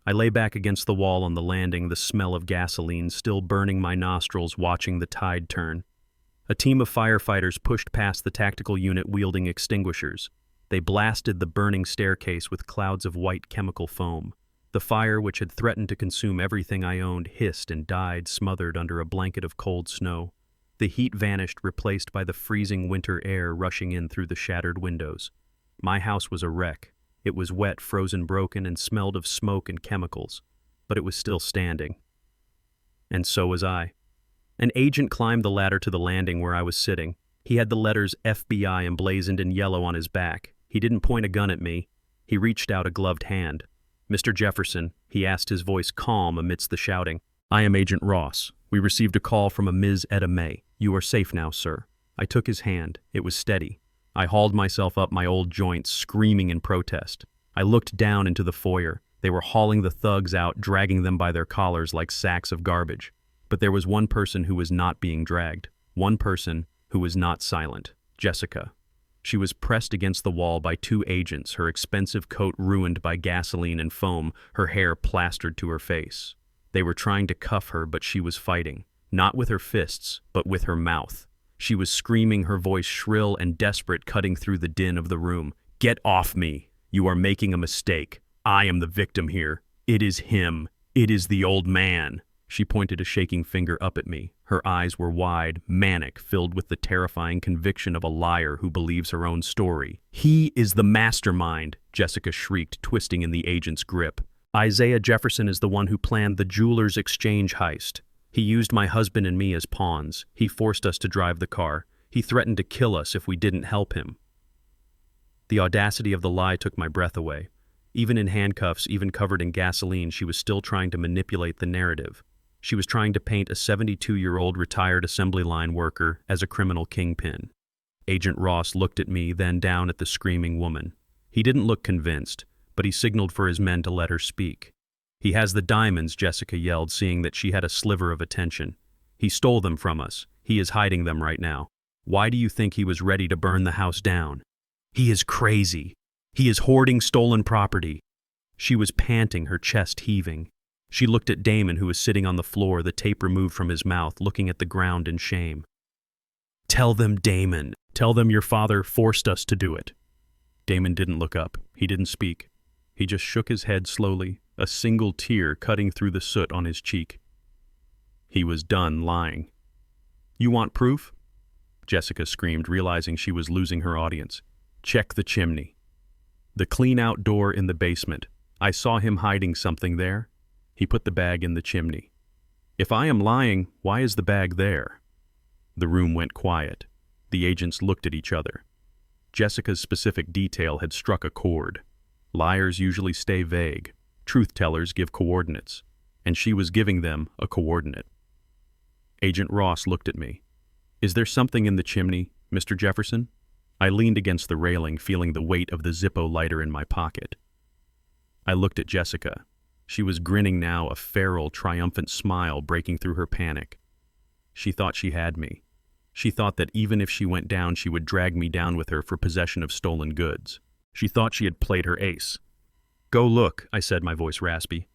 Speaker 1: I lay back against the wall on the landing, the smell of gasoline still burning my nostrils, watching the tide turn. A team of firefighters pushed past the tactical unit wielding extinguishers. They blasted the burning staircase with clouds of white chemical foam. The fire, which had threatened to consume everything I owned, hissed and died, smothered under a blanket of cold snow. The heat vanished, replaced by the freezing winter air rushing in through the shattered windows. My house was a wreck. It was wet, frozen, broken, and smelled of smoke and chemicals. But it was still standing. And so was I. An agent climbed the ladder to the landing where I was sitting. He had the letters FBI emblazoned in yellow on his back. He didn't point a gun at me. He reached out a gloved hand. "Mr. Jefferson," he asked, his voice calm amidst the shouting. "I am Agent Ross. We received a call from a Ms. Etta May. You are safe now, sir." I took his hand. It was steady. I hauled myself up my old joints, screaming in protest. I looked down into the foyer. They were hauling the thugs out, dragging them by their collars like sacks of garbage. But there was one person who was not being dragged. One person who was not silent. Jessica. She was pressed against the wall by 2 agents, her expensive coat ruined by gasoline and foam, her hair plastered to her face. They were trying to cuff her, but she was fighting. Not with her fists, but with her mouth. She was screaming, her voice shrill and desperate, cutting through the din of the room. "Get off me! You are making a mistake. I am the victim here. It is him. It is the old man. She pointed a shaking finger up at me. Her eyes were wide, manic, filled with the terrifying conviction of a liar who believes her own story. He is the mastermind, Jessica shrieked, twisting in the agent's grip. Isaiah Jefferson is the one who planned the jeweler's exchange heist. He used my husband and me as pawns. He forced us to drive the car. He threatened to kill us if we didn't help him. The audacity of the lie took my breath away. Even in handcuffs, even covered in gasoline, she was still trying to manipulate the narrative. She was trying to paint a 72-year-old retired assembly line worker as a criminal kingpin. Agent Ross looked at me, then down at the screaming woman. He didn't look convinced, but he signaled for his men to let her speak. He has the diamonds, Jessica yelled, seeing that she had a sliver of attention. He stole them from us. He is hiding them right now. Why do you think he was ready to burn the house down? He is crazy. He is hoarding stolen property. She was panting, her chest heaving. She looked at Damon, who was sitting on the floor, the tape removed from his mouth, looking at the ground in shame. Tell them, Damon. Tell them your father forced us to do it. Damon didn't look up. He didn't speak. He just shook his head slowly, a single tear cutting through the soot on his cheek. He was done lying. You want proof? Jessica screamed, realizing she was losing her audience. Check the chimney. The clean-out door in the basement. I saw him hiding something there. He put the bag in the chimney. If I am lying, why is the bag there? The room went quiet. The agents looked at each other. Jessica's specific detail had struck a chord. Liars usually stay vague. Truth-tellers give coordinates. And she was giving them a coordinate. Agent Ross looked at me. Is there something in the chimney, Mr. Jefferson? I leaned against the railing, feeling the weight of the Zippo lighter in my pocket. I looked at Jessica. She was grinning now, a feral, triumphant smile breaking through her panic. She thought she had me. She thought that even if she went down, she would drag me down with her for possession of stolen goods. She thought she had played her ace. Go look, I said, my voice raspy.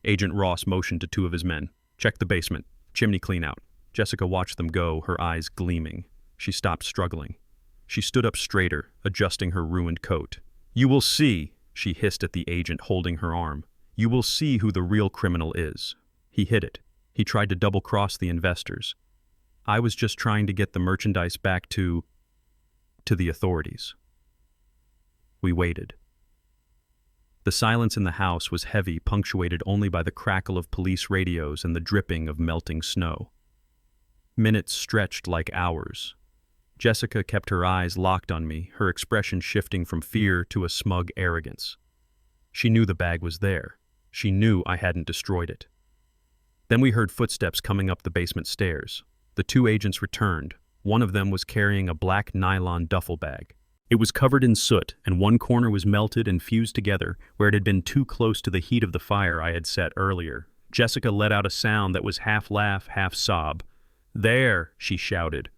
Speaker 1: Agent Ross motioned to two of his men. Check the basement. Chimney clean out. Jessica watched them go, her eyes gleaming. She stopped struggling. She stood up straighter, adjusting her ruined coat. You will see, she hissed at the agent holding her arm. You will see who the real criminal is. He hid it. He tried to double-cross the investors. I was just trying to get the merchandise back to the authorities. We waited. The silence in the house was heavy, punctuated only by the crackle of police radios and the dripping of melting snow. Minutes stretched like hours. Jessica kept her eyes locked on me, her expression shifting from fear to a smug arrogance. She knew the bag was there. She knew I hadn't destroyed it. Then we heard footsteps coming up the basement stairs. The two agents returned. One of them was carrying a black nylon duffel bag. It was covered in soot, and one corner was melted and fused together where it had been too close to the heat of the fire I had set earlier. Jessica let out a sound that was half laugh, half sob. There, she shouted.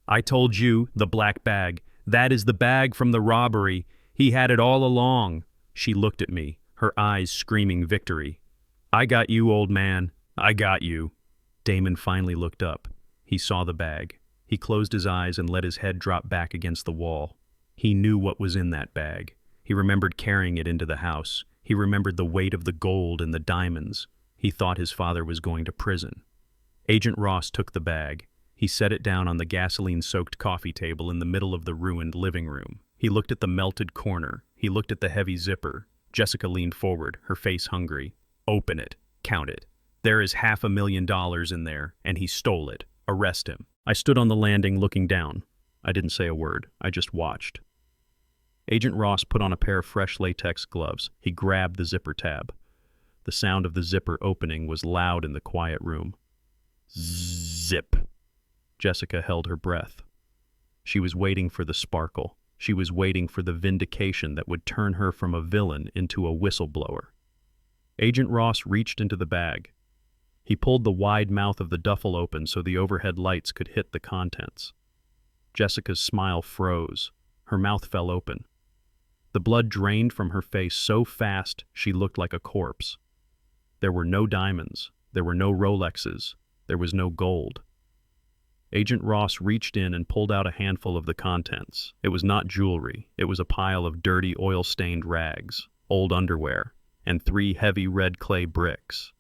Speaker 1: I told you, the black bag. That is the bag from the robbery. He had it all along. She looked at me, her eyes screaming victory. I got you, old man. I got you. Damon finally looked up. He saw the bag. He closed his eyes and let his head drop back against the wall. He knew what was in that bag. He remembered carrying it into the house. He remembered the weight of the gold and the diamonds. He thought his father was going to prison. Agent Ross took the bag. He set it down on the gasoline-soaked coffee table in the middle of the ruined living room. He looked at the melted corner. He looked at the heavy zipper. Jessica leaned forward, her face hungry. Open it. Count it. There is $500,000 in there, and he stole it. Arrest him. I stood on the landing looking down. I didn't say a word. I just watched. Agent Ross put on a pair of fresh latex gloves. He grabbed the zipper tab. The sound of the zipper opening was loud in the quiet room. Zip. Jessica held her breath. She was waiting for the sparkle. She was waiting for the vindication that would turn her from a villain into a whistleblower. Agent Ross reached into the bag. He pulled the wide mouth of the duffel open so the overhead lights could hit the contents. Jessica's smile froze. Her mouth fell open. The blood drained from her face so fast she looked like a corpse. There were no diamonds. There were no Rolexes. There was no gold. Agent Ross reached in and pulled out a handful of the contents. It was not jewelry. It was a pile of dirty, oil-stained rags, old underwear, and 3 heavy red clay bricks.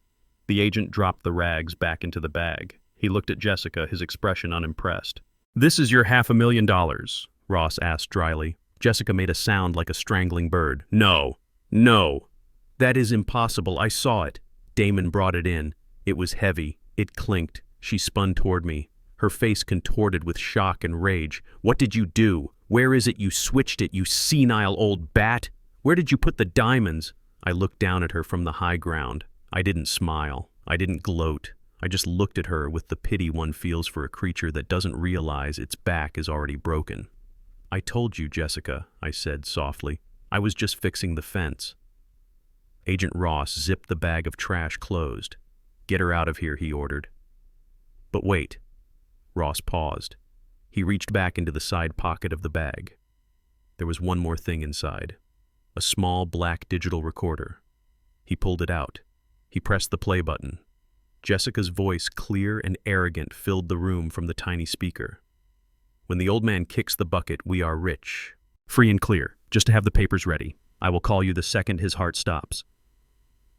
Speaker 1: The agent dropped the rags back into the bag. He looked at Jessica, his expression unimpressed. "This is your $500,000, Ross asked dryly. Jessica made a sound like a strangling bird. "No, no. That is impossible. I saw it." Damon brought it in. It was heavy. It clinked. She spun toward me, her face contorted with shock and rage. "What did you do? Where is it you switched it, you senile old bat? Where did you put the diamonds?" I looked down at her from the high ground. I didn't smile. I didn't gloat. I just looked at her with the pity one feels for a creature that doesn't realize its back is already broken. "I told you, Jessica," I said softly. "I was just fixing the fence." Agent Ross zipped the bag of trash closed. "Get her out of here," he ordered. "But wait." Ross paused. He reached back into the side pocket of the bag. There was one more thing inside. A small black digital recorder. He pulled it out. He pressed the play button. Jessica's voice, clear and arrogant, filled the room from the tiny speaker. "When the old man kicks the bucket, we are rich. Free and clear, just to have the papers ready. I will call you the second his heart stops."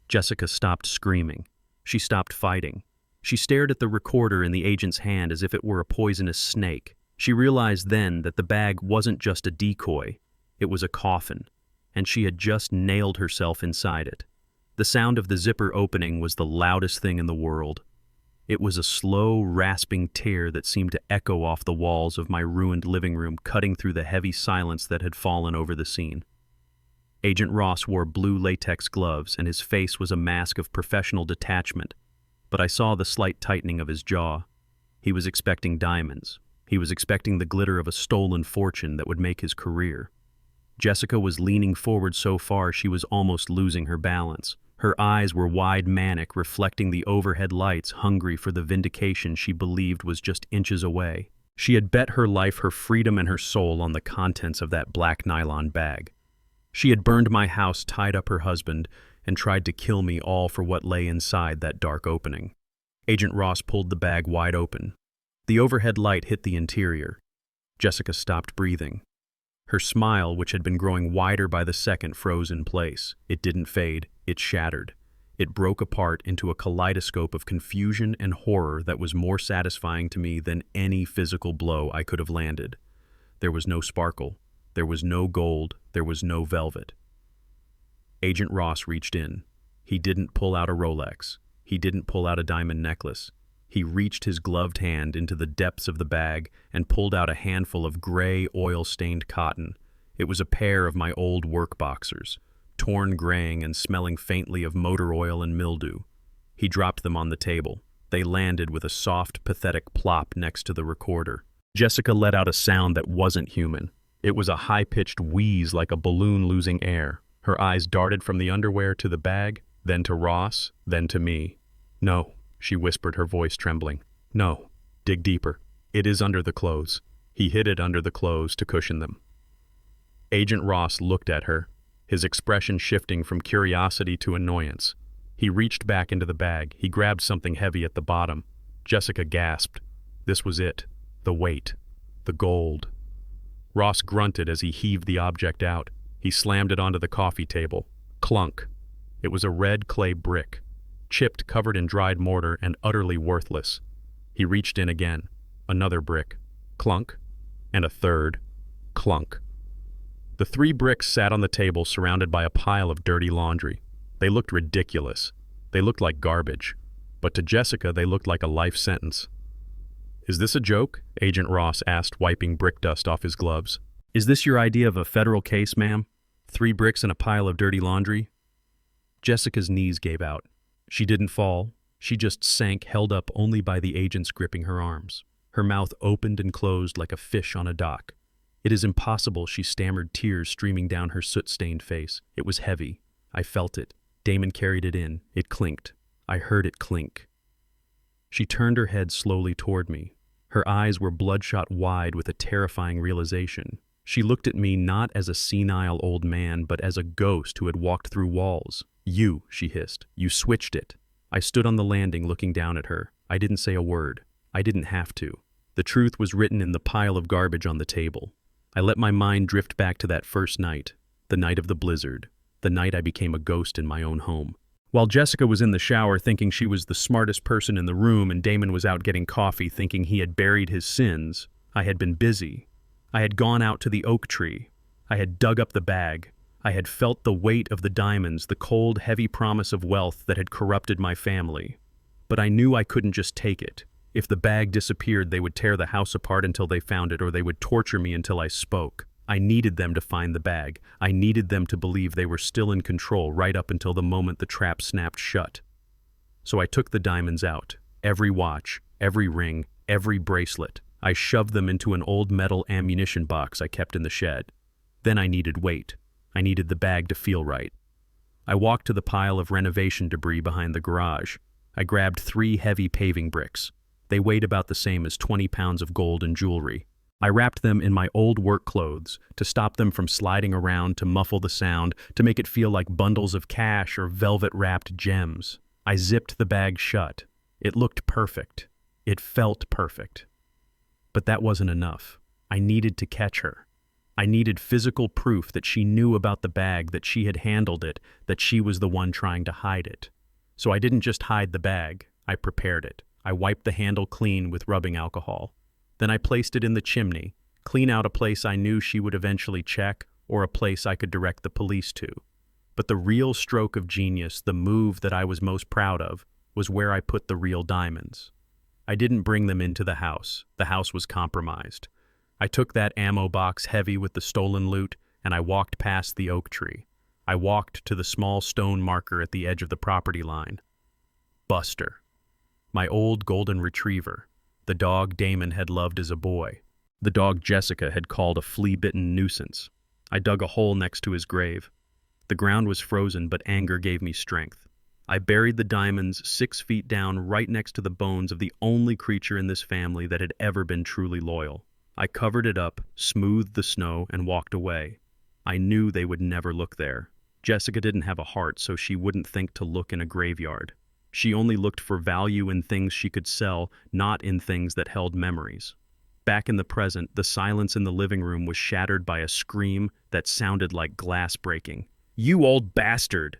Speaker 1: Jessica stopped screaming. She stopped fighting. She stared at the recorder in the agent's hand as if it were a poisonous snake. She realized then that the bag wasn't just a decoy. It was a coffin, and she had just nailed herself inside it. The sound of the zipper opening was the loudest thing in the world. It was a slow, rasping tear that seemed to echo off the walls of my ruined living room, cutting through the heavy silence that had fallen over the scene. Agent Ross wore blue latex gloves, and his face was a mask of professional detachment, but I saw the slight tightening of his jaw. He was expecting diamonds. He was expecting the glitter of a stolen fortune that would make his career. Jessica was leaning forward so far she was almost losing her balance. Her eyes were wide manic, reflecting the overhead lights, hungry for the vindication she believed was just inches away. She had bet her life, her freedom, and her soul on the contents of that black nylon bag. She had burned my house, tied up her husband, and tried to kill me, all for what lay inside that dark opening. Agent Ross pulled the bag wide open. The overhead light hit the interior. Jessica stopped breathing. Her smile, which had been growing wider by the second, froze in place. It didn't fade. It shattered. It broke apart into a kaleidoscope of confusion and horror that was more satisfying to me than any physical blow I could have landed. There was no sparkle. There was no gold. There was no velvet. Agent Ross reached in. He didn't pull out a Rolex. He didn't pull out a diamond necklace. He reached his gloved hand into the depths of the bag and pulled out a handful of gray, oil-stained cotton. It was a pair of my old work boxers, torn graying and smelling faintly of motor oil and mildew. He dropped them on the table. They landed with a soft, pathetic plop next to the recorder. Jessica let out a sound that wasn't human. It was a high-pitched wheeze like a balloon losing air. Her eyes darted from the underwear to the bag, then to Ross, then to me. "No," she whispered, her voice trembling. "No. Dig deeper. It is under the clothes." He hid it under the clothes to cushion them. Agent Ross looked at her, his expression shifting from curiosity to annoyance. He reached back into the bag. He grabbed something heavy at the bottom. Jessica gasped. This was it. The weight. The gold. Ross grunted as he heaved the object out. He slammed it onto the coffee table. Clunk. It was a red clay brick, chipped, covered in dried mortar, and utterly worthless. He reached in again. Another brick. Clunk. And a third. Clunk. The 3 bricks sat on the table, surrounded by a pile of dirty laundry. They looked ridiculous. They looked like garbage. But to Jessica, they looked like a life sentence. "Is this a joke?" Agent Ross asked, wiping brick dust off his gloves. "Is this your idea of a federal case, ma'am? 3 bricks and a pile of dirty laundry?" Jessica's knees gave out. She didn't fall. She just sank, held up only by the agents gripping her arms. Her mouth opened and closed like a fish on a dock. "It is impossible," she stammered, tears streaming down her soot-stained face. It was heavy. I felt it. Damon carried it in. It clinked. I heard it clink. She turned her head slowly toward me. Her eyes were bloodshot wide with a terrifying realization. She looked at me not as a senile old man, but as a ghost who had walked through walls. "You," she hissed. "You switched it." I stood on the landing looking down at her. I didn't say a word. I didn't have to. The truth was written in the pile of garbage on the table. I let my mind drift back to that first night, the night of the blizzard, the night I became a ghost in my own home. While Jessica was in the shower thinking she was the smartest person in the room and Damon was out getting coffee thinking he had buried his sins, I had been busy. I had gone out to the oak tree. I had dug up the bag. I had felt the weight of the diamonds, the cold, heavy promise of wealth that had corrupted my family. But I knew I couldn't just take it. If the bag disappeared, they would tear the house apart until they found it, or they would torture me until I spoke. I needed them to find the bag. I needed them to believe they were still in control right up until the moment the trap snapped shut. So I took the diamonds out. Every watch, every ring, every bracelet. I shoved them into an old metal ammunition box I kept in the shed. Then I needed weight. I needed the bag to feel right. I walked to the pile of renovation debris behind the garage. I grabbed 3 heavy paving bricks. They weighed about the same as 20 pounds of gold and jewelry. I wrapped them in my old work clothes to stop them from sliding around, to muffle the sound, to make it feel like bundles of cash or velvet-wrapped gems. I zipped the bag shut. It looked perfect. It felt perfect. But that wasn't enough. I needed to catch her. I needed physical proof that she knew about the bag, that she had handled it, that she was the one trying to hide it. So I didn't just hide the bag. I prepared it. I wiped the handle clean with rubbing alcohol. Then I placed it in the chimney, clean out a place I knew she would eventually check, or a place I could direct the police to. But the real stroke of genius, the move that I was most proud of, was where I put the real diamonds. I didn't bring them into the house. The house was compromised. I took that ammo box heavy with the stolen loot, and I walked past the oak tree. I walked to the small stone marker at the edge of the property line. Buster. My old golden retriever. The dog Damon had loved as a boy. The dog Jessica had called a flea-bitten nuisance. I dug a hole next to his grave. The ground was frozen, but anger gave me strength. I buried the diamonds 6 feet down right next to the bones of the only creature in this family that had ever been truly loyal. I covered it up, smoothed the snow, and walked away. I knew they would never look there. Jessica didn't have a heart, so she wouldn't think to look in a graveyard. She only looked for value in things she could sell, not in things that held memories. Back in the present, the silence in the living room was shattered by a scream that sounded like glass breaking. "You old bastard!"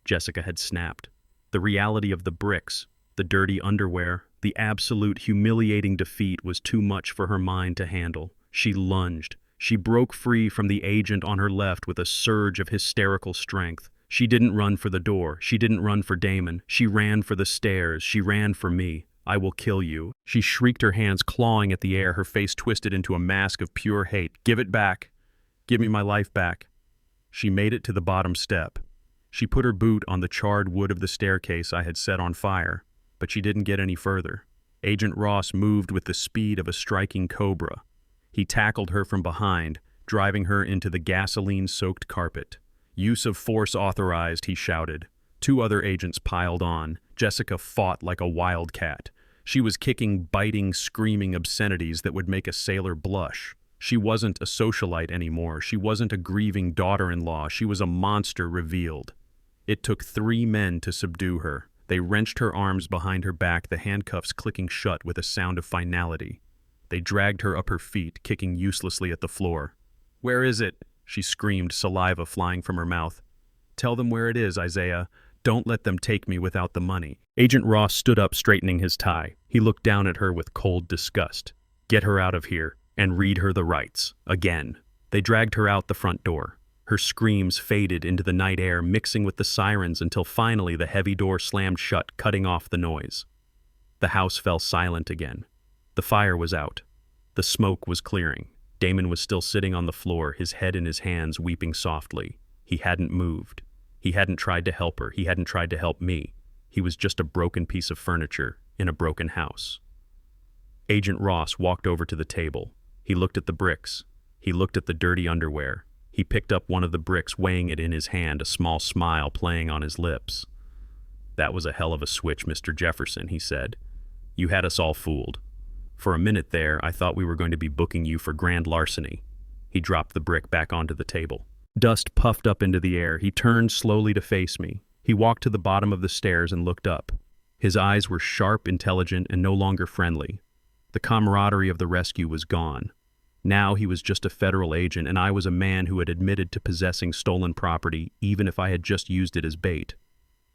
Speaker 1: Jessica had snapped. The reality of the bricks, the dirty underwear, the absolute humiliating defeat was too much for her mind to handle. She lunged. She broke free from the agent on her left with a surge of hysterical strength. She didn't run for the door. She didn't run for Damon. She ran for the stairs. She ran for me. "I will kill you." She shrieked, her hands clawing at the air, her face twisted into a mask of pure hate. "Give it back. Give me my life back." She made it to the bottom step. She put her boot on the charred wood of the staircase I had set on fire, but she didn't get any further. Agent Ross moved with the speed of a striking cobra. He tackled her from behind, driving her into the gasoline-soaked carpet. "Use of force authorized," he shouted. 2 other agents piled on. Jessica fought like a wildcat. She was kicking, biting, screaming obscenities that would make a sailor blush. She wasn't a socialite anymore. She wasn't a grieving daughter-in-law. She was a monster revealed. It took 3 men to subdue her. They wrenched her arms behind her back, the handcuffs clicking shut with a sound of finality. They dragged her up her feet, kicking uselessly at the floor. "Where is it?" she screamed, saliva flying from her mouth. "Tell them where it is, Isaiah. Don't let them take me without the money." Agent Ross stood up, straightening his tie. He looked down at her with cold disgust. "Get her out of here, and read her the rights." Again. They dragged her out the front door. Her screams faded into the night air, mixing with the sirens until finally the heavy door slammed shut, cutting off the noise. The house fell silent again. The fire was out. The smoke was clearing. Damon was still sitting on the floor, his head in his hands, weeping softly. He hadn't moved. He hadn't tried to help her. He hadn't tried to help me. He was just a broken piece of furniture in a broken house. Agent Ross walked over to the table. He looked at the bricks. He looked at the dirty underwear. He picked up one of the bricks, weighing it in his hand, a small smile playing on his lips. "That was a hell of a switch, Mr. Jefferson," he said. "You had us all fooled. For a minute there, I thought we were going to be booking you for grand larceny." He dropped the brick back onto the table. Dust puffed up into the air. He turned slowly to face me. He walked to the bottom of the stairs and looked up. His eyes were sharp, intelligent, and no longer friendly. The camaraderie of the rescue was gone. Now he was just a federal agent, and I was a man who had admitted to possessing stolen property, even if I had just used it as bait.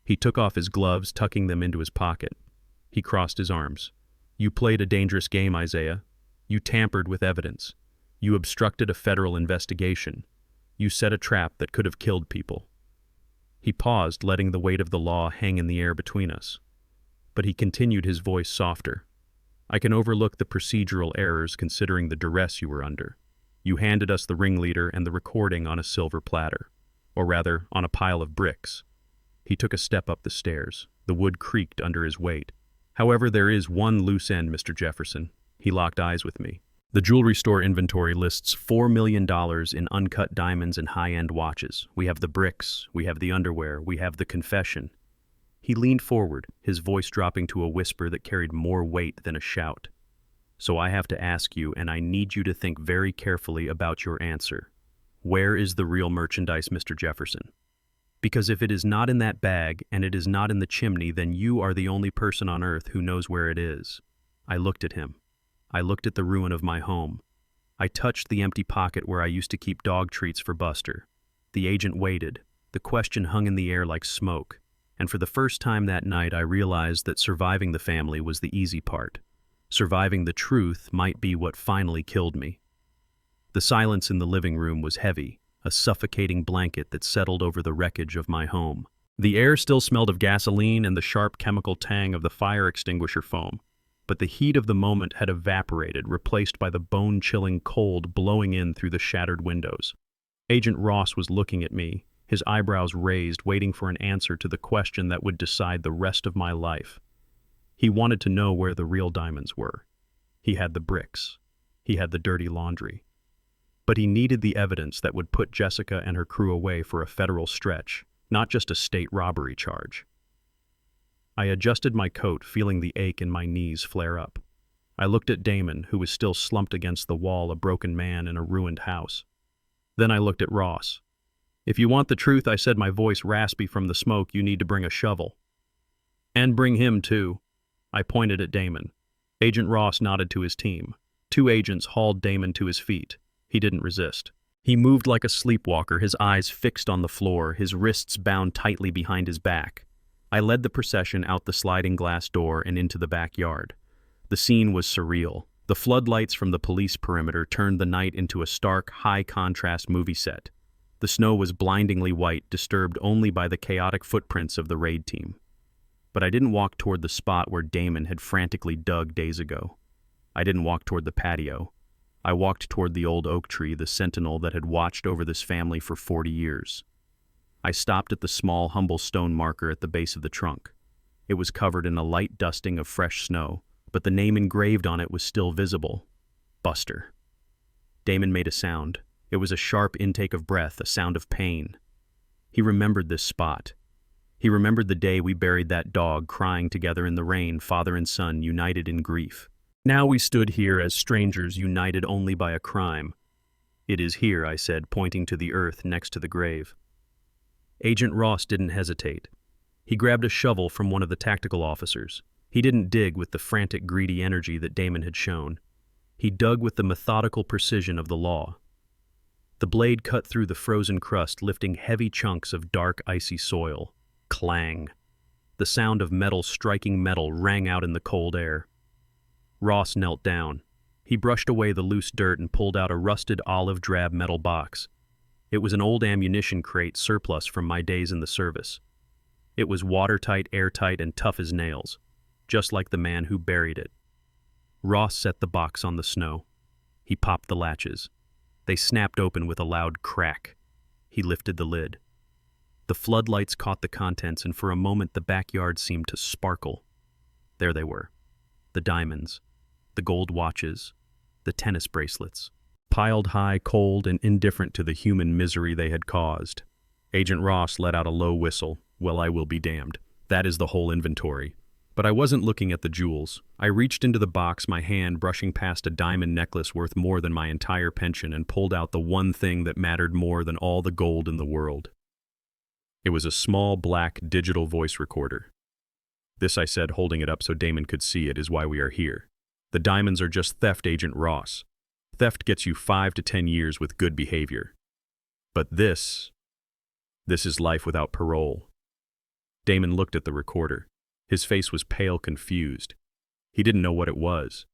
Speaker 1: He took off his gloves, tucking them into his pocket. He crossed his arms. "You played a dangerous game, Isaiah. You tampered with evidence. You obstructed a federal investigation. You set a trap that could have killed people." He paused, letting the weight of the law hang in the air between us. But he continued, his voice softer. "I can overlook the procedural errors considering the duress you were under. You handed us the ringleader and the recording on a silver platter. Or rather, on a pile of bricks." He took a step up the stairs. The wood creaked under his weight. "However, there is one loose end, Mr. Jefferson." He locked eyes with me. "The jewelry store inventory lists $4 million in uncut diamonds and high-end watches. We have the bricks, we have the underwear, we have the confession." He leaned forward, his voice dropping to a whisper that carried more weight than a shout. "So I have to ask you, and I need you to think very carefully about your answer. Where is the real merchandise, Mr. Jefferson? Because if it is not in that bag, and it is not in the chimney, then you are the only person on earth who knows where it is." I looked at him. I looked at the ruin of my home. I touched the empty pocket where I used to keep dog treats for Buster. The agent waited. The question hung in the air like smoke. And for the first time that night, I realized that surviving the family was the easy part. Surviving the truth might be what finally killed me. The silence in the living room was heavy, a suffocating blanket that settled over the wreckage of my home. The air still smelled of gasoline and the sharp chemical tang of the fire extinguisher foam. But the heat of the moment had evaporated, replaced by the bone-chilling cold blowing in through the shattered windows. Agent Ross was looking at me, his eyebrows raised, waiting for an answer to the question that would decide the rest of my life. He wanted to know where the real diamonds were. He had the bricks. He had the dirty laundry. But he needed the evidence that would put Jessica and her crew away for a federal stretch, not just a state robbery charge. I adjusted my coat, feeling the ache in my knees flare up. I looked at Damon, who was still slumped against the wall, a broken man in a ruined house. Then I looked at Ross. "If you want the truth," I said, my voice raspy from the smoke, "you need to bring a shovel. And bring him, too." I pointed at Damon. Agent Ross nodded to his team. 2 agents hauled Damon to his feet. He didn't resist. He moved like a sleepwalker, his eyes fixed on the floor, his wrists bound tightly behind his back. I led the procession out the sliding glass door and into the backyard. The scene was surreal. The floodlights from the police perimeter turned the night into a stark, high-contrast movie set. The snow was blindingly white, disturbed only by the chaotic footprints of the raid team. But I didn't walk toward the spot where Damon had frantically dug days ago. I didn't walk toward the patio. I walked toward the old oak tree, the sentinel that had watched over this family for 40 years. I stopped at the small, humble stone marker at the base of the trunk. It was covered in a light dusting of fresh snow, but the name engraved on it was still visible. Buster. Damon made a sound. It was a sharp intake of breath, a sound of pain. He remembered this spot. He remembered the day we buried that dog, crying together in the rain, father and son, united in grief. Now we stood here as strangers, united only by a crime. "It is here," I said, pointing to the earth next to the grave. Agent Ross didn't hesitate. He grabbed a shovel from one of the tactical officers. He didn't dig with the frantic, greedy energy that Damon had shown. He dug with the methodical precision of the law. The blade cut through the frozen crust, lifting heavy chunks of dark, icy soil. Clang. The sound of metal striking metal rang out in the cold air. Ross knelt down. He brushed away the loose dirt and pulled out a rusted olive-drab metal box. It was an old ammunition crate surplus from my days in the service. It was watertight, airtight, and tough as nails, just like the man who buried it. Ross set the box on the snow. He popped the latches. They snapped open with a loud crack. He lifted the lid. The floodlights caught the contents, and for a moment the backyard seemed to sparkle. There they were. The diamonds, the gold watches, the tennis bracelets, piled high, cold, and indifferent to the human misery they had caused. Agent Ross let out a low whistle. "Well, I will be damned. That is the whole inventory." But I wasn't looking at the jewels. I reached into the box, my hand brushing past a diamond necklace worth more than my entire pension, and pulled out the one thing that mattered more than all the gold in the world. It was a small, black, digital voice recorder. "This," I said, holding it up so Damon could see it, "is why we are here. The diamonds are just theft, Agent Ross. Theft gets you 5 to 10 years with good behavior. But this is life without parole." Damon looked at the recorder. His face was pale, confused. He didn't know what it was.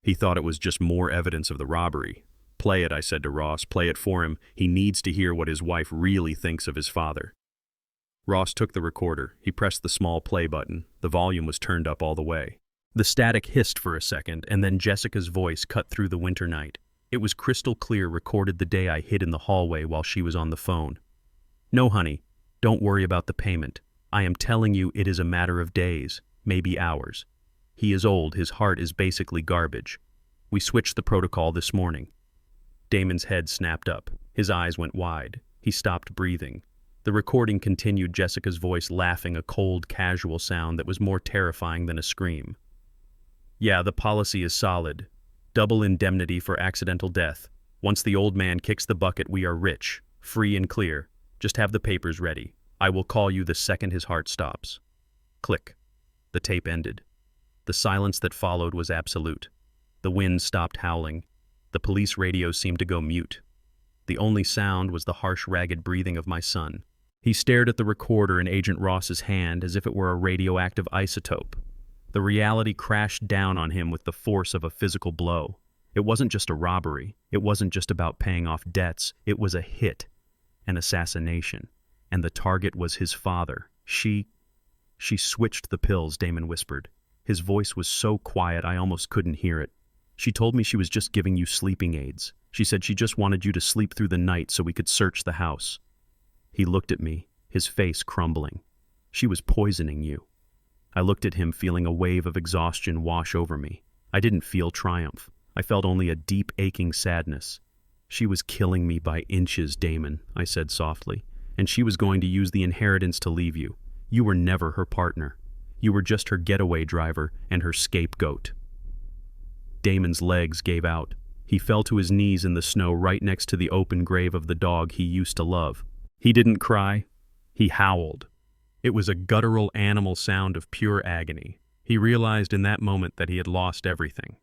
Speaker 1: He thought it was just more evidence of the robbery. "Play it," I said to Ross. "Play it for him. He needs to hear what his wife really thinks of his father." Ross took the recorder. He pressed the small play button. The volume was turned up all the way. The static hissed for a second, and then Jessica's voice cut through the winter night. It was crystal clear, recorded the day I hid in the hallway while she was on the phone. "No, honey, don't worry about the payment. I am telling you it is a matter of days, maybe hours. He is old, his heart is basically garbage. We switched the protocol this morning." Damon's head snapped up. His eyes went wide. He stopped breathing. The recording continued, Jessica's voice laughing, a cold, casual sound that was more terrifying than a scream. "Yeah, the policy is solid. Double indemnity for accidental death. Once the old man kicks the bucket, we are rich, free and clear. Just have the papers ready. I will call you the second his heart stops." Click. The tape ended. The silence that followed was absolute. The wind stopped howling. The police radio seemed to go mute. The only sound was the harsh, ragged breathing of my son. He stared at the recorder in Agent Ross's hand as if it were a radioactive isotope. The reality crashed down on him with the force of a physical blow. It wasn't just a robbery. It wasn't just about paying off debts. It was a hit, an assassination. And the target was his father. She switched the pills, Damon whispered. His voice was so quiet I almost couldn't hear it. "She told me she was just giving you sleeping aids. She said she just wanted you to sleep through the night so we could search the house." He looked at me, his face crumbling. "She was poisoning you." I looked at him, feeling a wave of exhaustion wash over me. I didn't feel triumph. I felt only a deep, aching sadness. "She was killing me by inches, Damon," I said softly, "and she was going to use the inheritance to leave you. You were never her partner. You were just her getaway driver and her scapegoat." Damon's legs gave out. He fell to his knees in the snow right next to the open grave of the dog he used to love. He didn't cry. He howled. It was a guttural animal sound of pure agony. He realized in that moment that he had lost everything.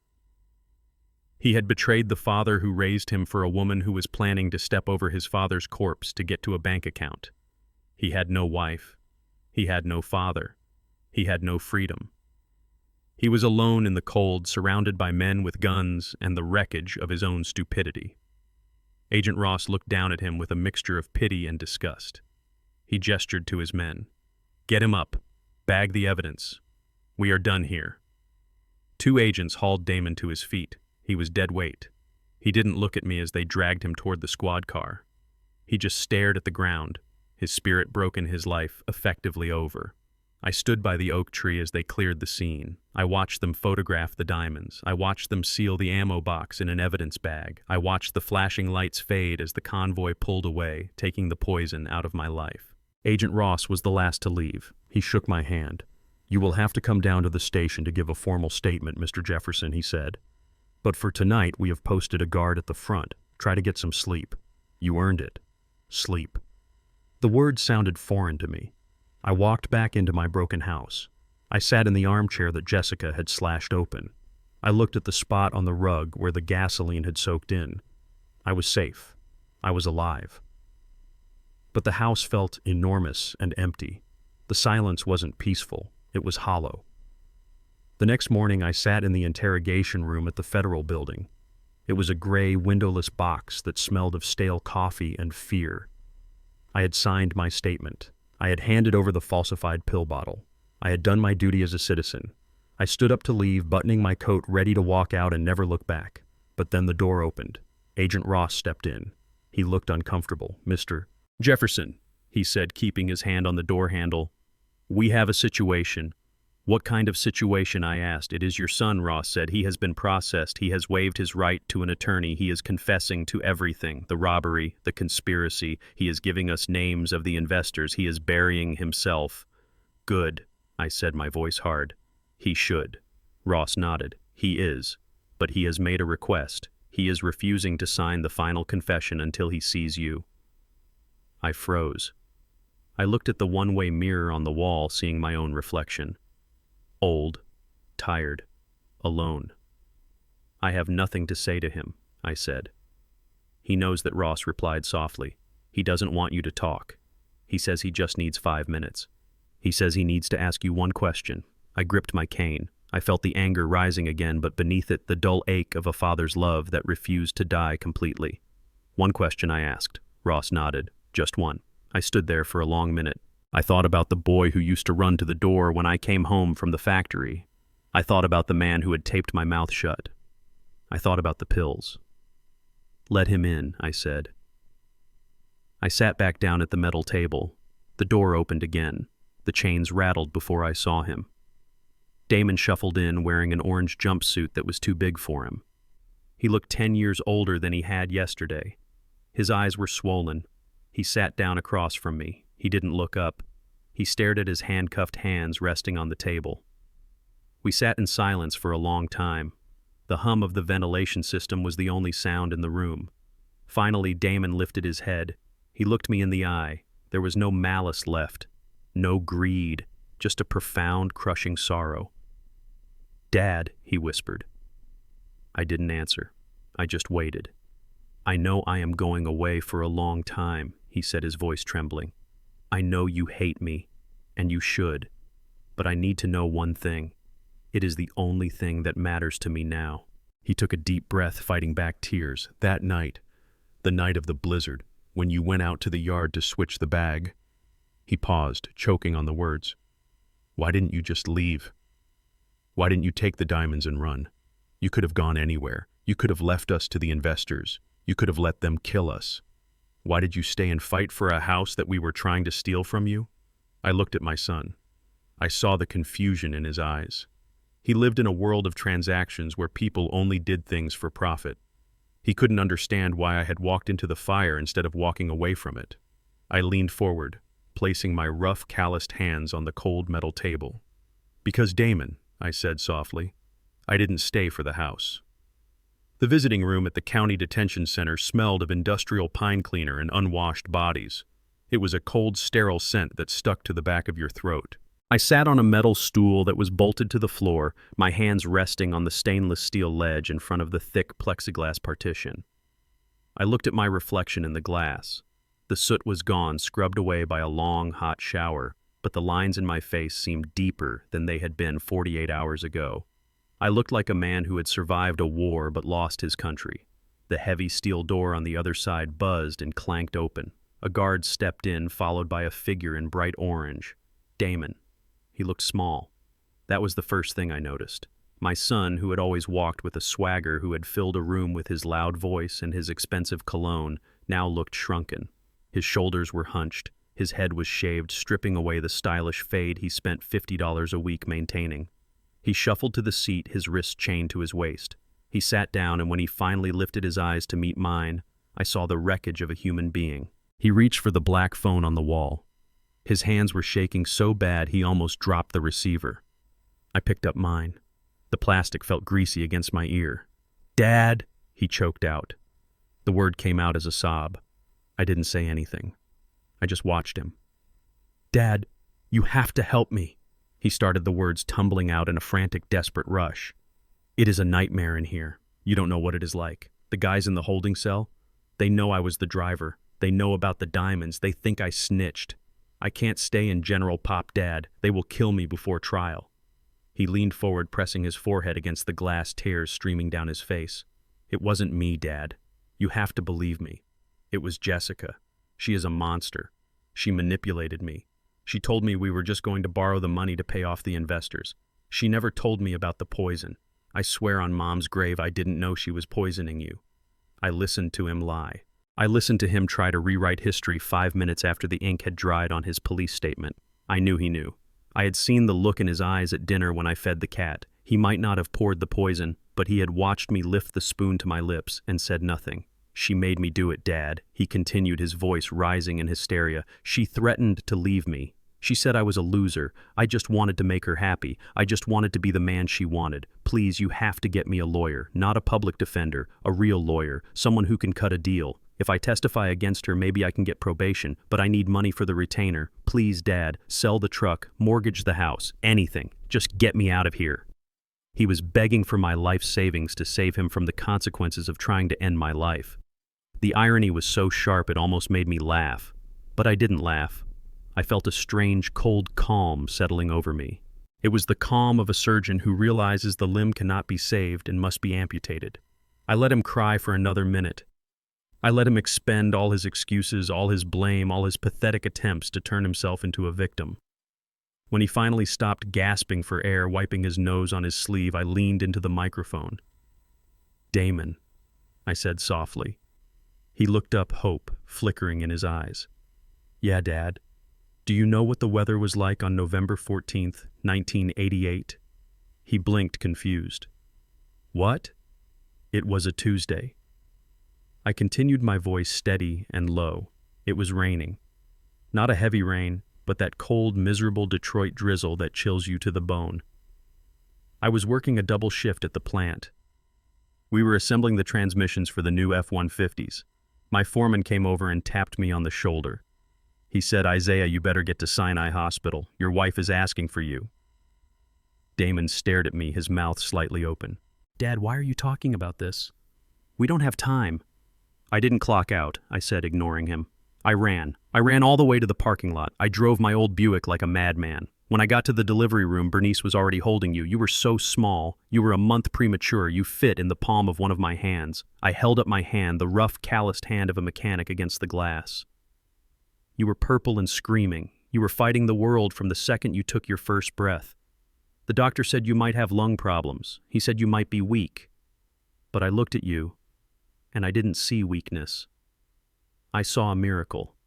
Speaker 1: He had betrayed the father who raised him for a woman who was planning to step over his father's corpse to get to a bank account. He had no wife. He had no father. He had no freedom. He was alone in the cold, surrounded by men with guns and the wreckage of his own stupidity. Agent Ross looked down at him with a mixture of pity and disgust. He gestured to his men. "Get him up. Bag the evidence. We are done here." 2 agents hauled Damon to his feet. He was dead weight. He didn't look at me as they dragged him toward the squad car. He just stared at the ground, his spirit broken, his life effectively over. I stood by the oak tree as they cleared the scene. I watched them photograph the diamonds. I watched them seal the ammo box in an evidence bag. I watched the flashing lights fade as the convoy pulled away, taking the poison out of my life. Agent Ross was the last to leave. He shook my hand. "You will have to come down to the station to give a formal statement, Mr. Jefferson," he said. "But for tonight, we have posted a guard at the front. Try to get some sleep. You earned it. Sleep." The word sounded foreign to me. I walked back into my broken house. I sat in the armchair that Jessica had slashed open. I looked at the spot on the rug where the gasoline had soaked in. I was safe. I was alive. But the house felt enormous and empty. The silence wasn't peaceful. It was hollow. The next morning, I sat in the interrogation room at the Federal Building. It was a gray, windowless box that smelled of stale coffee and fear. I had signed my statement. I had handed over the falsified pill bottle. I had done my duty as a citizen. I stood up to leave, buttoning my coat, ready to walk out and never look back. But then the door opened. Agent Ross stepped in. He looked uncomfortable. "Mr. Jefferson," he said, keeping his hand on the door handle. "We have a situation." "What kind of situation?" I asked. "It is your son," Ross said. "He has been processed. He has waived his right to an attorney. He is confessing to everything, the robbery, the conspiracy. He is giving us names of the investors. He is burying himself." "Good," I said, my voice hard. "He should." Ross nodded. "He is. But he has made a request. He is refusing to sign the final confession until he sees you." I froze. I looked at the one-way mirror on the wall, seeing my own reflection. Old, tired, alone. "I have nothing to say to him," I said. "He knows that," Ross replied softly. "He doesn't want you to talk. He says he just needs 5 minutes. He says he needs to ask you one question. I gripped my cane. I felt the anger rising again, but beneath it the dull ache of a father's love that refused to die completely. One question, I asked. Ross nodded. Just one. I stood there for a long minute. I thought about the boy who used to run to the door when I came home from the factory. I thought about the man who had taped my mouth shut. I thought about the pills. Let him in, I said. I sat back down at the metal table. The door opened again. The chains rattled before I saw him. Damon shuffled in wearing an orange jumpsuit that was too big for him. He looked 10 years older than he had yesterday. His eyes were swollen. He sat down across from me. He didn't look up. He stared at his handcuffed hands resting on the table. We sat in silence for a long time. The hum of the ventilation system was the only sound in the room. Finally, Damon lifted his head. He looked me in the eye. There was no malice left, no greed, just a profound, crushing sorrow. "Dad," he whispered. I didn't answer. I just waited. "I know I am going away for a long time," he said, his voice trembling. "I know you hate me, and you should, but I need to know one thing. It is the only thing that matters to me now." He took a deep breath, fighting back tears. "That night, the night of the blizzard, when you went out to the yard to switch the bag." He paused, choking on the words. "Why didn't you just leave? Why didn't you take the diamonds and run? You could have gone anywhere. You could have left us to the investors. You could have let them kill us. Why did you stay and fight for a house that we were trying to steal from you?" I looked at my son. I saw the confusion in his eyes. He lived in a world of transactions where people only did things for profit. He couldn't understand why I had walked into the fire instead of walking away from it. I leaned forward, placing my rough, calloused hands on the cold metal table. "Because Damon," I said softly, "I didn't stay for the house." The visiting room at the county detention center smelled of industrial pine cleaner and unwashed bodies. It was a cold, sterile scent that stuck to the back of your throat. I sat on a metal stool that was bolted to the floor, my hands resting on the stainless steel ledge in front of the thick plexiglass partition. I looked at my reflection in the glass. The soot was gone, scrubbed away by a long, hot shower, but the lines in my face seemed deeper than they had been 48 hours ago. I looked like a man who had survived a war but lost his country. The heavy steel door on the other side buzzed and clanked open. A guard stepped in, followed by a figure in bright orange. Damon. He looked small. That was the first thing I noticed. My son, who had always walked with a swagger, who had filled a room with his loud voice and his expensive cologne, now looked shrunken. His shoulders were hunched. His head was shaved, stripping away the stylish fade he spent $50 a week maintaining. He shuffled to the seat, his wrists chained to his waist. He sat down, and when he finally lifted his eyes to meet mine, I saw the wreckage of a human being. He reached for the black phone on the wall. His hands were shaking so bad he almost dropped the receiver. I picked up mine. The plastic felt greasy against my ear. "Dad," he choked out. The word came out as a sob. I didn't say anything. I just watched him. "Dad, you have to help me." He started, the words tumbling out in a frantic, desperate rush. "It is a nightmare in here. You don't know what it is like. The guys in the holding cell, they know I was the driver. They know about the diamonds. They think I snitched. I can't stay in General Pop, Dad. They will kill me before trial." He leaned forward, pressing his forehead against the glass, tears streaming down his face. "It wasn't me, Dad. You have to believe me. It was Jessica. She is a monster. She manipulated me. She told me we were just going to borrow the money to pay off the investors. She never told me about the poison. I swear on Mom's grave I didn't know she was poisoning you." I listened to him lie. I listened to him try to rewrite history 5 minutes after the ink had dried on his police statement. I knew he knew. I had seen the look in his eyes at dinner when I fed the cat. He might not have poured the poison, but he had watched me lift the spoon to my lips and said nothing. "She made me do it, Dad," he continued, his voice rising in hysteria. "She threatened to leave me. She said I was a loser. I just wanted to make her happy. I just wanted to be the man she wanted. Please, you have to get me a lawyer, not a public defender, a real lawyer, someone who can cut a deal. If I testify against her, maybe I can get probation, but I need money for the retainer. Please, Dad, sell the truck, mortgage the house, anything. Just get me out of here." He was begging for my life savings to save him from the consequences of trying to end my life. The irony was so sharp it almost made me laugh. But I didn't laugh. I felt a strange, cold calm settling over me. It was the calm of a surgeon who realizes the limb cannot be saved and must be amputated. I let him cry for another minute. I let him expend all his excuses, all his blame, all his pathetic attempts to turn himself into a victim. When he finally stopped gasping for air, wiping his nose on his sleeve, I leaned into the microphone. "Damon," I said softly. He looked up, hope flickering in his eyes. "Yeah, Dad. Do you know what the weather was like on November 14th, 1988? He blinked, confused. "What?" "It was a Tuesday." I continued, my voice steady and low. It was raining. Not a heavy rain, but that cold, miserable Detroit drizzle that chills you to the bone. I was working a double shift at the plant. We were assembling the transmissions for the new F-150s. My foreman came over and tapped me on the shoulder. He said, "Isaiah, you better get to Sinai Hospital. Your wife is asking for you." Damon stared at me, his mouth slightly open. "Dad, why are you talking about this? We don't have time." "I didn't clock out," I said, ignoring him. I ran all the way to the parking lot. I drove my old Buick like a madman. When I got to the delivery room, Bernice was already holding you. You were so small. You were a month premature. You fit in the palm of one of my hands. I held up my hand, the rough, calloused hand of a mechanic against the glass. You were purple and screaming. You were fighting the world from the second you took your first breath. The doctor said you might have lung problems. He said you might be weak. But I looked at you, and I didn't see weakness. I saw a miracle.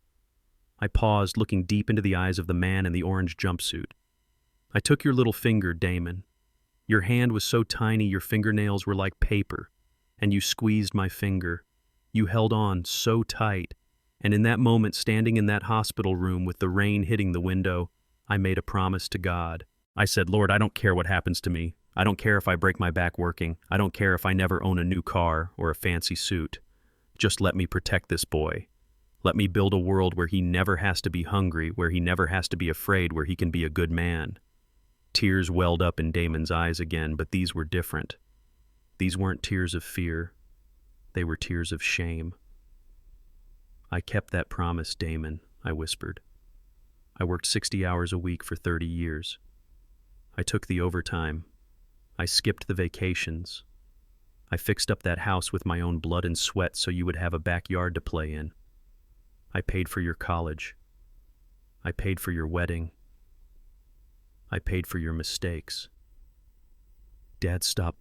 Speaker 1: I paused, looking deep into the eyes of the man in the orange jumpsuit. I took your little finger, Damon. Your hand was so tiny your fingernails were like paper, and you squeezed my finger. You held on so tight, and in that moment, standing in that hospital room with the rain hitting the window, I made a promise to God. I said, "Lord, I don't care what happens to me. I don't care if I break my back working. I don't care if I never own a new car or a fancy suit. Just let me protect this boy. Let me build a world where he never has to be hungry, where he never has to be afraid, where he can be a good man." Tears welled up in Damon's eyes again, but these were different. These weren't tears of fear. They were tears of shame. "I kept that promise, Damon," I whispered. "I worked 60 hours a week for 30 years. I took the overtime. I skipped the vacations. I fixed up that house with my own blood and sweat so you would have a backyard to play in. I paid for your college. I paid for your wedding. I paid for your mistakes." "Dad, stop."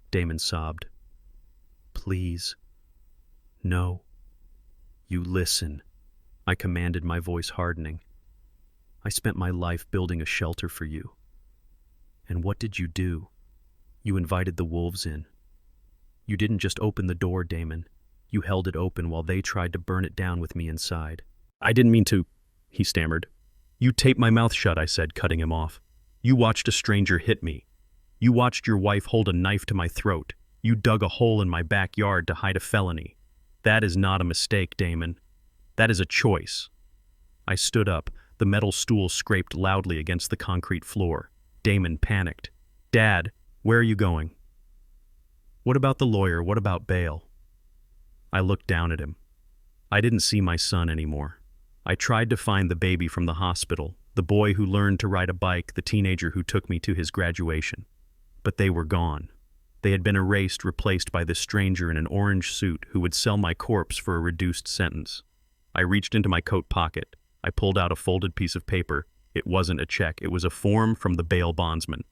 Speaker 1: Damon sobbed. "Please. No. You listen," I commanded, my voice hardening. "I spent my life building a shelter for you. And what did you do? You invited the wolves in. You didn't just open the door, Damon. You held it open while they tried to burn it down with me inside." "I didn't mean to," he stammered. "You taped my mouth shut," I said, cutting him off. "You watched a stranger hit me. You watched your wife hold a knife to my throat. You dug a hole in my backyard to hide a felony. That is not a mistake, Damon. That is a choice." I stood up. The metal stool scraped loudly against the concrete floor. Damon panicked. "Dad, where are you going? What about the lawyer? What about bail?" I looked down at him. I didn't see my son anymore. I tried to find the baby from the hospital, the boy who learned to ride a bike, the teenager who took me to his graduation. But they were gone. They had been erased, replaced by this stranger in an orange suit who would sell my corpse for a reduced sentence. I reached into my coat pocket. I pulled out a folded piece of paper. It wasn't a check. It was a form from the bail bondsman.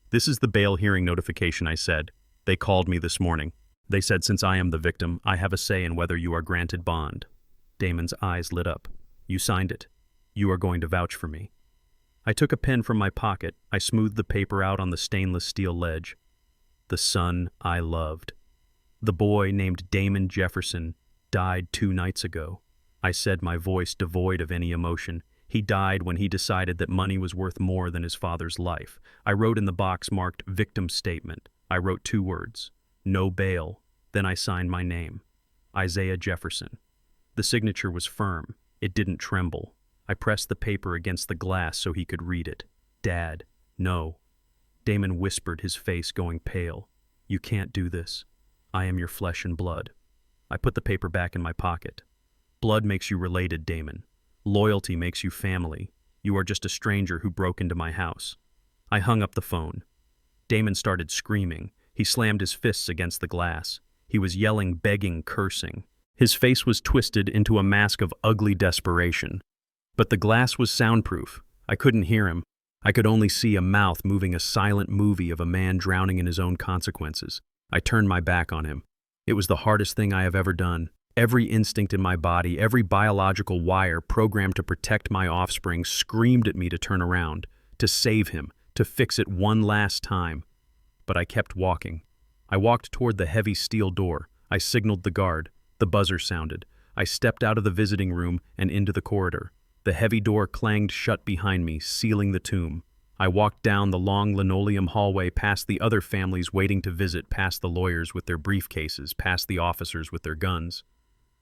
Speaker 1: "This is the bail hearing notification," I said. "They called me this morning. They said since I am the victim, I have a say in whether you are granted bond." Damon's eyes lit up. "You signed it. You are going to vouch for me." I took a pen from my pocket. I smoothed the paper out on the stainless steel ledge. "The son I loved. The boy named Damon Jefferson died 2 nights ago." I said, my voice devoid of any emotion. "He died when he decided that money was worth more than his father's life." I wrote in the box marked "Victim Statement." I wrote 2 words. "No bail." Then I signed my name. Isaiah Jefferson. The signature was firm. It didn't tremble. I pressed the paper against the glass so he could read it. "Dad, no." Damon whispered, his face going pale. "You can't do this. I am your flesh and blood." I put the paper back in my pocket. "Blood makes you related, Damon. Loyalty makes you family. You are just a stranger who broke into my house." I hung up the phone. Damon started screaming. He slammed his fists against the glass. He was yelling, begging, cursing. His face was twisted into a mask of ugly desperation. But the glass was soundproof. I couldn't hear him. I could only see a mouth moving a silent movie of a man drowning in his own consequences. I turned my back on him. It was the hardest thing I have ever done. Every instinct in my body, every biological wire programmed to protect my offspring screamed at me to turn around, to save him, to fix it one last time. But I kept walking. I walked toward the heavy steel door. I signaled the guard. The buzzer sounded. I stepped out of the visiting room and into the corridor. The heavy door clanged shut behind me, sealing the tomb. I walked down the long linoleum hallway past the other families waiting to visit, past the lawyers with their briefcases, past the officers with their guns.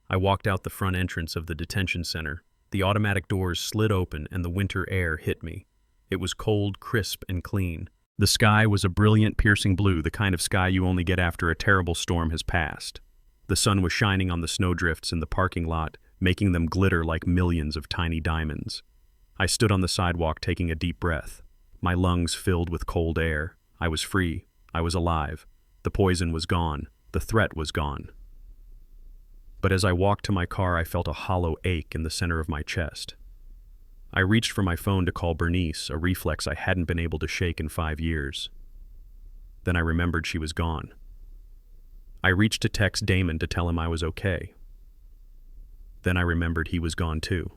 Speaker 1: I walked out the front entrance of the detention center. The automatic doors slid open and the winter air hit me. It was cold, crisp, and clean. The sky was a brilliant, piercing blue, the kind of sky you only get after a terrible storm has passed. The sun was shining on the snowdrifts in the parking lot, making them glitter like millions of tiny diamonds. I stood on the sidewalk taking a deep breath. My lungs filled with cold air. I was free. I was alive. The poison was gone. The threat was gone. But as I walked to my car, I felt a hollow ache in the center of my chest. I reached for my phone to call Bernice, a reflex I hadn't been able to shake in 5 years. Then I remembered she was gone. I reached to text Damon to tell him I was okay. Then I remembered he was gone too.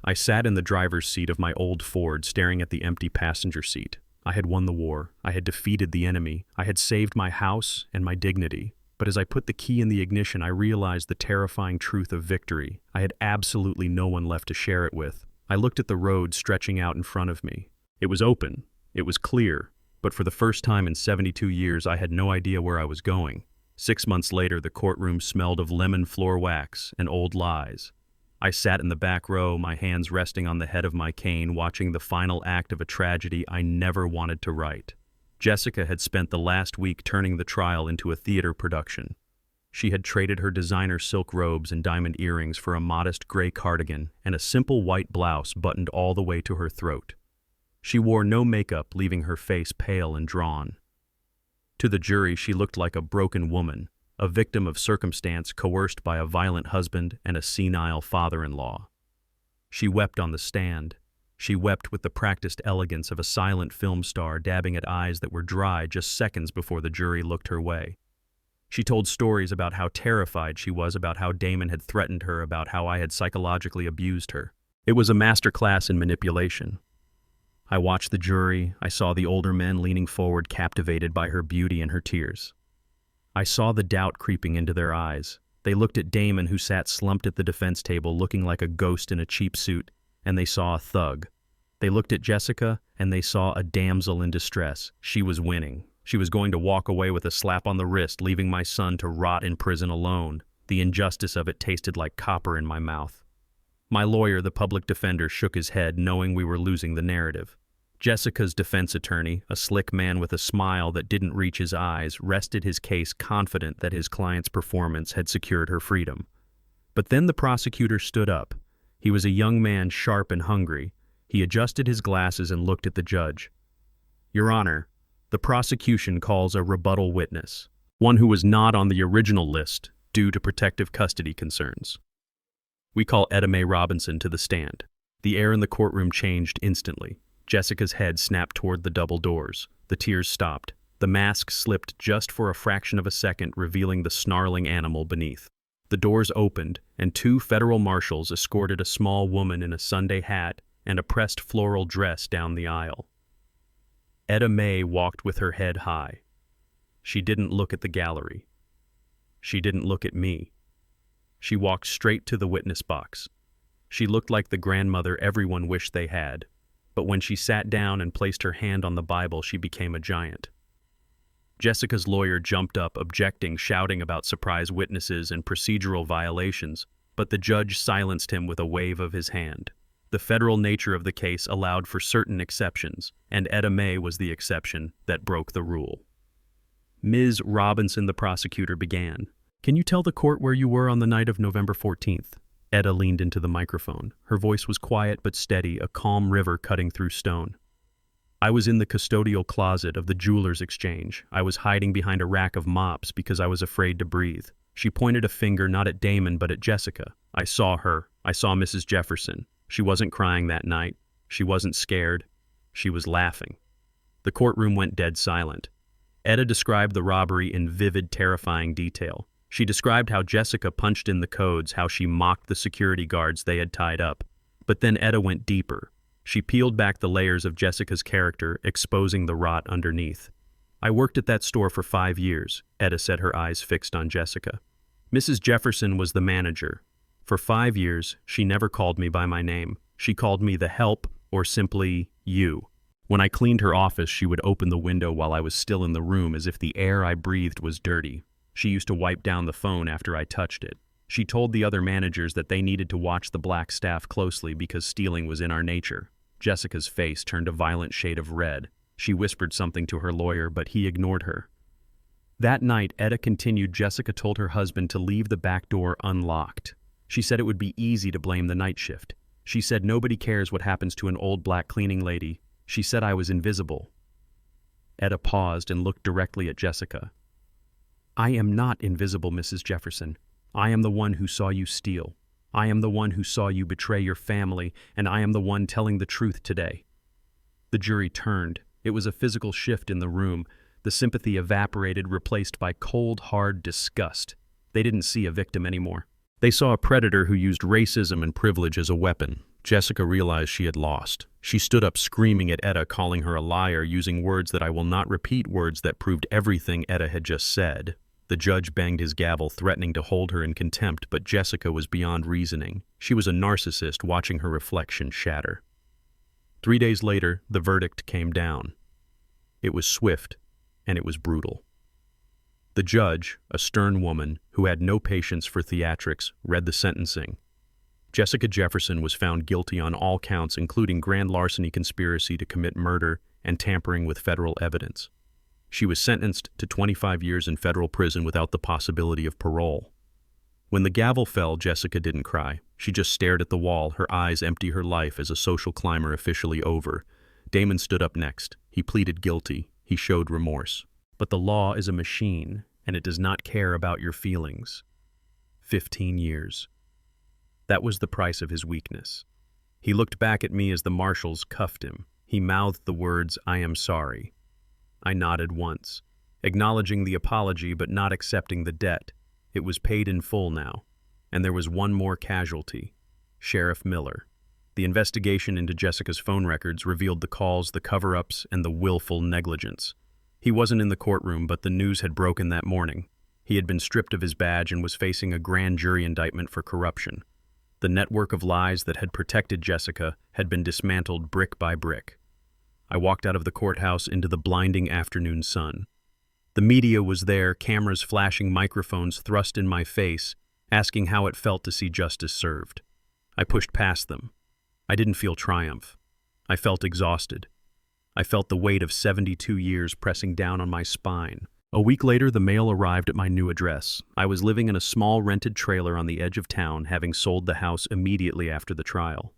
Speaker 1: I sat in the driver's seat of my old Ford, staring at the empty passenger seat. I had won the war. I had defeated the enemy. I had saved my house and my dignity. But as I put the key in the ignition, I realized the terrifying truth of victory. I had absolutely no one left to share it with. I looked at the road stretching out in front of me. It was open. It was clear. But for the first time in 72 years, I had no idea where I was going. 6 months later, the courtroom smelled of lemon floor wax and old lies. I sat in the back row, my hands resting on the head of my cane, watching the final act of a tragedy I never wanted to write. Jessica had spent the last week turning the trial into a theater production. She had traded her designer silk robes and diamond earrings for a modest gray cardigan and a simple white blouse buttoned all the way to her throat. She wore no makeup, leaving her face pale and drawn. To the jury, she looked like a broken woman, a victim of circumstance coerced by a violent husband and a senile father-in-law. She wept on the stand. She wept with the practiced elegance of a silent film star, dabbing at eyes that were dry just seconds before the jury looked her way. She told stories about how terrified she was, about how Damon had threatened her, about how I had psychologically abused her. It was a masterclass in manipulation. I watched the jury. I saw the older men leaning forward, captivated by her beauty and her tears. I saw the doubt creeping into their eyes. They looked at Damon, who sat slumped at the defense table, looking like a ghost in a cheap suit, and they saw a thug. They looked at Jessica, and they saw a damsel in distress. She was winning. She was going to walk away with a slap on the wrist, leaving my son to rot in prison alone. The injustice of it tasted like copper in my mouth. My lawyer, the public defender, shook his head, knowing we were losing the narrative. Jessica's defense attorney, a slick man with a smile that didn't reach his eyes, rested his case, confident that his client's performance had secured her freedom. But then the prosecutor stood up. He was a young man, sharp and hungry. He adjusted his glasses and looked at the judge. "Your Honor, the prosecution calls a rebuttal witness, one who was not on the original list due to protective custody concerns. We call Etta Mae Robinson to the stand." The air in the courtroom changed instantly. Jessica's head snapped toward the double doors. The tears stopped. The mask slipped just for a fraction of a second, revealing the snarling animal beneath. The doors opened, and 2 federal marshals escorted a small woman in a Sunday hat and a pressed floral dress down the aisle. Etta Mae walked with her head high. She didn't look at the gallery. She didn't look at me. She walked straight to the witness box. She looked like the grandmother everyone wished they had. But when she sat down and placed her hand on the Bible, she became a giant. Jessica's lawyer jumped up, objecting, shouting about surprise witnesses and procedural violations, but the judge silenced him with a wave of his hand. The federal nature of the case allowed for certain exceptions, and Etta Mae was the exception that broke the rule. "Ms. Robinson," the prosecutor began, "can you tell the court where you were on the night of November 14th? Etta leaned into the microphone. Her voice was quiet but steady, a calm river cutting through stone. I was in the custodial closet of the jeweler's exchange. I was hiding behind a rack of mops because I was afraid to breathe. She pointed a finger not at Damon but at Jessica. I saw her. I saw Mrs. Jefferson. She wasn't crying that night. She wasn't scared. She was laughing. The courtroom went dead silent. Etta described the robbery in vivid, terrifying detail. She described how Jessica punched in the codes, how she mocked the security guards they had tied up. But then Etta went deeper. She peeled back the layers of Jessica's character, exposing the rot underneath. I worked at that store for 5 years, Etta said, her eyes fixed on Jessica. Mrs. Jefferson was the manager. For 5 years, she never called me by my name. She called me the help or simply you. When I cleaned her office, she would open the window while I was still in the room as if the air I breathed was dirty. She used to wipe down the phone after I touched it. She told the other managers that they needed to watch the black staff closely because stealing was in our nature. Jessica's face turned a violent shade of red. She whispered something to her lawyer, but he ignored her. That night, Etta continued, Jessica told her husband to leave the back door unlocked. She said it would be easy to blame the night shift. She said nobody cares what happens to an old black cleaning lady. She said I was invisible. Etta paused and looked directly at Jessica. I am not invisible, Mrs. Jefferson. I am the one who saw you steal. I am the one who saw you betray your family, and I am the one telling the truth today. The jury turned. It was a physical shift in the room. The sympathy evaporated, replaced by cold, hard disgust. They didn't see a victim anymore. They saw a predator who used racism and privilege as a weapon. Jessica realized she had lost. She stood up screaming at Etta, calling her a liar, using words that I will not repeat, words that proved everything Etta had just said. The judge banged his gavel, threatening to hold her in contempt, but Jessica was beyond reasoning. She was a narcissist watching her reflection shatter. 3 days later, the verdict came down. It was swift, and it was brutal. The judge, a stern woman who had no patience for theatrics, read the sentencing. Jessica Jefferson was found guilty on all counts, including grand larceny, conspiracy to commit murder, and tampering with federal evidence. She was sentenced to 25 years in federal prison without the possibility of parole. When the gavel fell, Jessica didn't cry. She just stared at the wall, her eyes empty, her life as a social climber officially over. Damon stood up next. He pleaded guilty. He showed remorse. But the law is a machine, and it does not care about your feelings. 15 years. That was the price of his weakness. He looked back at me as the marshals cuffed him. He mouthed the words, "I am sorry." I nodded once, acknowledging the apology but not accepting the debt. It was paid in full now. And there was one more casualty, Sheriff Miller. The investigation into Jessica's phone records revealed the calls, the cover-ups, and the willful negligence. He wasn't in the courtroom, but the news had broken that morning. He had been stripped of his badge and was facing a grand jury indictment for corruption. The network of lies that had protected Jessica had been dismantled brick by brick. I walked out of the courthouse into the blinding afternoon sun. The media was there, cameras flashing, microphones thrust in my face, asking how it felt to see justice served. I pushed past them. I didn't feel triumph. I felt exhausted. I felt the weight of 72 years pressing down on my spine. A week later, the mail arrived at my new address. I was living in a small rented trailer on the edge of town, having sold the house immediately after the trial.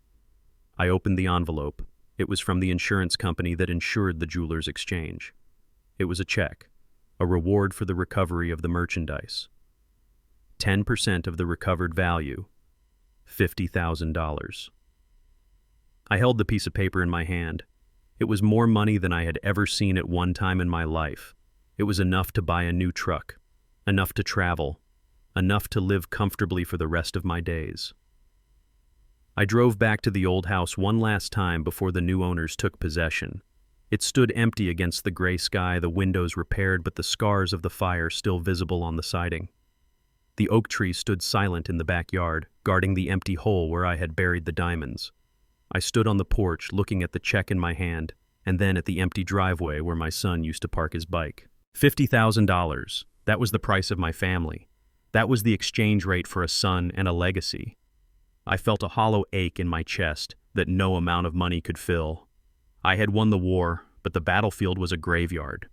Speaker 1: I opened the envelope. It was from the insurance company that insured the jeweler's exchange. It was a check, a reward for the recovery of the merchandise. 10% of the recovered value, $50,000. I held the piece of paper in my hand. It was more money than I had ever seen at one time in my life. It was enough to buy a new truck, enough to travel, enough to live comfortably for the rest of my days. I drove back to the old house one last time before the new owners took possession. It stood empty against the gray sky, the windows repaired, but the scars of the fire still visible on the siding. The oak tree stood silent in the backyard, guarding the empty hole where I had buried the diamonds. I stood on the porch, looking at the check in my hand, and then at the empty driveway where my son used to park his bike. $50,000. That was the price of my family. That was the exchange rate for a son and a legacy. I felt a hollow ache in my chest that no amount of money could fill. I had won the war, but the battlefield was a graveyard.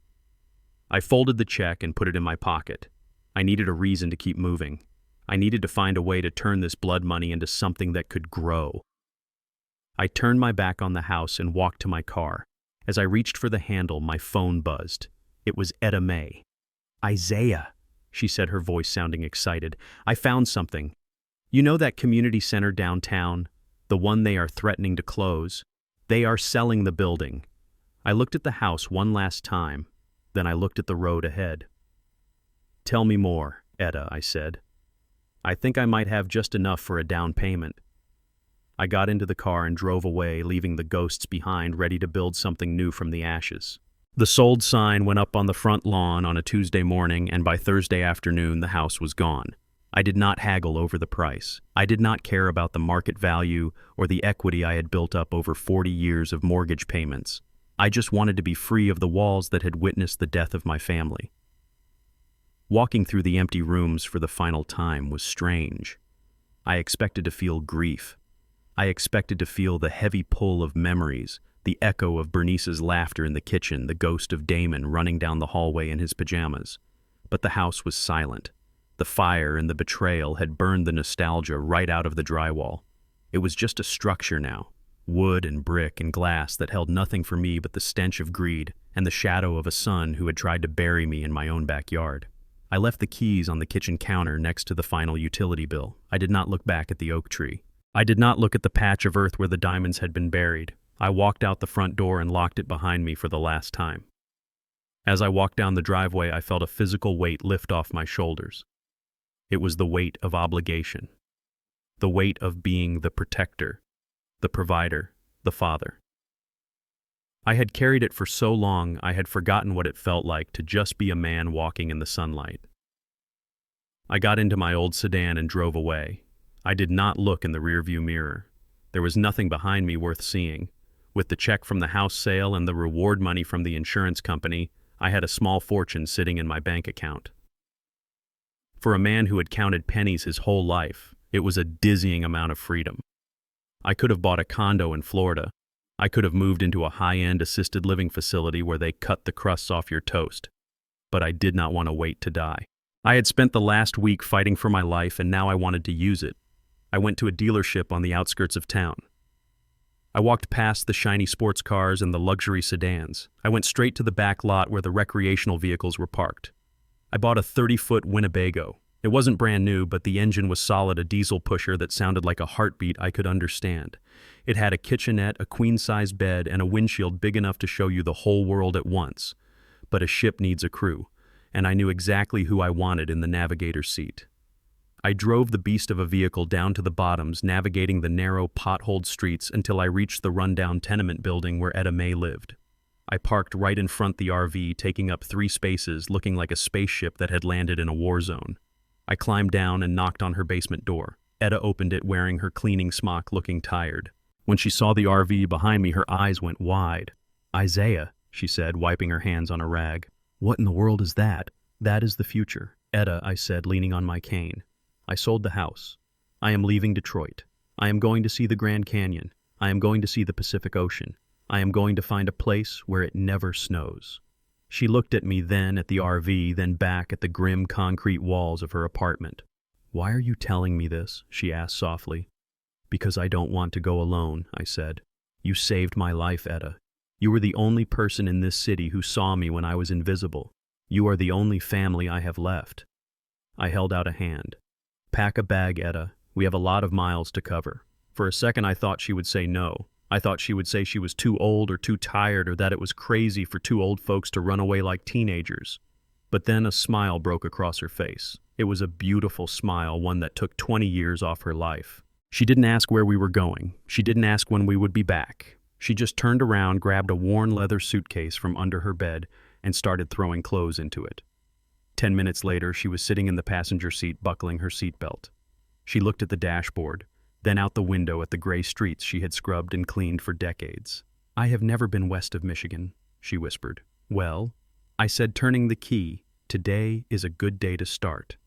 Speaker 1: I folded the check and put it in my pocket. I needed a reason to keep moving. I needed to find a way to turn this blood money into something that could grow. I turned my back on the house and walked to my car. As I reached for the handle, my phone buzzed. It was Etta May. "Isaiah," she said, her voice sounding excited. "I found something. You know that community center downtown? The one they are threatening to close? They are selling the building." I looked at the house one last time, then I looked at the road ahead. "Tell me more, Etta," I said. "I think I might have just enough for a down payment." I got into the car and drove away, leaving the ghosts behind, ready to build something new from the ashes. The sold sign went up on the front lawn on a Tuesday morning, and by Thursday afternoon the house was gone. I did not haggle over the price. I did not care about the market value or the equity I had built up over 40 years of mortgage payments. I just wanted to be free of the walls that had witnessed the death of my family. Walking through the empty rooms for the final time was strange. I expected to feel grief. I expected to feel the heavy pull of memories, the echo of Bernice's laughter in the kitchen, the ghost of Damon running down the hallway in his pajamas. But the house was silent. The fire and the betrayal had burned the nostalgia right out of the drywall. It was just a structure now, wood and brick and glass that held nothing for me but the stench of greed and the shadow of a son who had tried to bury me in my own backyard. I left the keys on the kitchen counter next to the final utility bill. I did not look back at the oak tree. I did not look at the patch of earth where the diamonds had been buried. I walked out the front door and locked it behind me for the last time. As I walked down the driveway, I felt a physical weight lift off my shoulders. It was the weight of obligation, the weight of being the protector, the provider, the father. I had carried it for so long I had forgotten what it felt like to just be a man walking in the sunlight. I got into my old sedan and drove away. I did not look in the rearview mirror. There was nothing behind me worth seeing. With the check from the house sale and the reward money from the insurance company, I had a small fortune sitting in my bank account. For a man who had counted pennies his whole life, it was a dizzying amount of freedom. I could have bought a condo in Florida. I could have moved into a high-end assisted living facility where they cut the crusts off your toast. But I did not want to wait to die. I had spent the last week fighting for my life, and now I wanted to use it. I went to a dealership on the outskirts of town. I walked past the shiny sports cars and the luxury sedans. I went straight to the back lot where the recreational vehicles were parked. I bought a 30-foot Winnebago. It wasn't brand new, but the engine was solid, a diesel pusher that sounded like a heartbeat I could understand. It had a kitchenette, a queen-size bed, and a windshield big enough to show you the whole world at once. But a ship needs a crew, and I knew exactly who I wanted in the navigator's seat. I drove the beast of a vehicle down to the bottoms, navigating the narrow, potholed streets until I reached the rundown tenement building where Etta May lived. I parked right in front the RV, taking up 3 spaces, looking like a spaceship that had landed in a war zone. I climbed down and knocked on her basement door. Etta opened it wearing her cleaning smock, looking tired. When she saw the RV behind me, her eyes went wide. "Isaiah," she said, wiping her hands on a rag. "What in the world is that?" "That is the future." "Etta," I said, leaning on my cane. "I sold the house. I am leaving Detroit. I am going to see the Grand Canyon. I am going to see the Pacific Ocean. I am going to find a place where it never snows." She looked at me, then at the RV, then back at the grim concrete walls of her apartment. "Why are you telling me this?" she asked softly. "Because I don't want to go alone," I said. "You saved my life, Etta. You were the only person in this city who saw me when I was invisible. You are the only family I have left." I held out a hand. "Pack a bag, Etta. We have a lot of miles to cover." For a second I thought she would say no. I thought she would say she was too old or too tired, or that it was crazy for 2 old folks to run away like teenagers. But then a smile broke across her face. It was a beautiful smile, one that took 20 years off her life. She didn't ask where we were going. She didn't ask when we would be back. She just turned around, grabbed a worn leather suitcase from under her bed, and started throwing clothes into it. 10 minutes later, she was sitting in the passenger seat, buckling her seatbelt. She looked at the dashboard, then out the window at the gray streets she had scrubbed and cleaned for decades. "I have never been west of Michigan," she whispered. "Well," I said, turning the key, "today is a good day to start."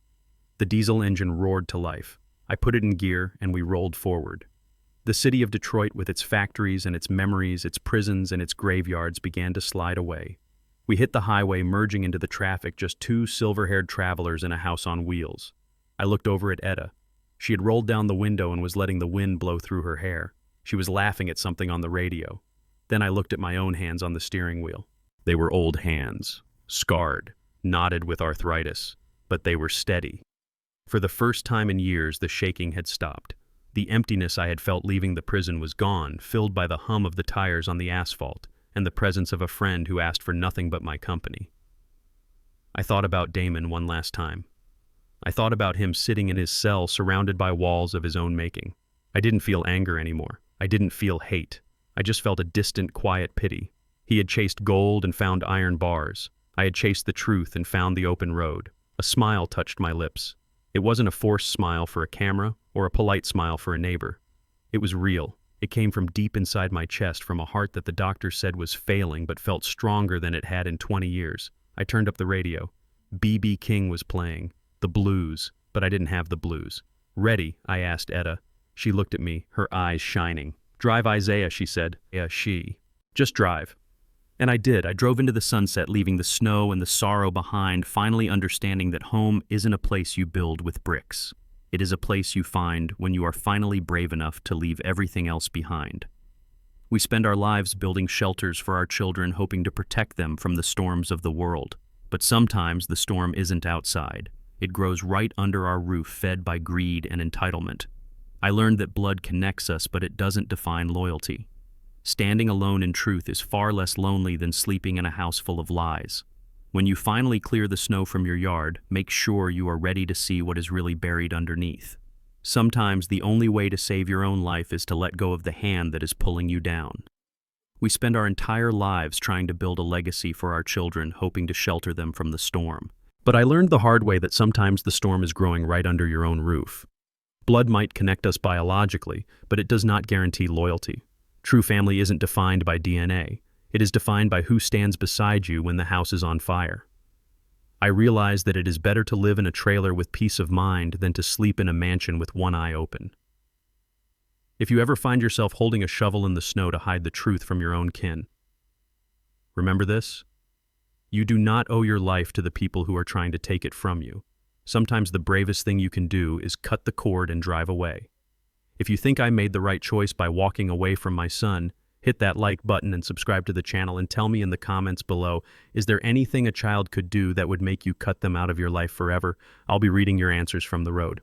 Speaker 1: The diesel engine roared to life. I put it in gear, and we rolled forward. The city of Detroit, with its factories and its memories, its prisons and its graveyards, began to slide away. We hit the highway, merging into the traffic, just 2 silver-haired travelers in a house on wheels. I looked over at Etta. She had rolled down the window and was letting the wind blow through her hair. She was laughing at something on the radio. Then I looked at my own hands on the steering wheel. They were old hands, scarred, knotted with arthritis, but they were steady. For the first time in years, the shaking had stopped. The emptiness I had felt leaving the prison was gone, filled by the hum of the tires on the asphalt and the presence of a friend who asked for nothing but my company. I thought about Damon one last time. I thought about him sitting in his cell surrounded by walls of his own making. I didn't feel anger anymore. I didn't feel hate. I just felt a distant, quiet pity. He had chased gold and found iron bars. I had chased the truth and found the open road. A smile touched my lips. It wasn't a forced smile for a camera or a polite smile for a neighbor. It was real. It came from deep inside my chest, from a heart that the doctor said was failing but felt stronger than it had in 20 years. I turned up the radio. B.B. King was playing. The blues, but I didn't have the blues. "Ready?" I asked Etta. She looked at me, her eyes shining. "Drive Isaiah," she said. "Yeah, she. Just drive." And I did. I drove into the sunset, leaving the snow and the sorrow behind, finally understanding that home isn't a place you build with bricks. It is a place you find when you are finally brave enough to leave everything else behind. We spend our lives building shelters for our children, hoping to protect them from the storms of the world. But sometimes the storm isn't outside. It grows right under our roof, fed by greed and entitlement. I learned that blood connects us, but it doesn't define loyalty. Standing alone in truth is far less lonely than sleeping in a house full of lies. When you finally clear the snow from your yard, make sure you are ready to see what is really buried underneath. Sometimes the only way to save your own life is to let go of the hand that is pulling you down. We spend our entire lives trying to build a legacy for our children, hoping to shelter them from the storm. But I learned the hard way that sometimes the storm is growing right under your own roof. Blood might connect us biologically, but it does not guarantee loyalty. True family isn't defined by DNA. It is defined by who stands beside you when the house is on fire. I realized that it is better to live in a trailer with peace of mind than to sleep in a mansion with one eye open. If you ever find yourself holding a shovel in the snow to hide the truth from your own kin, remember this: you do not owe your life to the people who are trying to take it from you. Sometimes the bravest thing you can do is cut the cord and drive away. If you think I made the right choice by walking away from my son, hit that like button and subscribe to the channel, and tell me in the comments below, is there anything a child could do that would make you cut them out of your life forever? I'll be reading your answers from the road.